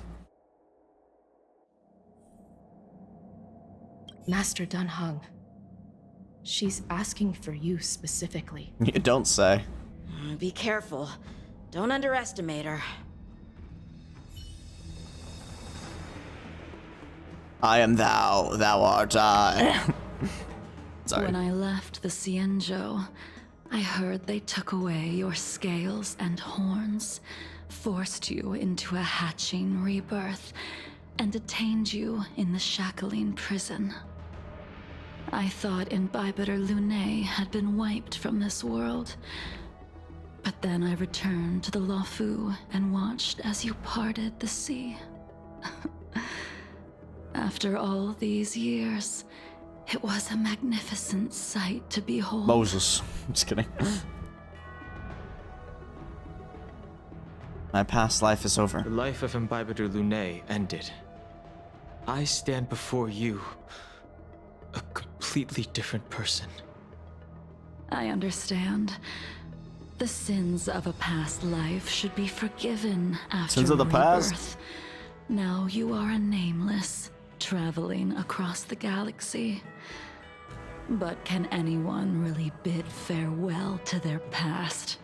Master Dan Heng. She's asking for you specifically.
You don't say.
Be careful. Don't underestimate her.
I am thou, thou art I. Sorry.
When I left the Xianzhou, I heard they took away your scales and horns, forced you into a hatching rebirth, and detained you in the Shackling prison. I thought Imbibitor Lunae had been wiped from this world, but then I returned to the Luofu and watched as you parted the sea. After all these years, it was a magnificent sight to behold.
Moses. I'm just kidding. My past life is over.
The life of Imbibitor Lunae ended. I stand before you, a completely different person.
I understand. The sins of a past life should be forgiven after
Sins of the
rebirth.
past?
Now you are a nameless, traveling across the galaxy. But can anyone really bid farewell to their past?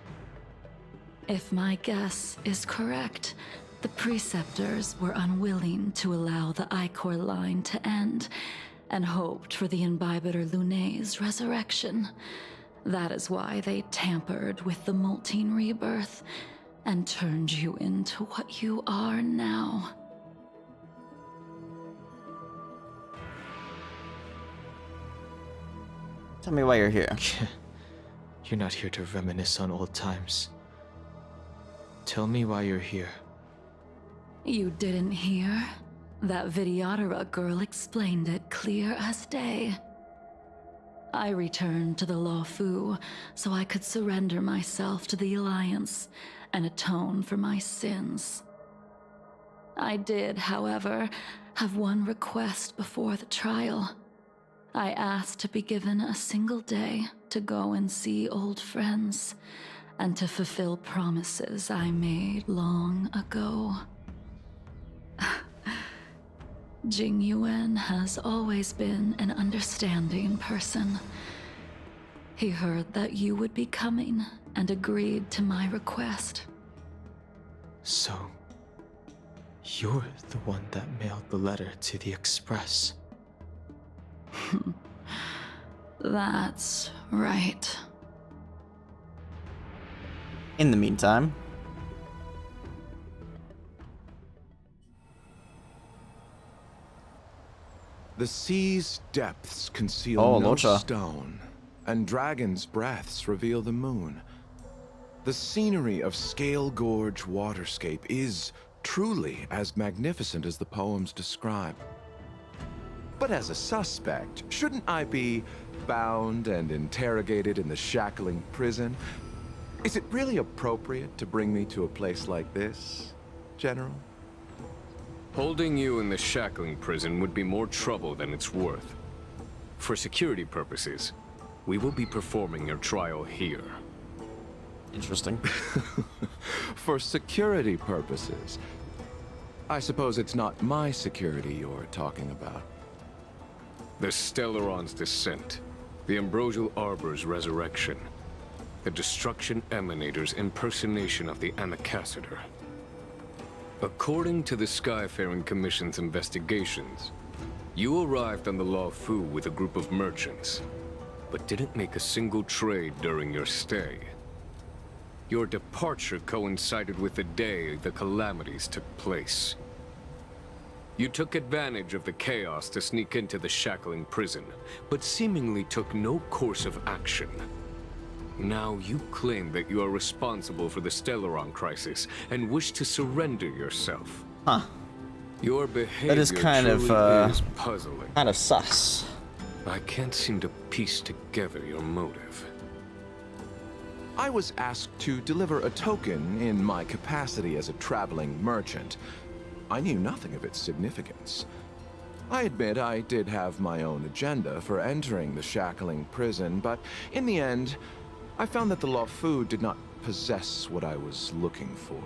If my guess is correct, the Preceptors were unwilling to allow the Ichor line to end, and hoped for the Imbibitor Lunae's resurrection. That is why they tampered with the molting rebirth, and turned you into what you are now.
Tell me why you're here.
You're not here to reminisce on old times. Tell me why you're here.
You didn't hear? That Videodora girl explained it clear as day. I returned to the Luofu so I could surrender myself to the Alliance and atone for my sins. I did, however, have one request before the trial. I asked to be given a single day to go and see old friends, and to fulfill promises I made long ago. Jing Yuan has always been an understanding person. He heard that you would be coming and agreed to my request.
So, you're the one that mailed the letter to the Express.
That's right.
In the meantime,
the sea's depths conceal
Oh,
no
Locha.
stone,
and dragons' breaths reveal the moon. The scenery of Scale Gorge Waterscape is truly as magnificent as the poems describe. But as a suspect, shouldn't I be bound and interrogated in the shackling prison? Is it really appropriate to bring me to a place like this, General?
Holding you in the shackling prison would be more trouble than it's worth. For security purposes, we will be performing your trial here.
Interesting.
For security purposes. I suppose it's not my security you're talking about.
The Stellaron's descent, the Ambrosial Arbor's resurrection, the Destruction Emanator's impersonation of the Amicassator. According to the Skyfaring Commission's investigations, you arrived on the Law Fu with a group of merchants, but didn't make a single trade during your stay. Your departure coincided with the day the calamities took place. You took advantage of the chaos to sneak into the shackling prison, but seemingly took no course of action. Now you claim that you are responsible for the Stellaron crisis and wish to surrender yourself.
Huh.
Your behavior
That is kind
is puzzling.
Kind of sus.
I can't seem to piece together your motive.
I was asked to deliver a token in my capacity as a traveling merchant. I knew nothing of its significance. I admit I did have my own agenda for entering the shackling prison, but in the end, I found that the Law Fu did not possess what I was looking for.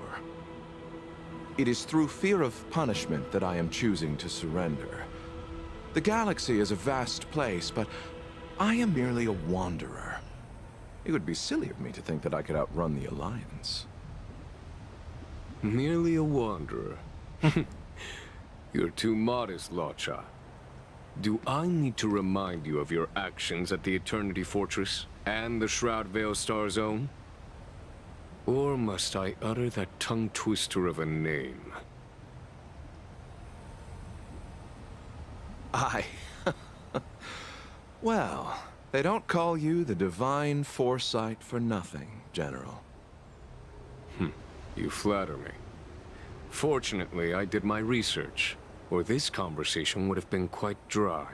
It is through fear of punishment that I am choosing to surrender. The galaxy is a vast place, but I am merely a wanderer. It would be silly of me to think that I could outrun the Alliance.
Merely a wanderer. You're too modest, Locha. Do I need to remind you of your actions at the Eternity Fortress and the Shroud Veil Star Zone? Or must I utter that tongue twister of a name?
Well, they don't call you the Divine Foresight for nothing, General.
You flatter me. Fortunately, I did my research, or this conversation would have been quite dry.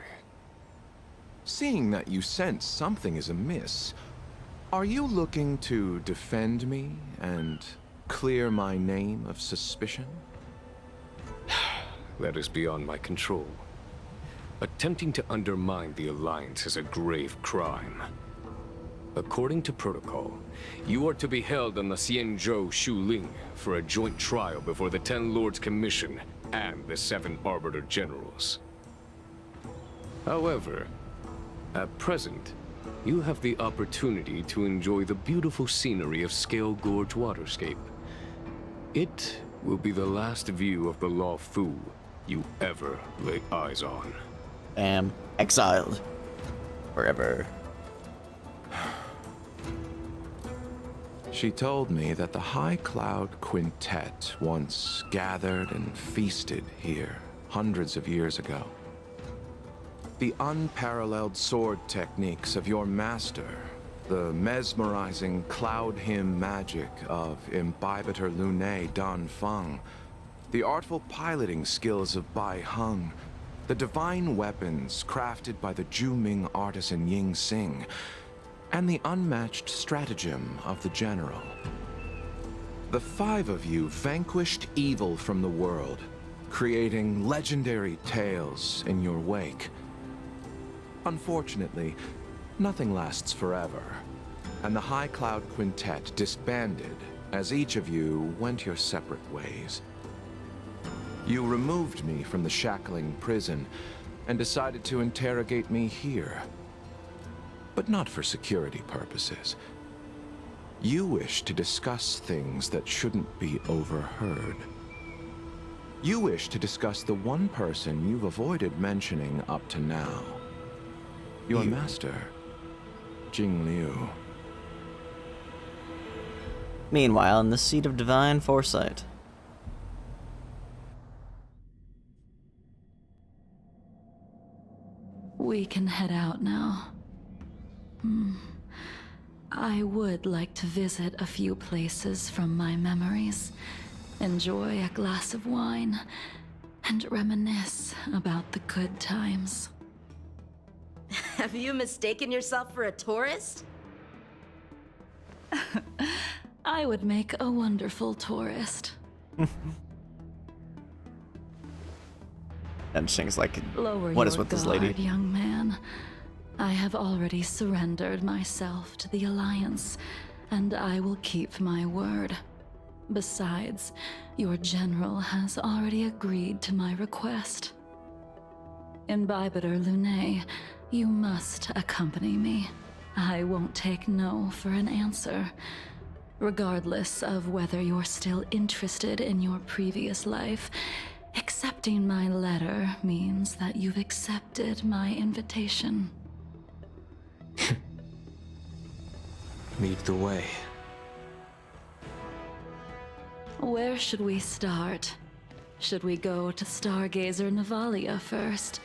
Seeing that you sense something is amiss, are you looking to defend me and clear my name of suspicion?
That is beyond my control. Attempting to undermine the Alliance is a grave crime. According to protocol, you are to be held on the Xianzhou Shuling for a joint trial before the 10 Lords Commission and the 7 Arbiter Generals. However, at present, you have the opportunity to enjoy the beautiful scenery of Scale Gorge Waterscape. It will be the last view of the Law Fu you ever lay eyes on.
Am exiled forever.
She told me that the High Cloud Quintet once gathered and feasted here hundreds of years ago. The unparalleled sword techniques of your master, the mesmerizing cloud hymn magic of Imbibitor Lunae Dan Feng, the artful piloting skills of Bai Heng, the divine weapons crafted by the Juming artisan Ying Xing, and the unmatched stratagem of the General. The 5 of you vanquished evil from the world, creating legendary tales in your wake. Unfortunately, nothing lasts forever, and the High Cloud Quintet disbanded as each of you went your separate ways. You removed me from the shackling prison and decided to interrogate me here. But not for security purposes. You wish to discuss things that shouldn't be overheard. You wish to discuss the one person you've avoided mentioning up to now. Your master, Jingliu.
Meanwhile, in the seat of divine foresight.
We can head out now. I would like to visit a few places from my memories, enjoy a glass of wine, and reminisce about the good times.
Have you mistaken yourself for a tourist?
I would make a wonderful tourist.
And Shing's like,
Lower
what is
your
with this
guard,
lady?
young man. I have already surrendered myself to the Alliance, and I will keep my word. Besides, your general has already agreed to my request. Imbibitor Lunae, you must accompany me. I won't take no for an answer. Regardless of whether you're still interested in your previous life, accepting my letter means that you've accepted my invitation.
Lead the way.
Where should we start? Should we go to Stargazer Navalia first,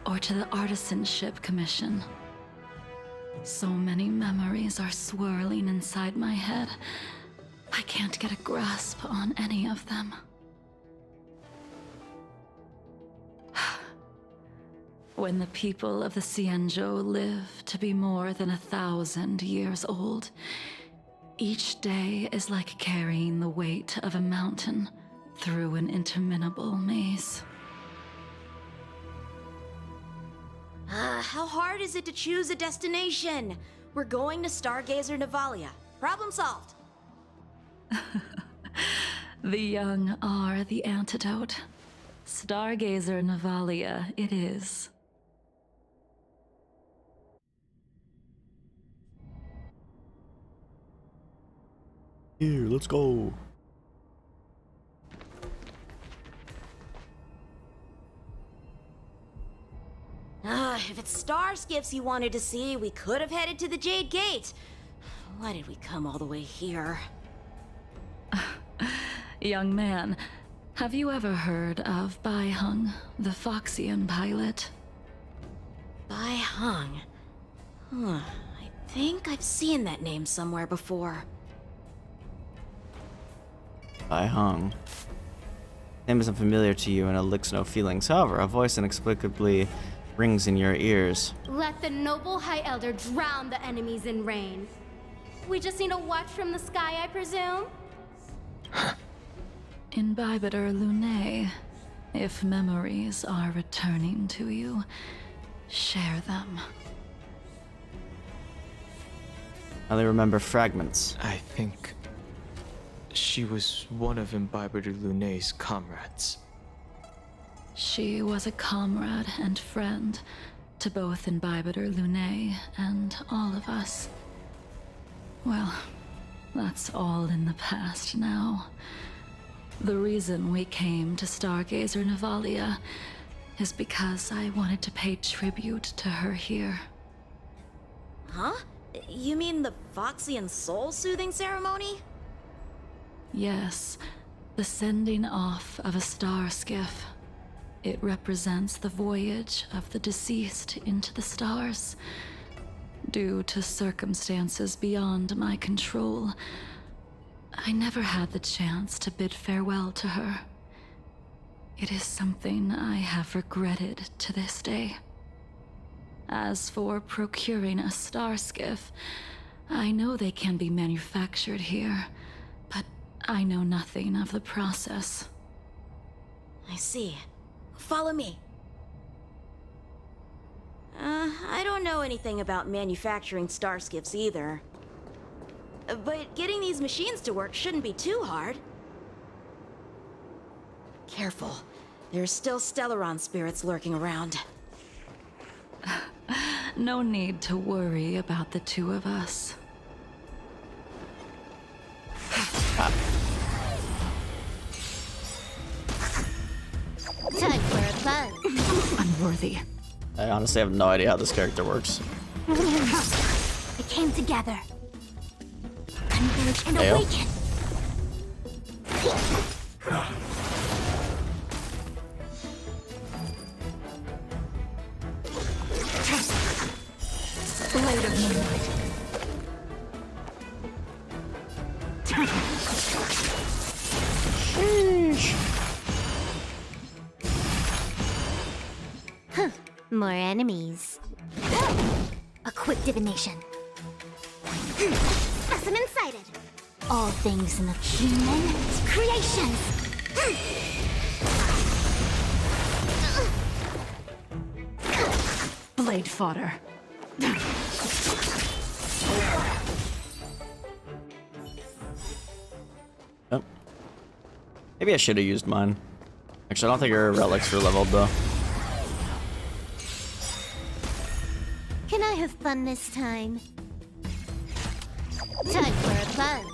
or to the Artisanship Commission? So many memories are swirling inside my head. I can't get a grasp on any of them. When the people of the Xianzhou live to be more than 1,000 years old, each day is like carrying the weight of a mountain through an interminable maze.
How hard is it to choose a destination? We're going to Stargazer Navalia. Problem solved.
The young are the antidote. Stargazer Navalia it is.
Here, let's go.
If it's star skiffs you wanted to see, we could have headed to the Jade Gate. Why did we come all the way here?
Young man, have you ever heard of Bai Hung, the Foxian pilot?
Bai Hung. I think I've seen that name somewhere before.
Bai Hung. Name isn't familiar to you and elicits no feelings. However, a voice inexplicably rings in your ears.
Let the noble High Elder drown the enemies in rain. We just need a watch from the sky, I presume?
Imbibitor Lunae, if memories are returning to you, share them.
I only remember fragments.
I think she was one of Imbibitor Lunae's comrades.
She was a comrade and friend to both Imbibitor Lunae and all of us. Well, that's all in the past now. The reason we came to Stargazer Navalia is because I wanted to pay tribute to her here.
Huh? You mean the Foxian soul-soothing ceremony?
Yes, the sending off of a star skiff. It represents the voyage of the deceased into the stars. Due to circumstances beyond my control, I never had the chance to bid farewell to her. It is something I have regretted to this day. As for procuring a star skiff, I know they can be manufactured here, but I know nothing of the process.
I see. Follow me. I don't know anything about manufacturing star skiffs either. But getting these machines to work shouldn't be too hard. Careful. There's still Stellaron spirits lurking around.
No need to worry about the two of us.
Time for a buzz.
Unworthy.
I honestly have no idea how this character works.
It came together. Converge and
Ayo.
awaken.
Blade of Moonlight.
More enemies.
A quick divination.
Specimen sighted.
All things in the human creations.
Blade fodder.
Oh. Maybe I should have used mine. Actually, I don't think our relics are leveled though.
Can I have fun this time? Time for a fun.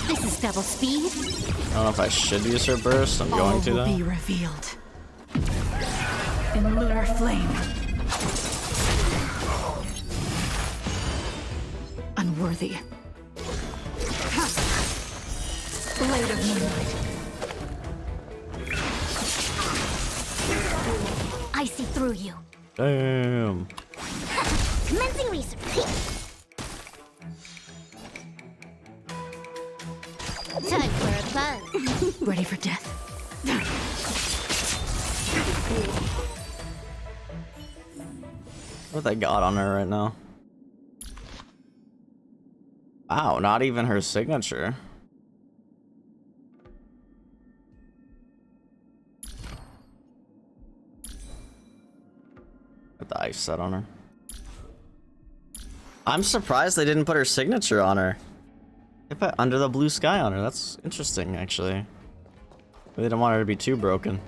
This is double speed.
I don't know if I should use her burst. I'm going to
All
though.
will be revealed. In lunar flame. Unworthy. Blade of moonlight.
I see through you.
Damn.
Commencing research. Time for a fun.
Ready for death.
What they got on her right now? Wow, not even her signature. Got the ice set on her. I'm surprised they didn't put her signature on her. They put Under the Blue Sky on her. That's interesting, actually. They didn't want her to be too broken.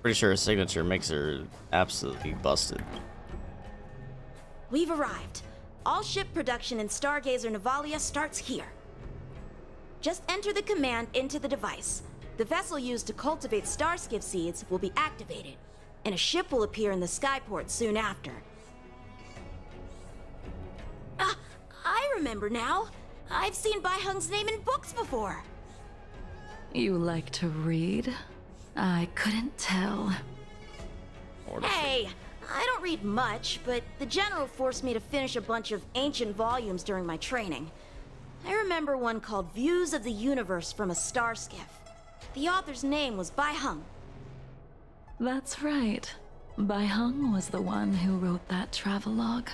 Pretty sure her signature makes her absolutely busted.
We've arrived. All ship production in Stargazer Navalia starts here. Just enter the command into the device. The vessel used to cultivate starskiff seeds will be activated, and a ship will appear in the skyport soon after. I remember now. I've seen Bai Hung's name in books before.
You like to read? I couldn't tell.
Hey, I don't read much, but the General forced me to finish a bunch of ancient volumes during my training. I remember one called Views of the Universe from a Starskiff. The author's name was Bai Hung.
That's right. Bai Hung was the one who wrote that travelogue.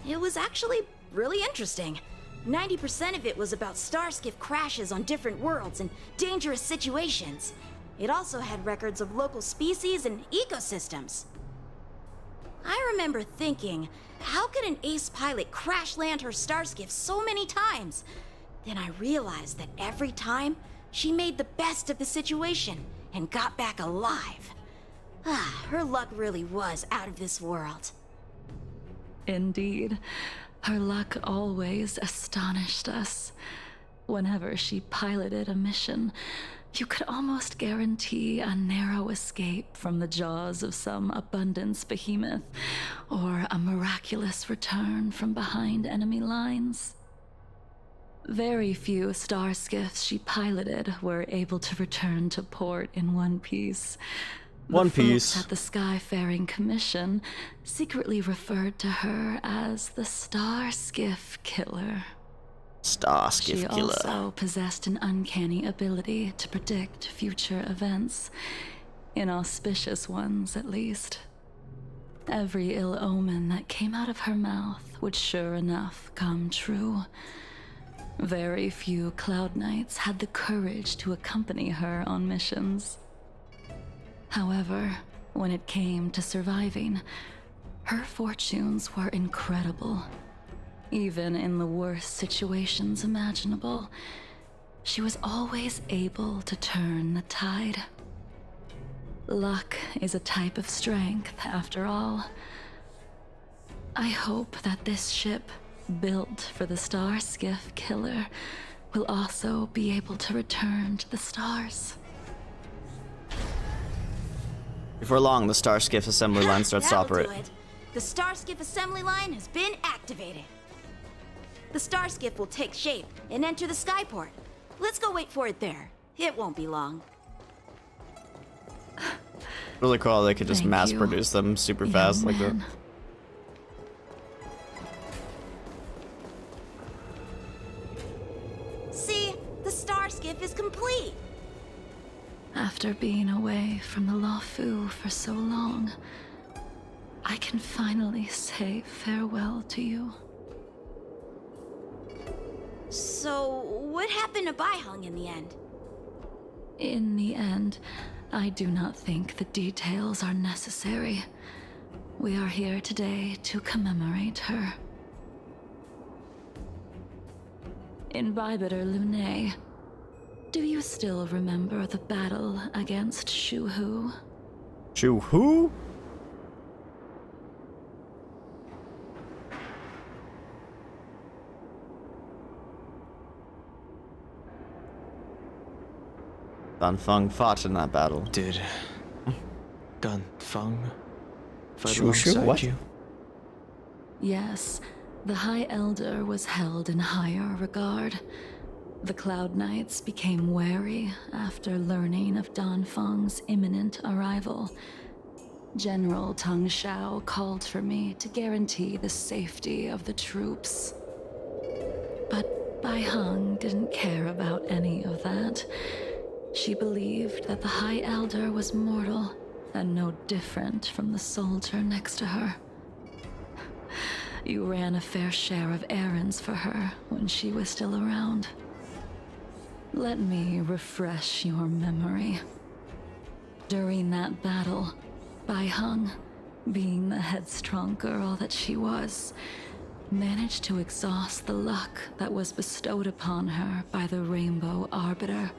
It was actually really interesting. 90% of it was about starskiff crashes on different worlds and dangerous situations. It also had records of local species and ecosystems. I remember thinking, how could an ace pilot crash land her starskiff so many times? Then I realized that every time, she made the best of the situation and got back alive. Her luck really was out of this world.
Indeed. Her luck always astonished us. Whenever she piloted a mission, you could almost guarantee a narrow escape from the jaws of some abundance behemoth, or a miraculous return from behind enemy lines. Very few starskiffs she piloted were able to return to port in one piece.
One
The
piece.
folks at the Skyfaring Commission secretly referred to her as the Starskiff Killer.
Starskiff
She
Killer.
also possessed an uncanny ability to predict future events, inauspicious ones at least. Every ill omen that came out of her mouth would sure enough come true. Very few Cloud Knights had the courage to accompany her on missions. However, when it came to surviving, her fortunes were incredible. Even in the worst situations imaginable, she was always able to turn the tide. Luck is a type of strength, after all. I hope that this ship, built for the Starskiff Killer, will also be able to return to the stars.
Before long, the Starskiff assembly line starts to
That'll
operate.
do it. The Starskiff assembly line has been activated. The Starskiff will take shape and enter the skyport. Let's go wait for it there. It won't be long.
Really cool, they could just
Thank
mass
you,
produce them super
young
fast like that.
man.
See, the Starskiff is complete.
After being away from the Luofu for so long, I can finally say farewell to you.
So, what happened to Baiheng in the end?
In the end, I do not think the details are necessary. We are here today to commemorate her. Imbibitor Lune, do you still remember the battle against Shuhu?
Shuhu? Danfeng fought in that battle.
Did Danfeng fight
Shu Shu?
alongside
What?
you?
Yes, the High Elder was held in higher regard. The Cloud Knights became wary after learning of Danfeng's imminent arrival. General Tang Shao called for me to guarantee the safety of the troops. But Baiheng didn't care about any of that. She believed that the High Elder was mortal and no different from the soldier next to her. You ran a fair share of errands for her when she was still around. Let me refresh your memory. During that battle, Baiheng, being the headstrong girl that she was, managed to exhaust the luck that was bestowed upon her by the Rainbow Arbiter.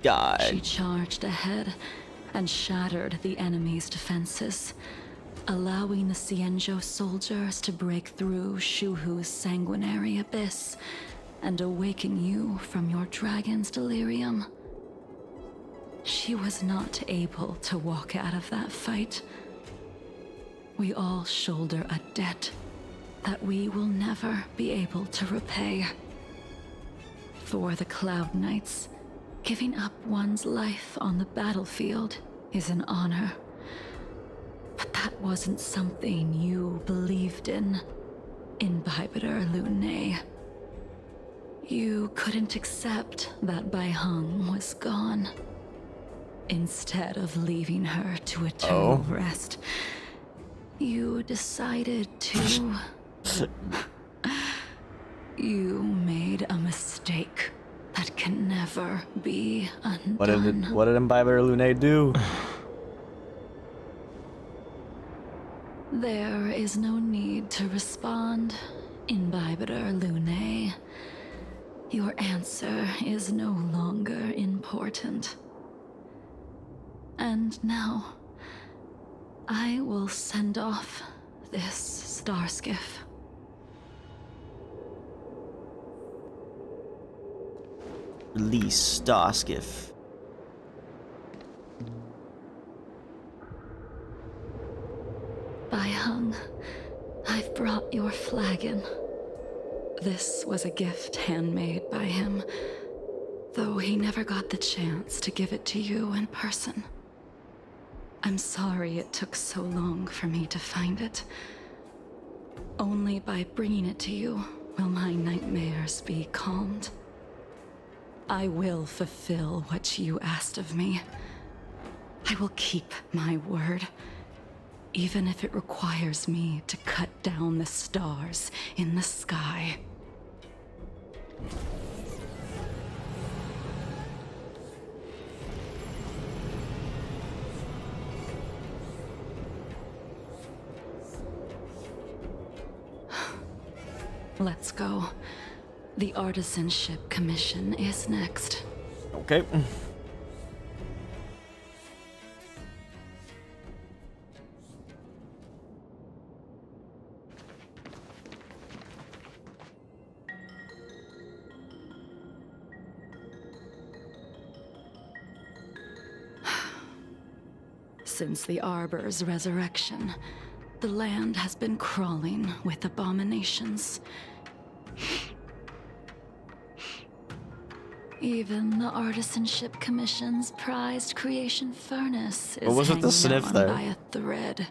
God.
She charged ahead and shattered the enemy's defenses, allowing the Xianzhou soldiers to break through Shuhu's sanguinary abyss and awaken you from your dragon's delirium. She was not able to walk out of that fight. We all shoulder a debt that we will never be able to repay. For the Cloud Knights, giving up one's life on the battlefield is an honor. But that wasn't something you believed in, Imbibitor Lune. You couldn't accept that Baiheng was gone. Instead of leaving her to eternal rest, you decided to... You made a mistake that can never be undone.
What did Imbibitor Lune do?
There is no need to respond, Imbibitor Lune. Your answer is no longer important. And now, I will send off this star skiff.
Release Starskiff.
Baiheng, I've brought your flagon. This was a gift handmade by him, though he never got the chance to give it to you in person. I'm sorry it took so long for me to find it. Only by bringing it to you will my nightmares be calmed. I will fulfill what you asked of me. I will keep my word, even if it requires me to cut down the stars in the sky. Let's go. The Artisanship Commission is next.
Okay.
Since the Arbor's resurrection, the land has been crawling with abominations. Even the Artisanship Commission's prized creation furnace is
What was with the
hanging
sniff
on
there?
by a thread.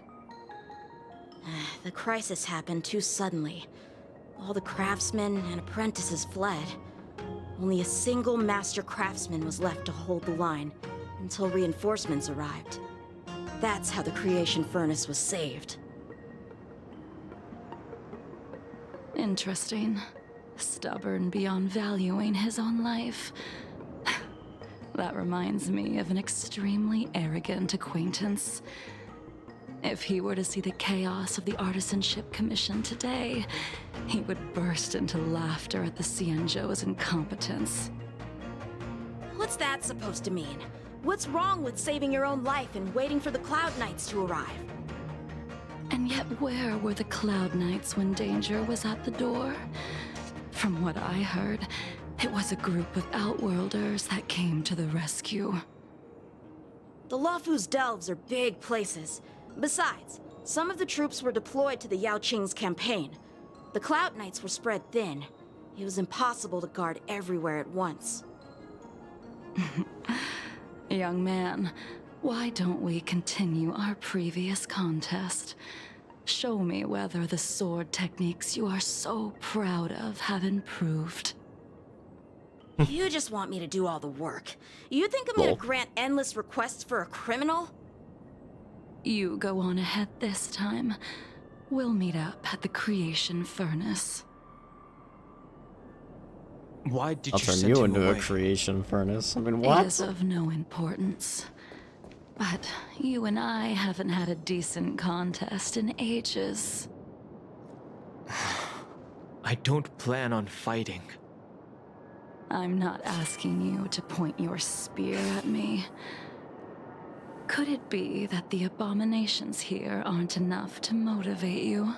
The crisis happened too suddenly. All the craftsmen and apprentices fled. Only a single master craftsman was left to hold the line. until reinforcements arrived. That's how the creation furnace was saved.
Interesting. Stubborn beyond valuing his own life. That reminds me of an extremely arrogant acquaintance. If he were to see the chaos of the Artisanship Commission today, he would burst into laughter at the Xianzhou's incompetence.
What's that supposed to mean? What's wrong with saving your own life and waiting for the Cloud Knights to arrive?
And yet where were the Cloud Knights when danger was at the door? From what I heard, it was a group of Outworlders that came to the rescue.
The Luofu's delves are big places. Besides, some of the troops were deployed to the Yao Qing's campaign. The Cloud Knights were spread thin. It was impossible to guard everywhere at once.
Young man, why don't we continue our previous contest? Show me whether the sword techniques you are so proud of have improved.
You just want me to do all the work. You think I'm gonna grant endless requests for a criminal?
You go on ahead this time. We'll meet up at the creation furnace.
Why did
I'll
you
turn
send
you
him
into
away?
a creation furnace. I mean,
It
what?
is of no importance. But you and I haven't had a decent contest in ages.
I don't plan on fighting.
I'm not asking you to point your spear at me. Could it be that the abominations here aren't enough to motivate you?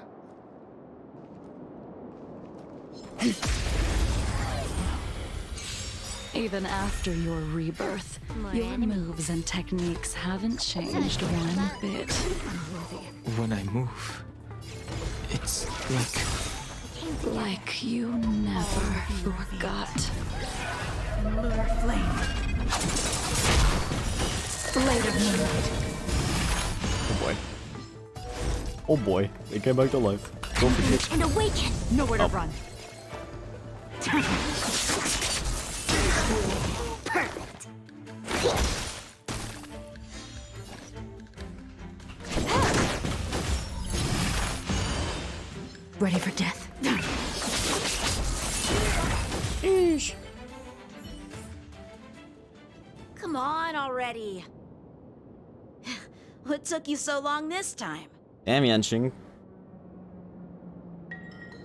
Even after your rebirth, your moves and techniques haven't changed one bit.
When I move, it's
like you never forgot. Lunar flame. Blade of moonlight.
Oh boy. Oh boy. They came back to life. Don't forget.
And awaken!
Nowhere to run.
Perfect.
Ready for death?
Come on already. What took you so long this time?
Damn, Genshin.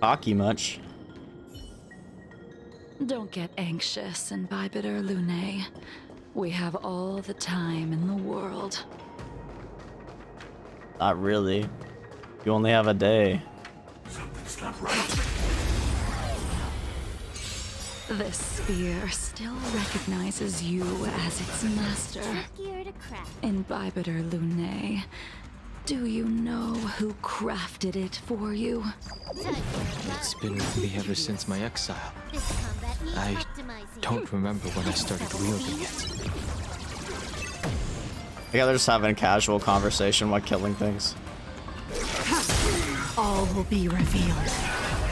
Hockey much.
Don't get anxious, Imbibitor Lune. We have all the time in the world.
Not really. You only have a day.
Something's not right.
This spear still recognizes you as its master.
Trickier to crack.
Imbibitor Lune. Do you know who crafted it for you?
It's been with me ever since my exile. I don't remember when I started wielding it.
Yeah, they're just having a casual conversation while killing things.
All will be revealed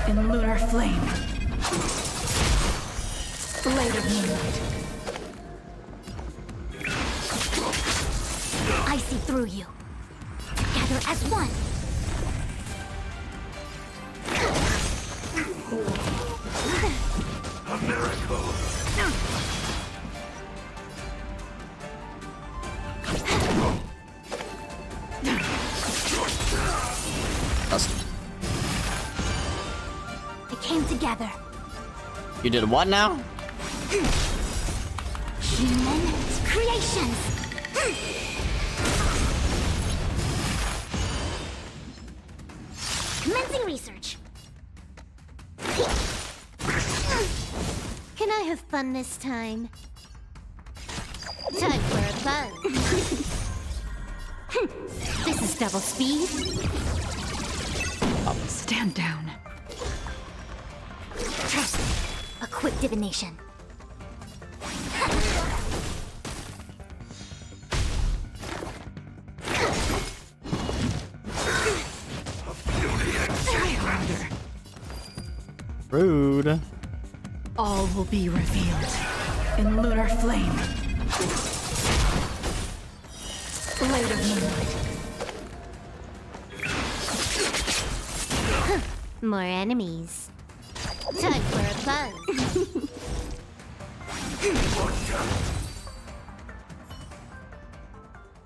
in lunar flame. Blade of moonlight.
I see through you. Together as one.
A miracle.
They came together.
You did what now?
Human creations. Commencing research. Can I have fun this time? Time for a fun. This is double speed.
Stand down.
Trust me. A quick divination.
Try harder.
Rude.
All will be revealed in lunar flame.
Blade of Moonlight.
More enemies. Time for a buzz.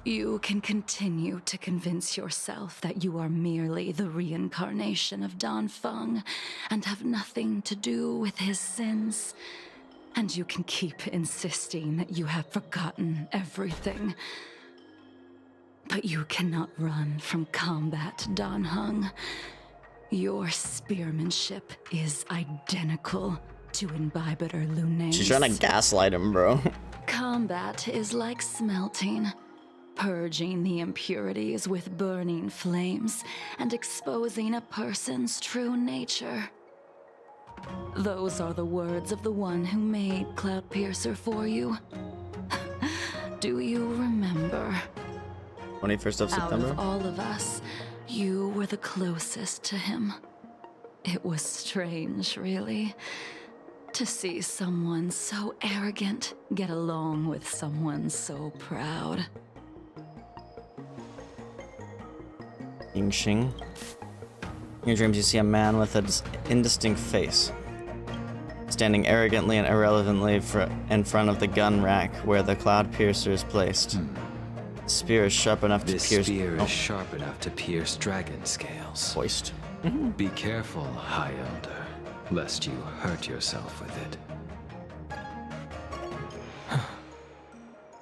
You can continue to convince yourself that you are merely the reincarnation of Dan Feng and have nothing to do with his sins. And you can keep insisting that you have forgotten everything. But you cannot run from combat, Dan Heng. Your spearmanship is identical to Imbibitor Lunae's.
She's trying to gaslight him, bro.
Combat is like smelting, purging the impurities with burning flames and exposing a person's true nature. Those are the words of the one who made Cloudpiercer for you. Do you remember?
21st of September?
Out of all of us, you were the closest to him. It was strange, really, to see someone so arrogant get along with someone so proud.
Yingxing. In your dreams, you see a man with an indistinct face, standing arrogantly and irrelevantly in front of the gun rack where the cloud piercer is placed. The spear is sharp enough to pierce.
This spear is sharp enough to pierce dragon scales.
Hoist.
Be careful, High Elder, lest you hurt yourself with it.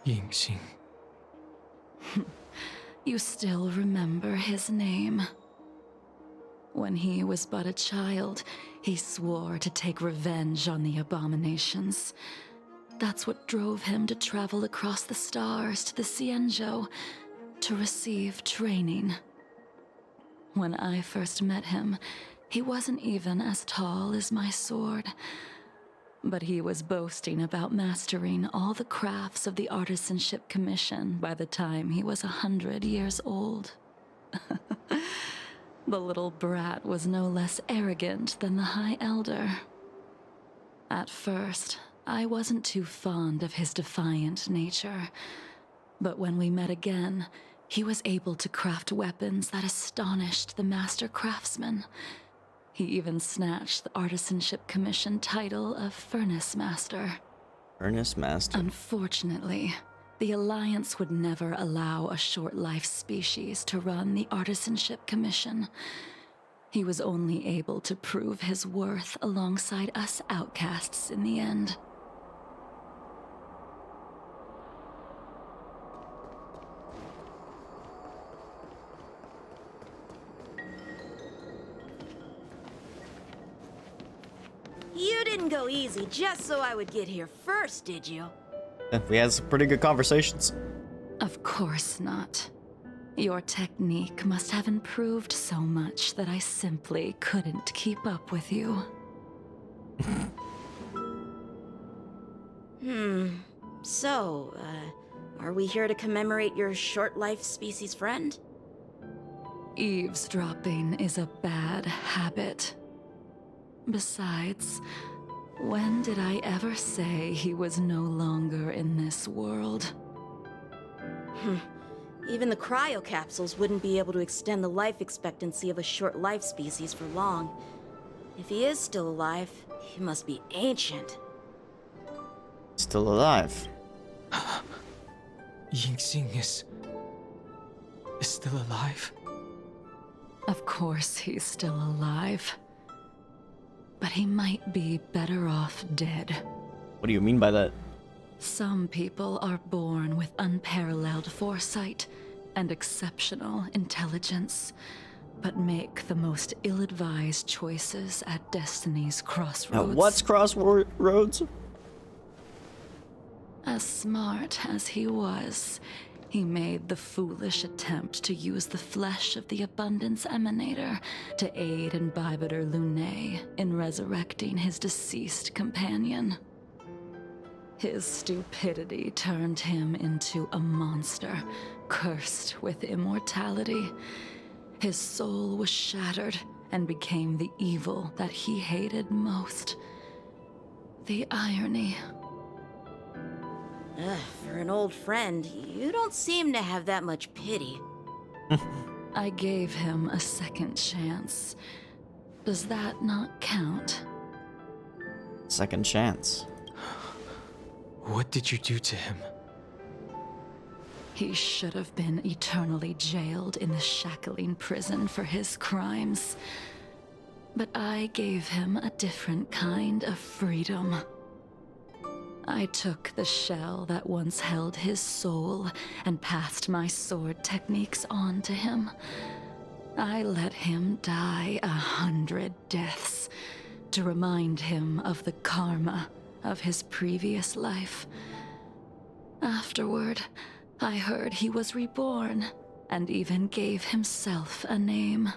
Yingxing.
You still remember his name. When he was but a child, he swore to take revenge on the abominations. That's what drove him to travel across the stars to the Xianzhou to receive training. When I first met him, he wasn't even as tall as my sword. But he was boasting about mastering all the crafts of the Artisanship Commission by the time he was 100 years old. The little brat was no less arrogant than the High Elder. At first, I wasn't too fond of his defiant nature. But when we met again, he was able to craft weapons that astonished the master craftsman. He even snatched the Artisanship Commission title of Furnace Master.
Furnace Master.
Unfortunately, the Alliance would never allow a short-life species to run the Artisanship Commission. He was only able to prove his worth alongside us outcasts in the end.
You didn't go easy just so I would get here first, did you?
We had some pretty good conversations.
Of course not. Your technique must have improved so much that I simply couldn't keep up with you.
So, are we here to commemorate your short-life species friend?
Eavesdropping is a bad habit. Besides, when did I ever say he was no longer in this world?
Even the cryocapsules wouldn't be able to extend the life expectancy of a short-life species for long. If he is still alive, he must be ancient.
Still alive.
Yingxing is still alive?
Of course he's still alive. But he might be better off dead.
What do you mean by that?
Some people are born with unparalleled foresight and exceptional intelligence, but make the most ill-advised choices at destiny's crossroads.
Now, what's crossroads?
As smart as he was, he made the foolish attempt to use the flesh of the Abundance Emanator to aid Imbibitor Lunae in resurrecting his deceased companion. His stupidity turned him into a monster, cursed with immortality. His soul was shattered and became the evil that he hated most. The irony.
For an old friend, you don't seem to have that much pity.
I gave him a second chance. Does that not count?
Second chance.
What did you do to him?
He should have been eternally jailed in the shackling prison for his crimes. But I gave him a different kind of freedom. I took the shell that once held his soul and passed my sword techniques on to him. I let him die 100 deaths to remind him of the karma of his previous life. Afterward, I heard he was reborn and even gave himself a name.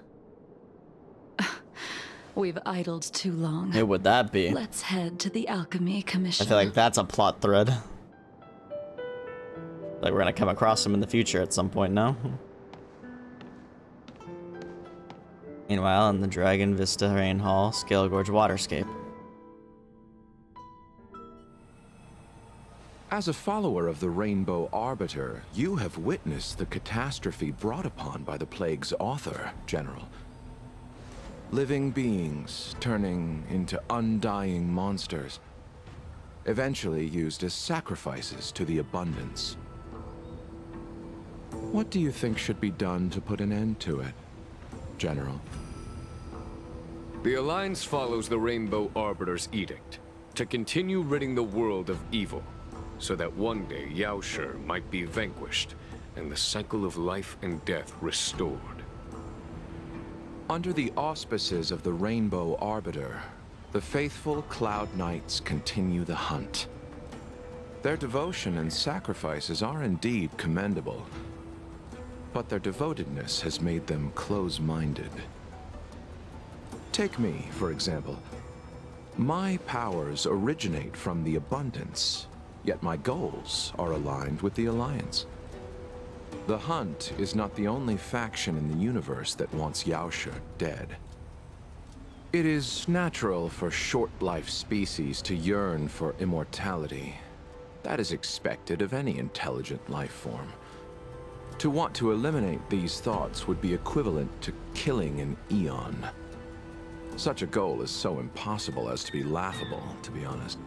We've idled too long.
Who would that be?
Let's head to the Alchemy Commission.
I feel like that's a plot thread. Like we're gonna come across him in the future at some point now. Meanwhile, in the Dragon Vista Rain Hall, Scale Gorge Waterscape.
As a follower of the Rainbow Arbiter, you have witnessed the catastrophe brought upon by the plague's author, General. Living beings turning into undying monsters, eventually used as sacrifices to the abundance. What do you think should be done to put an end to it, General?
The Alliance follows the Rainbow Arbiter's edict to continue ridding the world of evil, so that one day Yaoshi might be vanquished and the cycle of life and death restored.
Under the auspices of the Rainbow Arbiter, the faithful Cloud Knights continue the hunt. Their devotion and sacrifices are indeed commendable, but their devotedness has made them close-minded. Take me, for example. My powers originate from the Abundance, yet my goals are aligned with the Alliance. The Hunt is not the only faction in the universe that wants Yaoshi dead. It is natural for short-life species to yearn for immortality. That is expected of any intelligent life form. To want to eliminate these thoughts would be equivalent to killing an eon. Such a goal is so impossible as to be laughable, to be honest.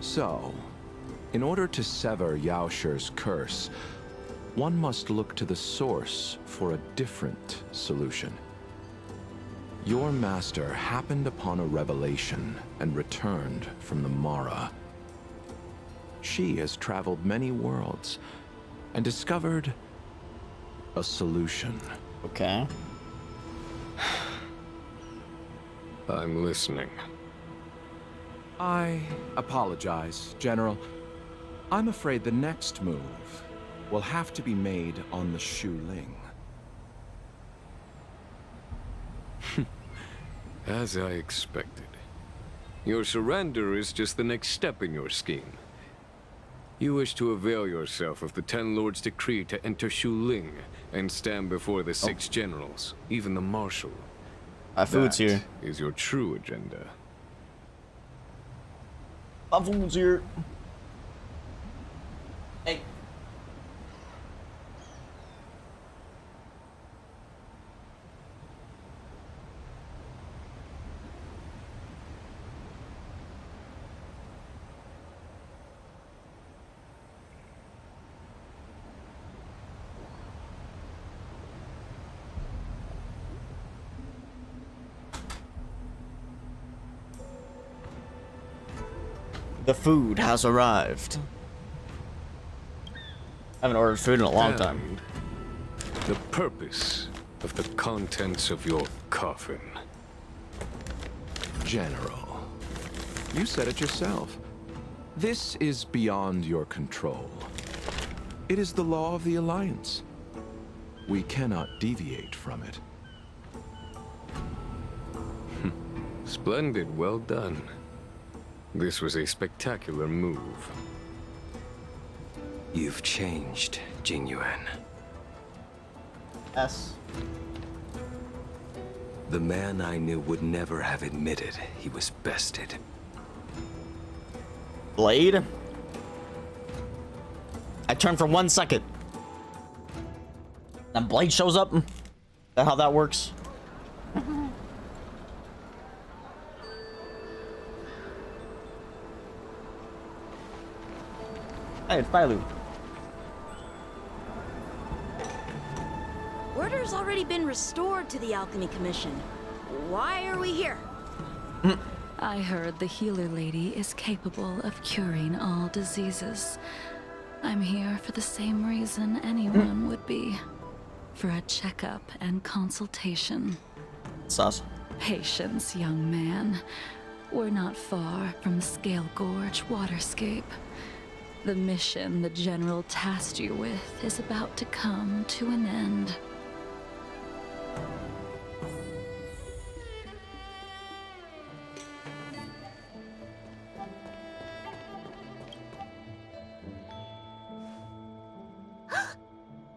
So, in order to sever Yaoshi's curse, one must look to the source for a different solution. Your master happened upon a revelation and returned from the Mara. She has traveled many worlds and discovered a solution.
Okay.
I'm listening.
I apologize, General. I'm afraid the next move will have to be made on the Shu Ling.
As I expected. Your surrender is just the next step in your scheme. You wish to avail yourself of the Ten Lords' decree to enter Shu Ling and stand before the 6 generals, even the Marshal.
Food's here.
Is your true agenda.
Food's here. Hey. The food has arrived. I haven't ordered food in a long time.
The purpose of the contents of your coffin.
General, you said it yourself. This is beyond your control. It is the law of the Alliance. We cannot deviate from it.
Splendid, well done. This was a spectacular move.
You've changed, Jingliu.
Yes.
The man I knew would never have admitted he was bested.
Blade? I turn for 1 second. Then Blade shows up. Is that how that works? Hey, it's Bailu.
Order's already been restored to the Alchemy Commission. Why are we here?
I heard the healer lady is capable of curing all diseases. I'm here for the same reason anyone would be. For a checkup and consultation.
Sus.
Patience, young man. We're not far from Scale Gorge waterscape. The mission the General tasked you with is about to come to an end.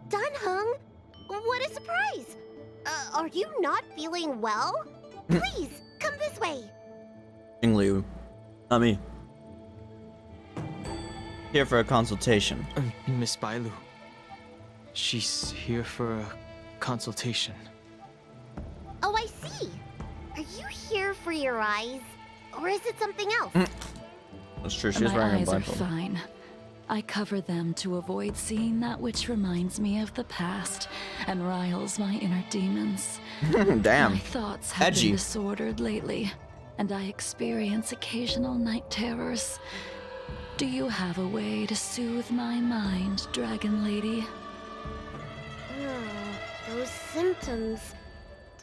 Dunhung, what a surprise! Are you not feeling well? Please, come this way.
Jingliu. Not me. Here for a consultation.
Miss Bailu. She's here for a consultation.
Oh, I see. Are you here for your eyes? Or is it something else?
That's true, she's
My
wearing a
eyes are
blindfold.
fine. I cover them to avoid seeing that which reminds me of the past and riles my inner demons.
Damn.
My thoughts have
Edgy.
been disordered lately, and I experience occasional night terrors. Do you have a way to soothe my mind, Dragon Lady?
Those symptoms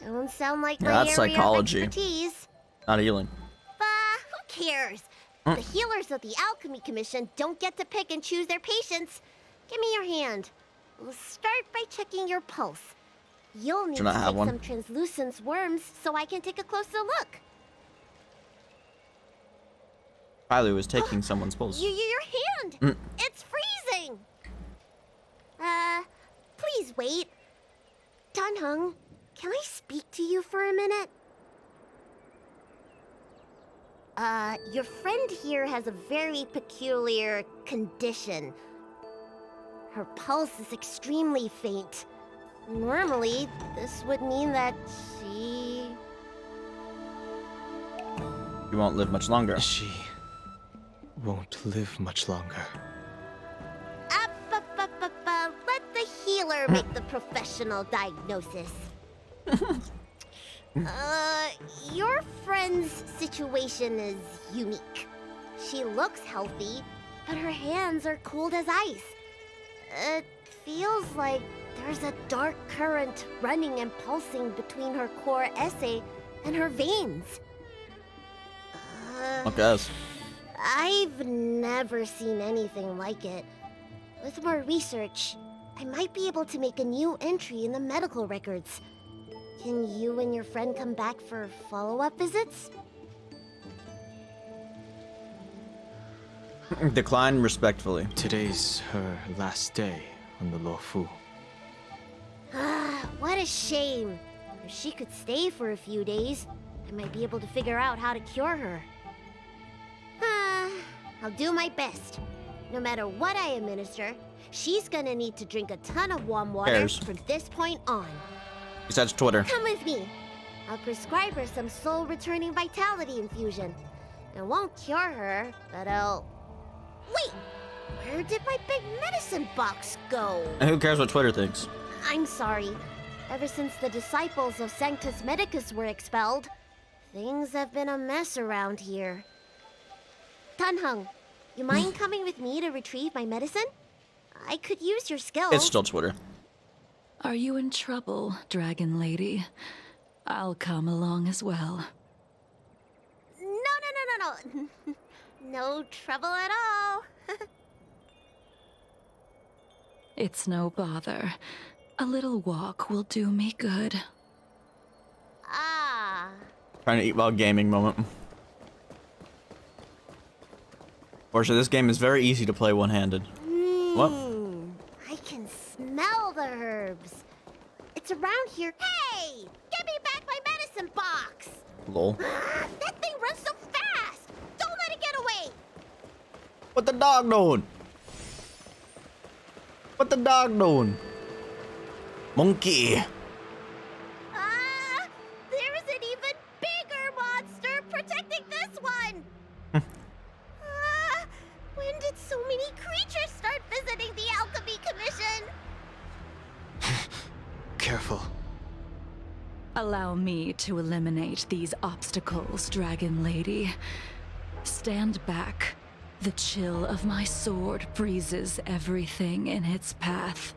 don't sound like
Yeah,
my
that's
area
psychology.
of expertise.
Not healing.
Who cares? The healers of the Alchemy Commission don't get to pick and choose their patients. Give me your hand. We'll start by checking your pulse. You'll need
Do
to
not have
take
one.
some translucent worms so I can take a closer look.
Bailu is taking someone's pulse.
Your hand! It's freezing! Please wait. Dunhung, can I speak to you for a minute? Your friend here has a very peculiar condition. Her pulse is extremely faint. Normally, this would mean that she...
You won't live much longer.
She won't live much longer.
Let the healer make the professional diagnosis. Your friend's situation is unique. She looks healthy, but her hands are cold as ice. It feels like there's a dark current running and pulsing between her core esse and her veins.
Look at us.
I've never seen anything like it. With more research, I might be able to make a new entry in the medical records. Can you and your friend come back for follow-up visits?
Decline respectfully.
Today's her last day on the Luofu.
What a shame. If she could stay for a few days, I might be able to figure out how to cure her. I'll do my best. No matter what I administer, she's gonna need to drink a ton of warm water
Cares.
from this point on.
Besides Twitter.
Come with me. I'll prescribe her some soul-returning vitality infusion. It won't cure her, but I'll... Wait! Where did my big medicine box go?
And who cares what Twitter thinks?
I'm sorry. Ever since the disciples of Sanctus Medicus were expelled, things have been a mess around here. Dunhung, you mind coming with me to retrieve my medicine? I could use your skills.
It's still Twitter.
Are you in trouble, Dragon Lady? I'll come along as well.
No. No trouble at all.
It's no bother. A little walk will do me good.
Trying to eat while gaming moment. Fortunately, this game is very easy to play one-handed. What?
I can smell the herbs. It's around here. Hey! Give me back my medicine box!
Lol.
That thing runs so fast! Don't let it get away!
What the dog doing? What the dog doing? Monkey.
There is an even bigger monster protecting this one! When did so many creatures start visiting the Alchemy Commission?
Careful. Allow me to eliminate these obstacles, Dragon Lady. Stand back. The chill of my sword freezes everything in its path.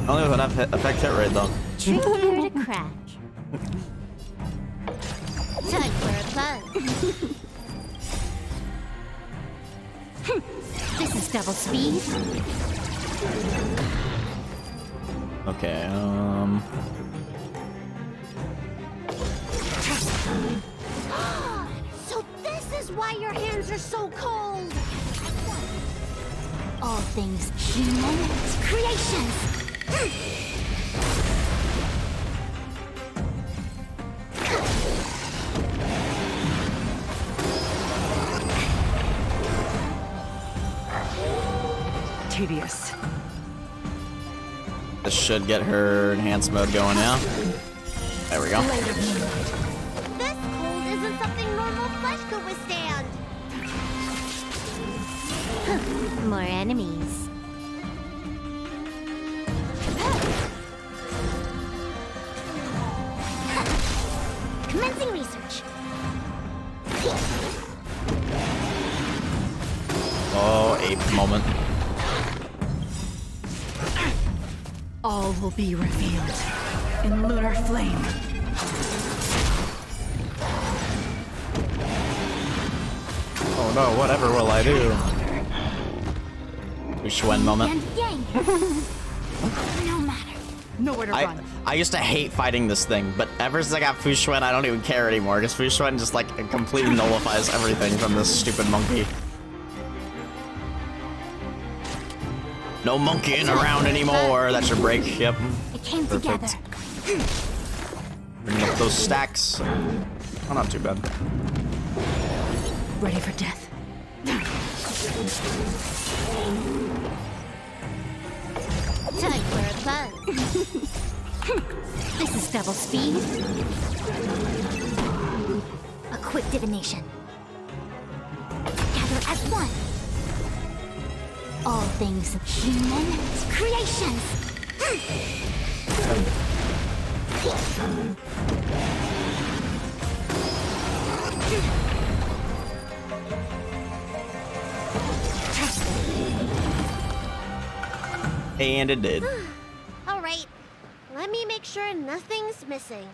Only with enough effect hit rate though.
Trigger to crack. Time for a buzz. This is double speed.
Okay,
So this is why your hands are so cold. All things human creations.
Tedious.
this should get her enhanced mode going now. There we go.
This cold isn't something normal flesh could withstand. More enemies. Commencing research.
Oh, ape moment.
All will be revealed in lunar flame.
Oh no, whatever will I do? Schwen moment.
No matter.
Nowhere to run.
I used to hate fighting this thing, but ever since I got Fu Xuan, I don't even care anymore, because Fu Xuan just like completely nullifies everything from this stupid monkey. No monkeying around anymore. That's your break. Yep.
It came
Perfect.
together.
Bringing up those stacks. Oh, not too bad.
Ready for death.
Time for a buzz. This is double speed. A quick divination. Gather as one. All things human creations.
And it did.
All right, let me make sure nothing's missing.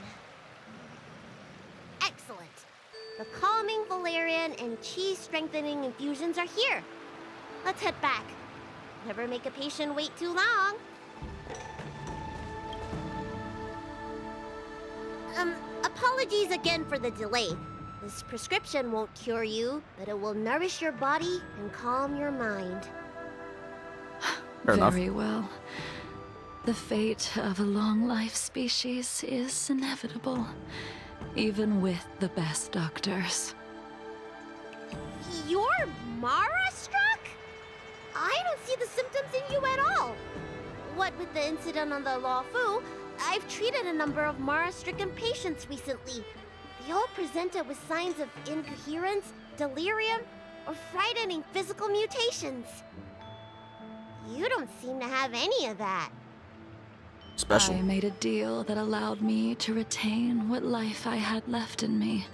Excellent. The calming valerian and chi strengthening infusions are here. Let's head back. Never make a patient wait too long. Apologies again for the delay. This prescription won't cure you, but it will nourish your body and calm your mind.
Very well. The fate of a long-life species is inevitable, even with the best doctors.
You're Mara-struck? I don't see the symptoms in you at all. What with the incident on the Law Fu, I've treated a number of Mara-stricken patients recently. They all presented with signs of incoherence, delirium, or frightening physical mutations. You don't seem to have any of that.
Special.
I made a deal that allowed me to retain what life I had left in me.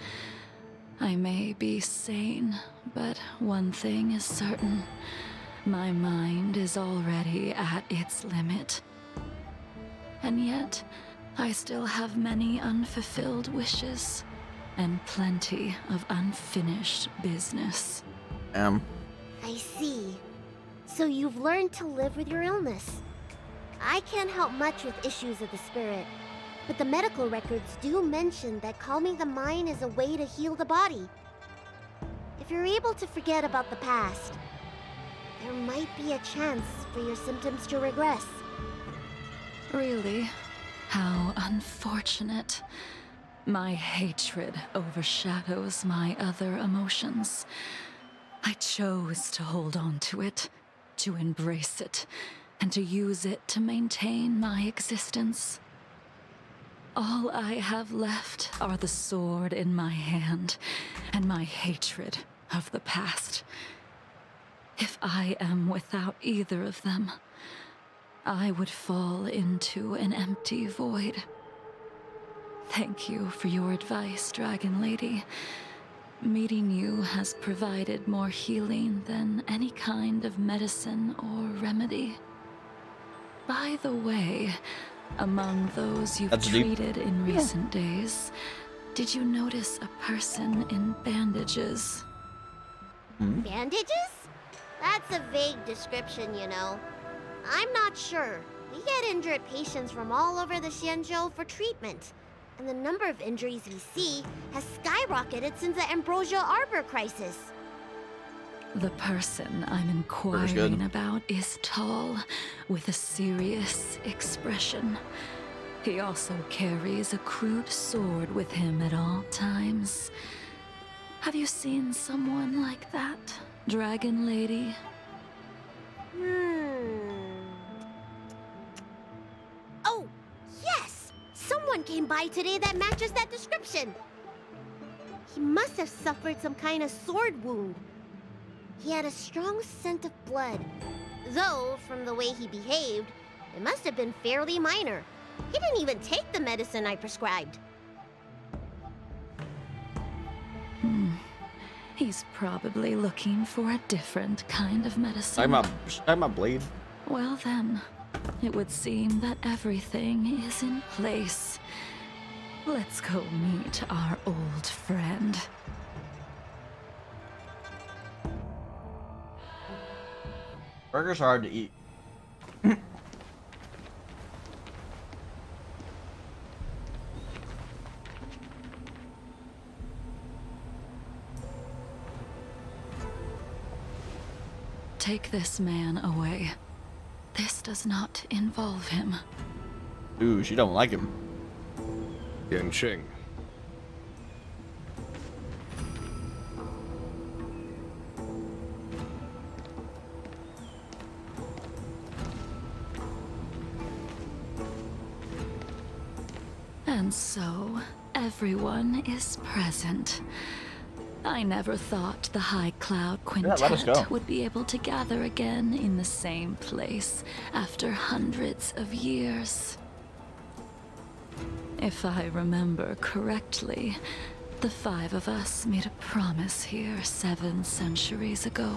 I may be sane, but one thing is certain. My mind is already at its limit. And yet, I still have many unfulfilled wishes, and plenty of unfinished business.
I see. So you've learned to live with your illness. I can't help much with issues of the spirit, but the medical records do mention that calming the mind is a way to heal the body. If you're able to forget about the past, there might be a chance for your symptoms to regress.
Really? How unfortunate. My hatred overshadows my other emotions. I chose to hold on to it, to embrace it, and to use it to maintain my existence. All I have left are the sword in my hand and my hatred of the past. If I am without either of them, I would fall into an empty void. Thank you for your advice, Dragon Lady. Meeting you has provided more healing than any kind of medicine or remedy. By the way, among those you've treated in recent days, did you notice a person in bandages?
Bandages? That's a vague description, you know. I'm not sure. We get injured patients from all over the Xianzhou for treatment. And the number of injuries we see has skyrocketed since the Ambrosia Arbor crisis.
The person I'm inquiring about is tall, with a serious expression. He also carries a crude sword with him at all times. Have you seen someone like that, Dragon Lady?
Oh, yes! Someone came by today that matches that description. He must have suffered some kind of sword wound. He had a strong scent of blood. Though, from the way he behaved, it must have been fairly minor. He didn't even take the medicine I prescribed.
He's probably looking for a different kind of medicine.
I'm a blade.
Well then, it would seem that everything is in place. Let's go meet our old friend.
Burgers are hard to eat.
Take this man away. This does not involve him.
Ooh, she don't like him.
Genshin.
And so, everyone is present. I never thought the High Cloud
let us go.
Quintet would be able to gather again in the same place after hundreds of years. If I remember correctly, the five of us made a promise here 7 centuries ago.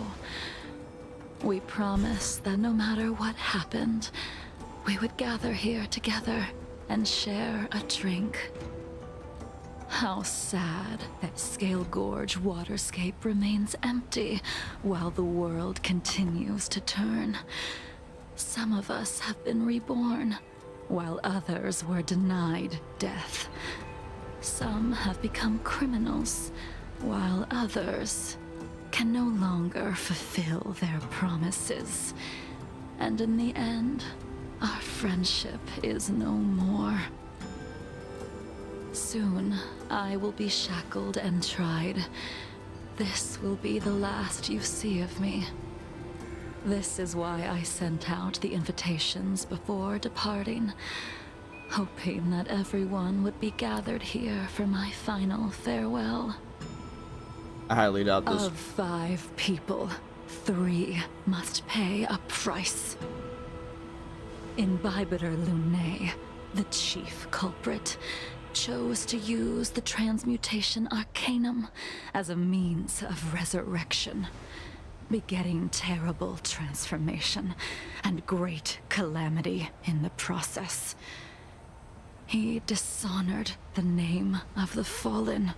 We promised that no matter what happened, we would gather here together and share a drink. How sad that Scale Gorge waterscape remains empty while the world continues to turn. Some of us have been reborn, while others were denied death. Some have become criminals, while others can no longer fulfill their promises. And in the end, our friendship is no more. Soon, I will be shackled and tried. This will be the last you see of me. This is why I sent out the invitations before departing, hoping that everyone would be gathered here for my final farewell.
I highly doubt this.
Of 5 people, 3 must pay a price. Imbibitor Lunae, the chief culprit, chose to use the transmutation arcanum as a means of resurrection, begetting terrible transformation and great calamity in the process. He dishonored the name of the fallen.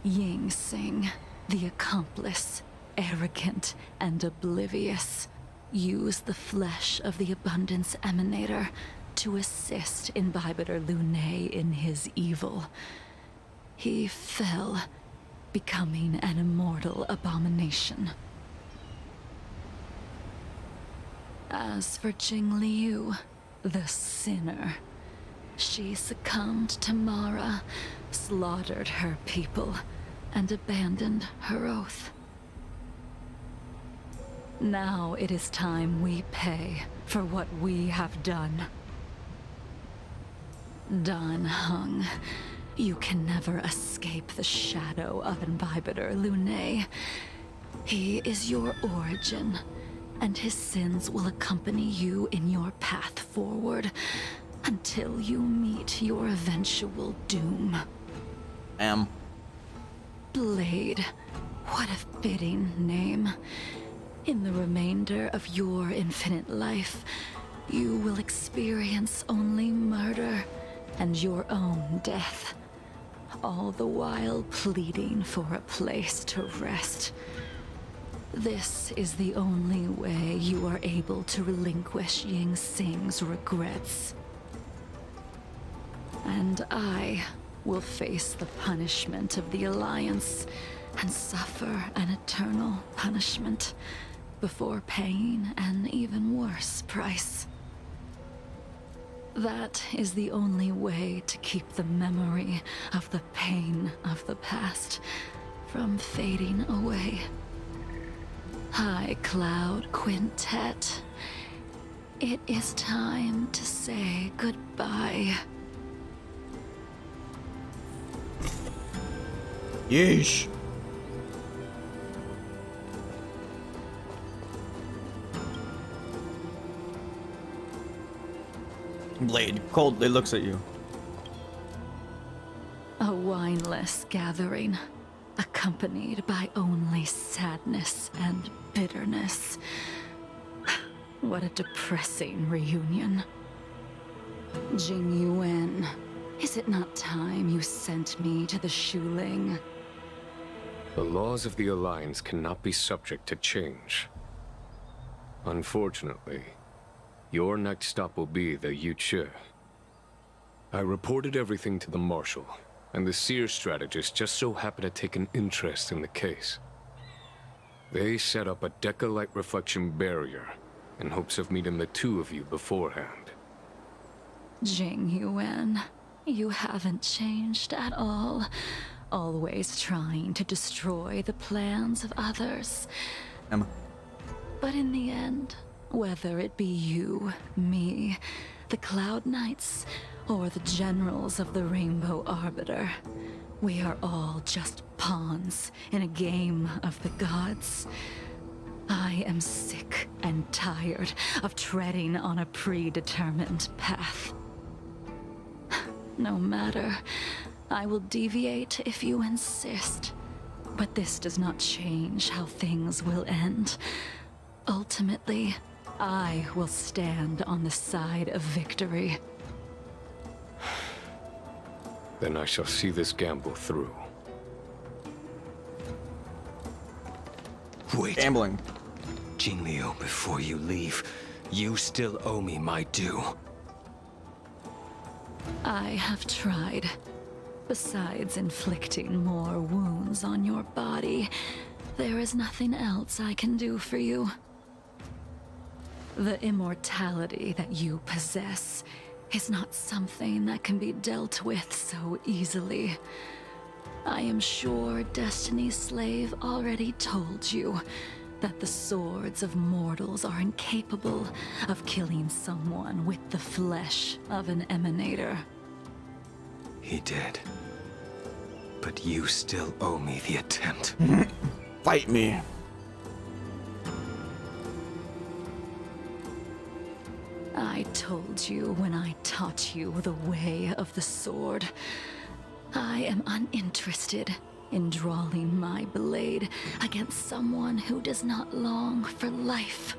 Ying Sing, the accomplice, arrogant and oblivious, used the flesh of the Abundance Emanator to assist Imbibitor Lunae in his evil. He fell, becoming an immortal abomination. As for Jingliu, the sinner, she succumbed to Mara, slaughtered her people, and abandoned her oath. Now it is time we pay for what we have done. Dan Heng, you can never escape the shadow of Imbibitor Lune. He is your origin, and his sins will accompany you in your path forward until you meet your eventual doom. Blade, what a fitting name. In the remainder of your infinite life, you will experience only murder and your own death, all the while pleading for a place to rest. This is the only way you are able to relinquish Ying Sing's regrets. And I will face the punishment of the Alliance and suffer an eternal punishment before paying an even worse price. That is the only way to keep the memory of the pain of the past from fading away. High Cloud Quintet, it is time to say goodbye.
Yeesh. Blade coldly looks at you.
A wineless gathering, accompanied by only sadness and bitterness. What a depressing reunion. Jingyuan, is it not time you sent me to the Shuling?
The laws of the Alliance cannot be subject to change. Unfortunately, your next stop will be the Yuchi. I reported everything to the Marshal, and the Seer strategist just so happened to take an interest in the case. They set up a Deca-light reflection barrier in hopes of meeting the two of you beforehand.
Jingyuan, you haven't changed at all. Always trying to destroy the plans of others.
Emma.
But in the end, whether it be you, me, the Cloud Knights, or the generals of the Rainbow Arbiter, we are all just pawns in a game of the gods. I am sick and tired of treading on a predetermined path. No matter, I will deviate if you insist. But this does not change how things will end. Ultimately, I will stand on the side of victory.
Then I shall see this gamble through.
Wait.
Gambling.
Jingliu, before you leave, you still owe me my due.
I have tried. Besides inflicting more wounds on your body, there is nothing else I can do for you. The immortality that you possess is not something that can be dealt with so easily. I am sure Destiny's Slave already told you that the swords of mortals are incapable of killing someone with the flesh of an emanator.
He did. But you still owe me the attempt.
Fight me.
I told you when I taught you the way of the sword. I am uninterested in drawing my blade against someone who does not long for life,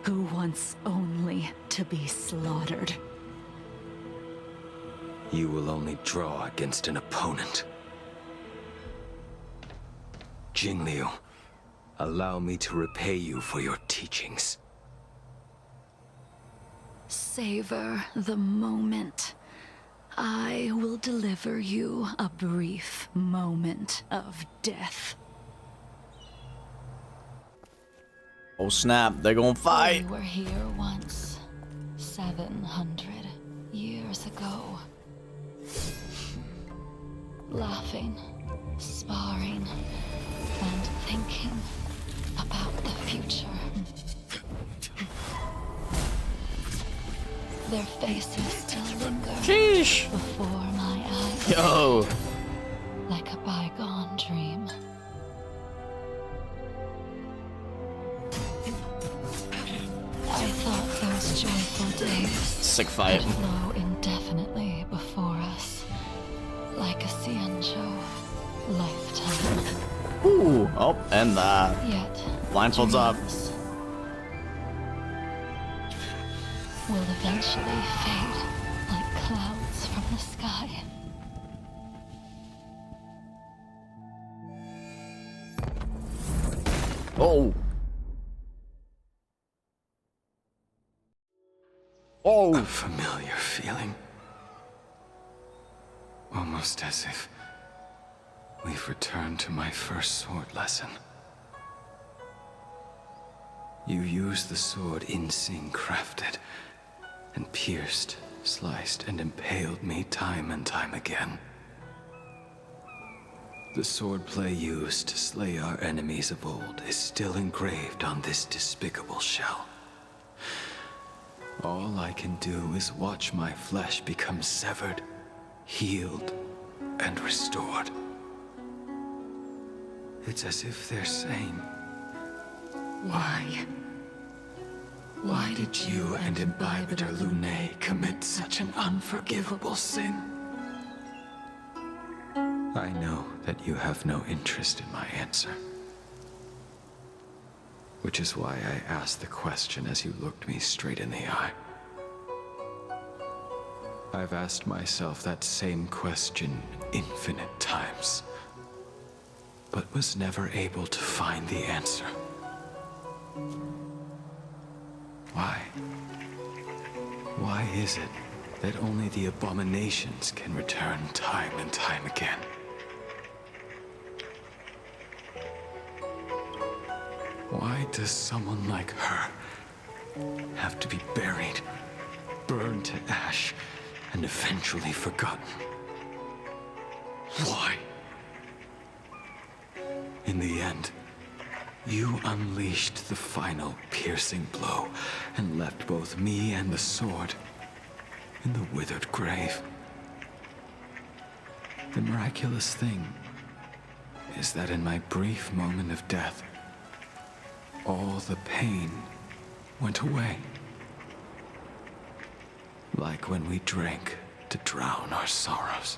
who wants only to be slaughtered.
You will only draw against an opponent. Jingliu, allow me to repay you for your teachings.
Savor the moment. I will deliver you a brief moment of death.
Oh snap, they're gonna fight.
We were here once, 700 years ago. Laughing, sparring, and thinking about the the future. Their faces still linger before my eyes.
Yo!
Like a bygone dream. I thought those joyful days
Sick fight.
would flow indefinitely before us. Like a Ciancho lifetime.
Ooh! Oh, and
Yet,
blindfolds up.
Will eventually fade like clouds from the sky.
Oh! Oh!
A familiar feeling. Almost as if we've returned to my first sword lesson. You used the sword Insing crafted, and pierced, sliced, and impaled me time and time again. The swordplay used to slay our enemies of old is still engraved on this despicable shell. All I can do is watch my flesh become severed, healed, and restored. It's as if they're saying, why? Why did you and Imbibitor Lunae commit such an unforgivable sin? I know that you have no interest in my answer. Which is why I asked the question as you looked me straight in the eye. I've asked myself that same question infinite times, but was never able to find the answer. Why? Why is it that only the abominations can return time and time again? Why does someone like her have to be buried, burned to ash, and eventually forgotten? Why? In the end, you unleashed the final piercing blow and left both me and the sword in the withered grave. The miraculous thing is that in my brief moment of death, all the pain went away. Like when we drank to drown our sorrows.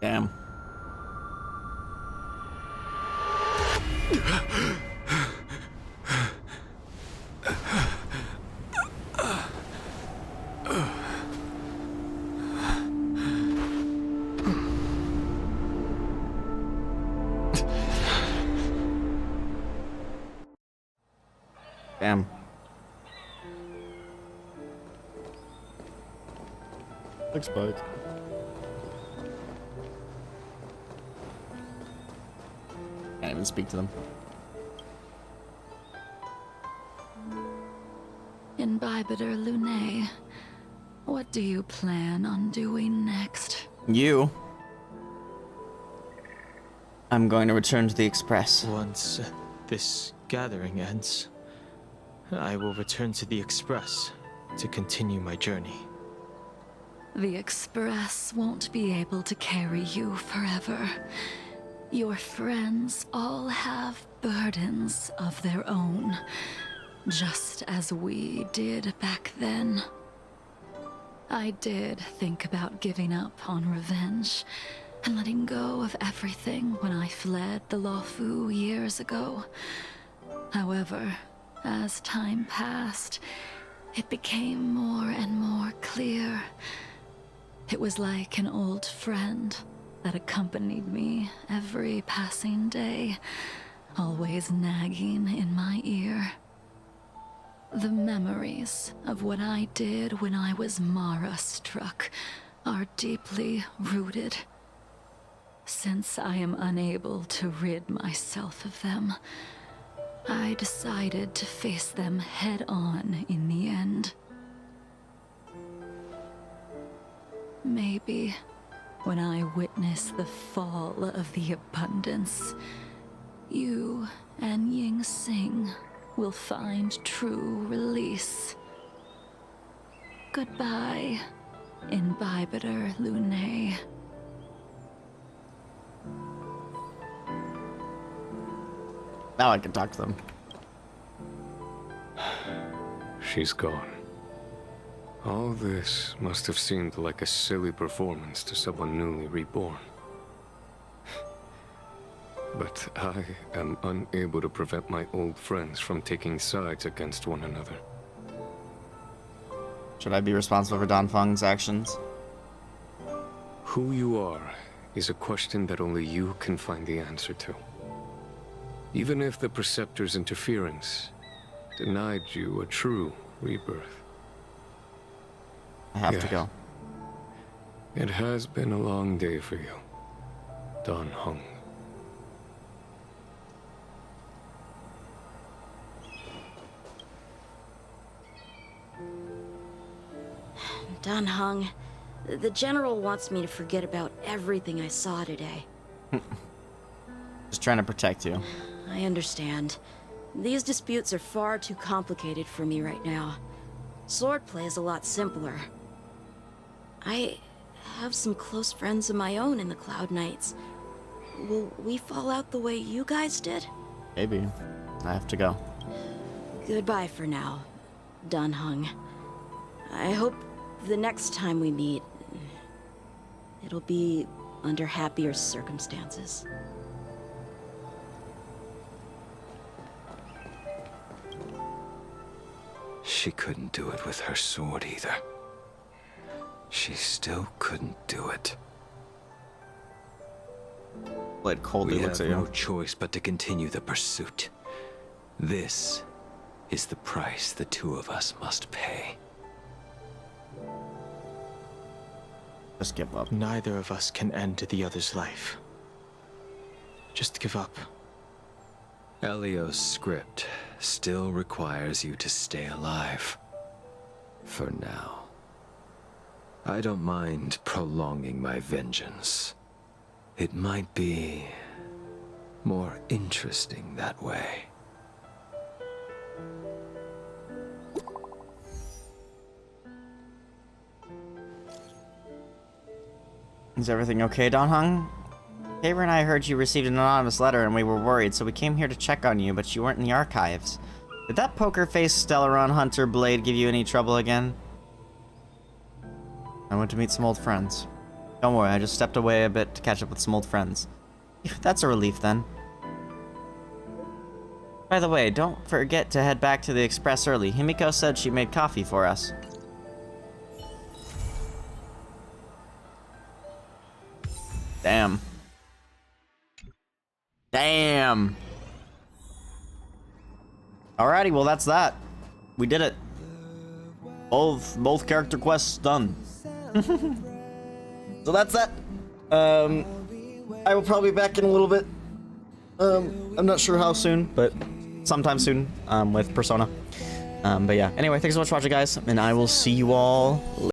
Damn. Damn. Thanks, bud. Can't even speak to them.
Imbibitor Lunae, what do you plan on doing next?
You. I'm going to return to the Express.
Once this gathering ends, I will return to the Express to continue my journey.
The Express won't be able to carry you forever. Your friends all have burdens of their own, just as we did back then. I did think about giving up on revenge and letting go of everything when I fled the Luofu years ago. However, as time passed, it became more and more clear. It was like an old friend that accompanied me every passing day, always nagging in my ear. The memories of what I did when I was Mara-struck are deeply rooted. Since I am unable to rid myself of them, I decided to face them head-on in the end. Maybe
when I witness the fall of the abundance, you and Ying Sing will find true release. Goodbye, Imbibiter Lune.
Now I can talk to them.
She's gone. All this must have seemed like a silly performance to someone newly reborn. But I am unable to prevent my old friends from taking sides against one another.
Should I be responsible for Dan Feng's actions?
Who you are is a question that only you can find the answer to. Even if the Preceptor's interference denied you a true rebirth.
I have to go.
It has been a long day for you, Dan Heng.
Dan Heng, the General wants me to forget about everything I saw today.
Just trying to protect you.
I understand. These disputes are far too complicated for me right now. Swordplay is a lot simpler. I have some close friends of my own in the Cloud Knights. Will we fall out the way you guys did?
Maybe. I have to go.
Goodbye for now, Dan Heng. I hope the next time we meet, it'll be under happier circumstances.
She couldn't do it with her sword either. She still couldn't do it.
Blade coldly
We
looks
have
at you.
no choice but to continue the pursuit. This is the price the two of us must pay.
Just give up.
Neither of us can end the other's life. Just give up.
Elio's script still requires you to stay alive. For now. I don't mind prolonging my vengeance. It might be more interesting that way.
Is everything okay, Dan Heng? Tabor and I heard you received an anonymous letter and we were worried, so we came here to check on you, but you weren't in the archives. Did that poker-faced Stellaron Hunter Blade give you any trouble again? I went to meet some old friends. Don't worry, I just stepped away a bit to catch up with some old friends. That's a relief then. By the way, don't forget to head back to the Express early. Himiko said she made coffee for us. Damn. Damn. Alrighty, well that's that. We did it. Both character quests done. So that's that. I will probably be back in a little bit. I'm not sure how soon, but sometime soon with Persona. But yeah, anyway, thanks so much for watching, guys, and I will see you all later.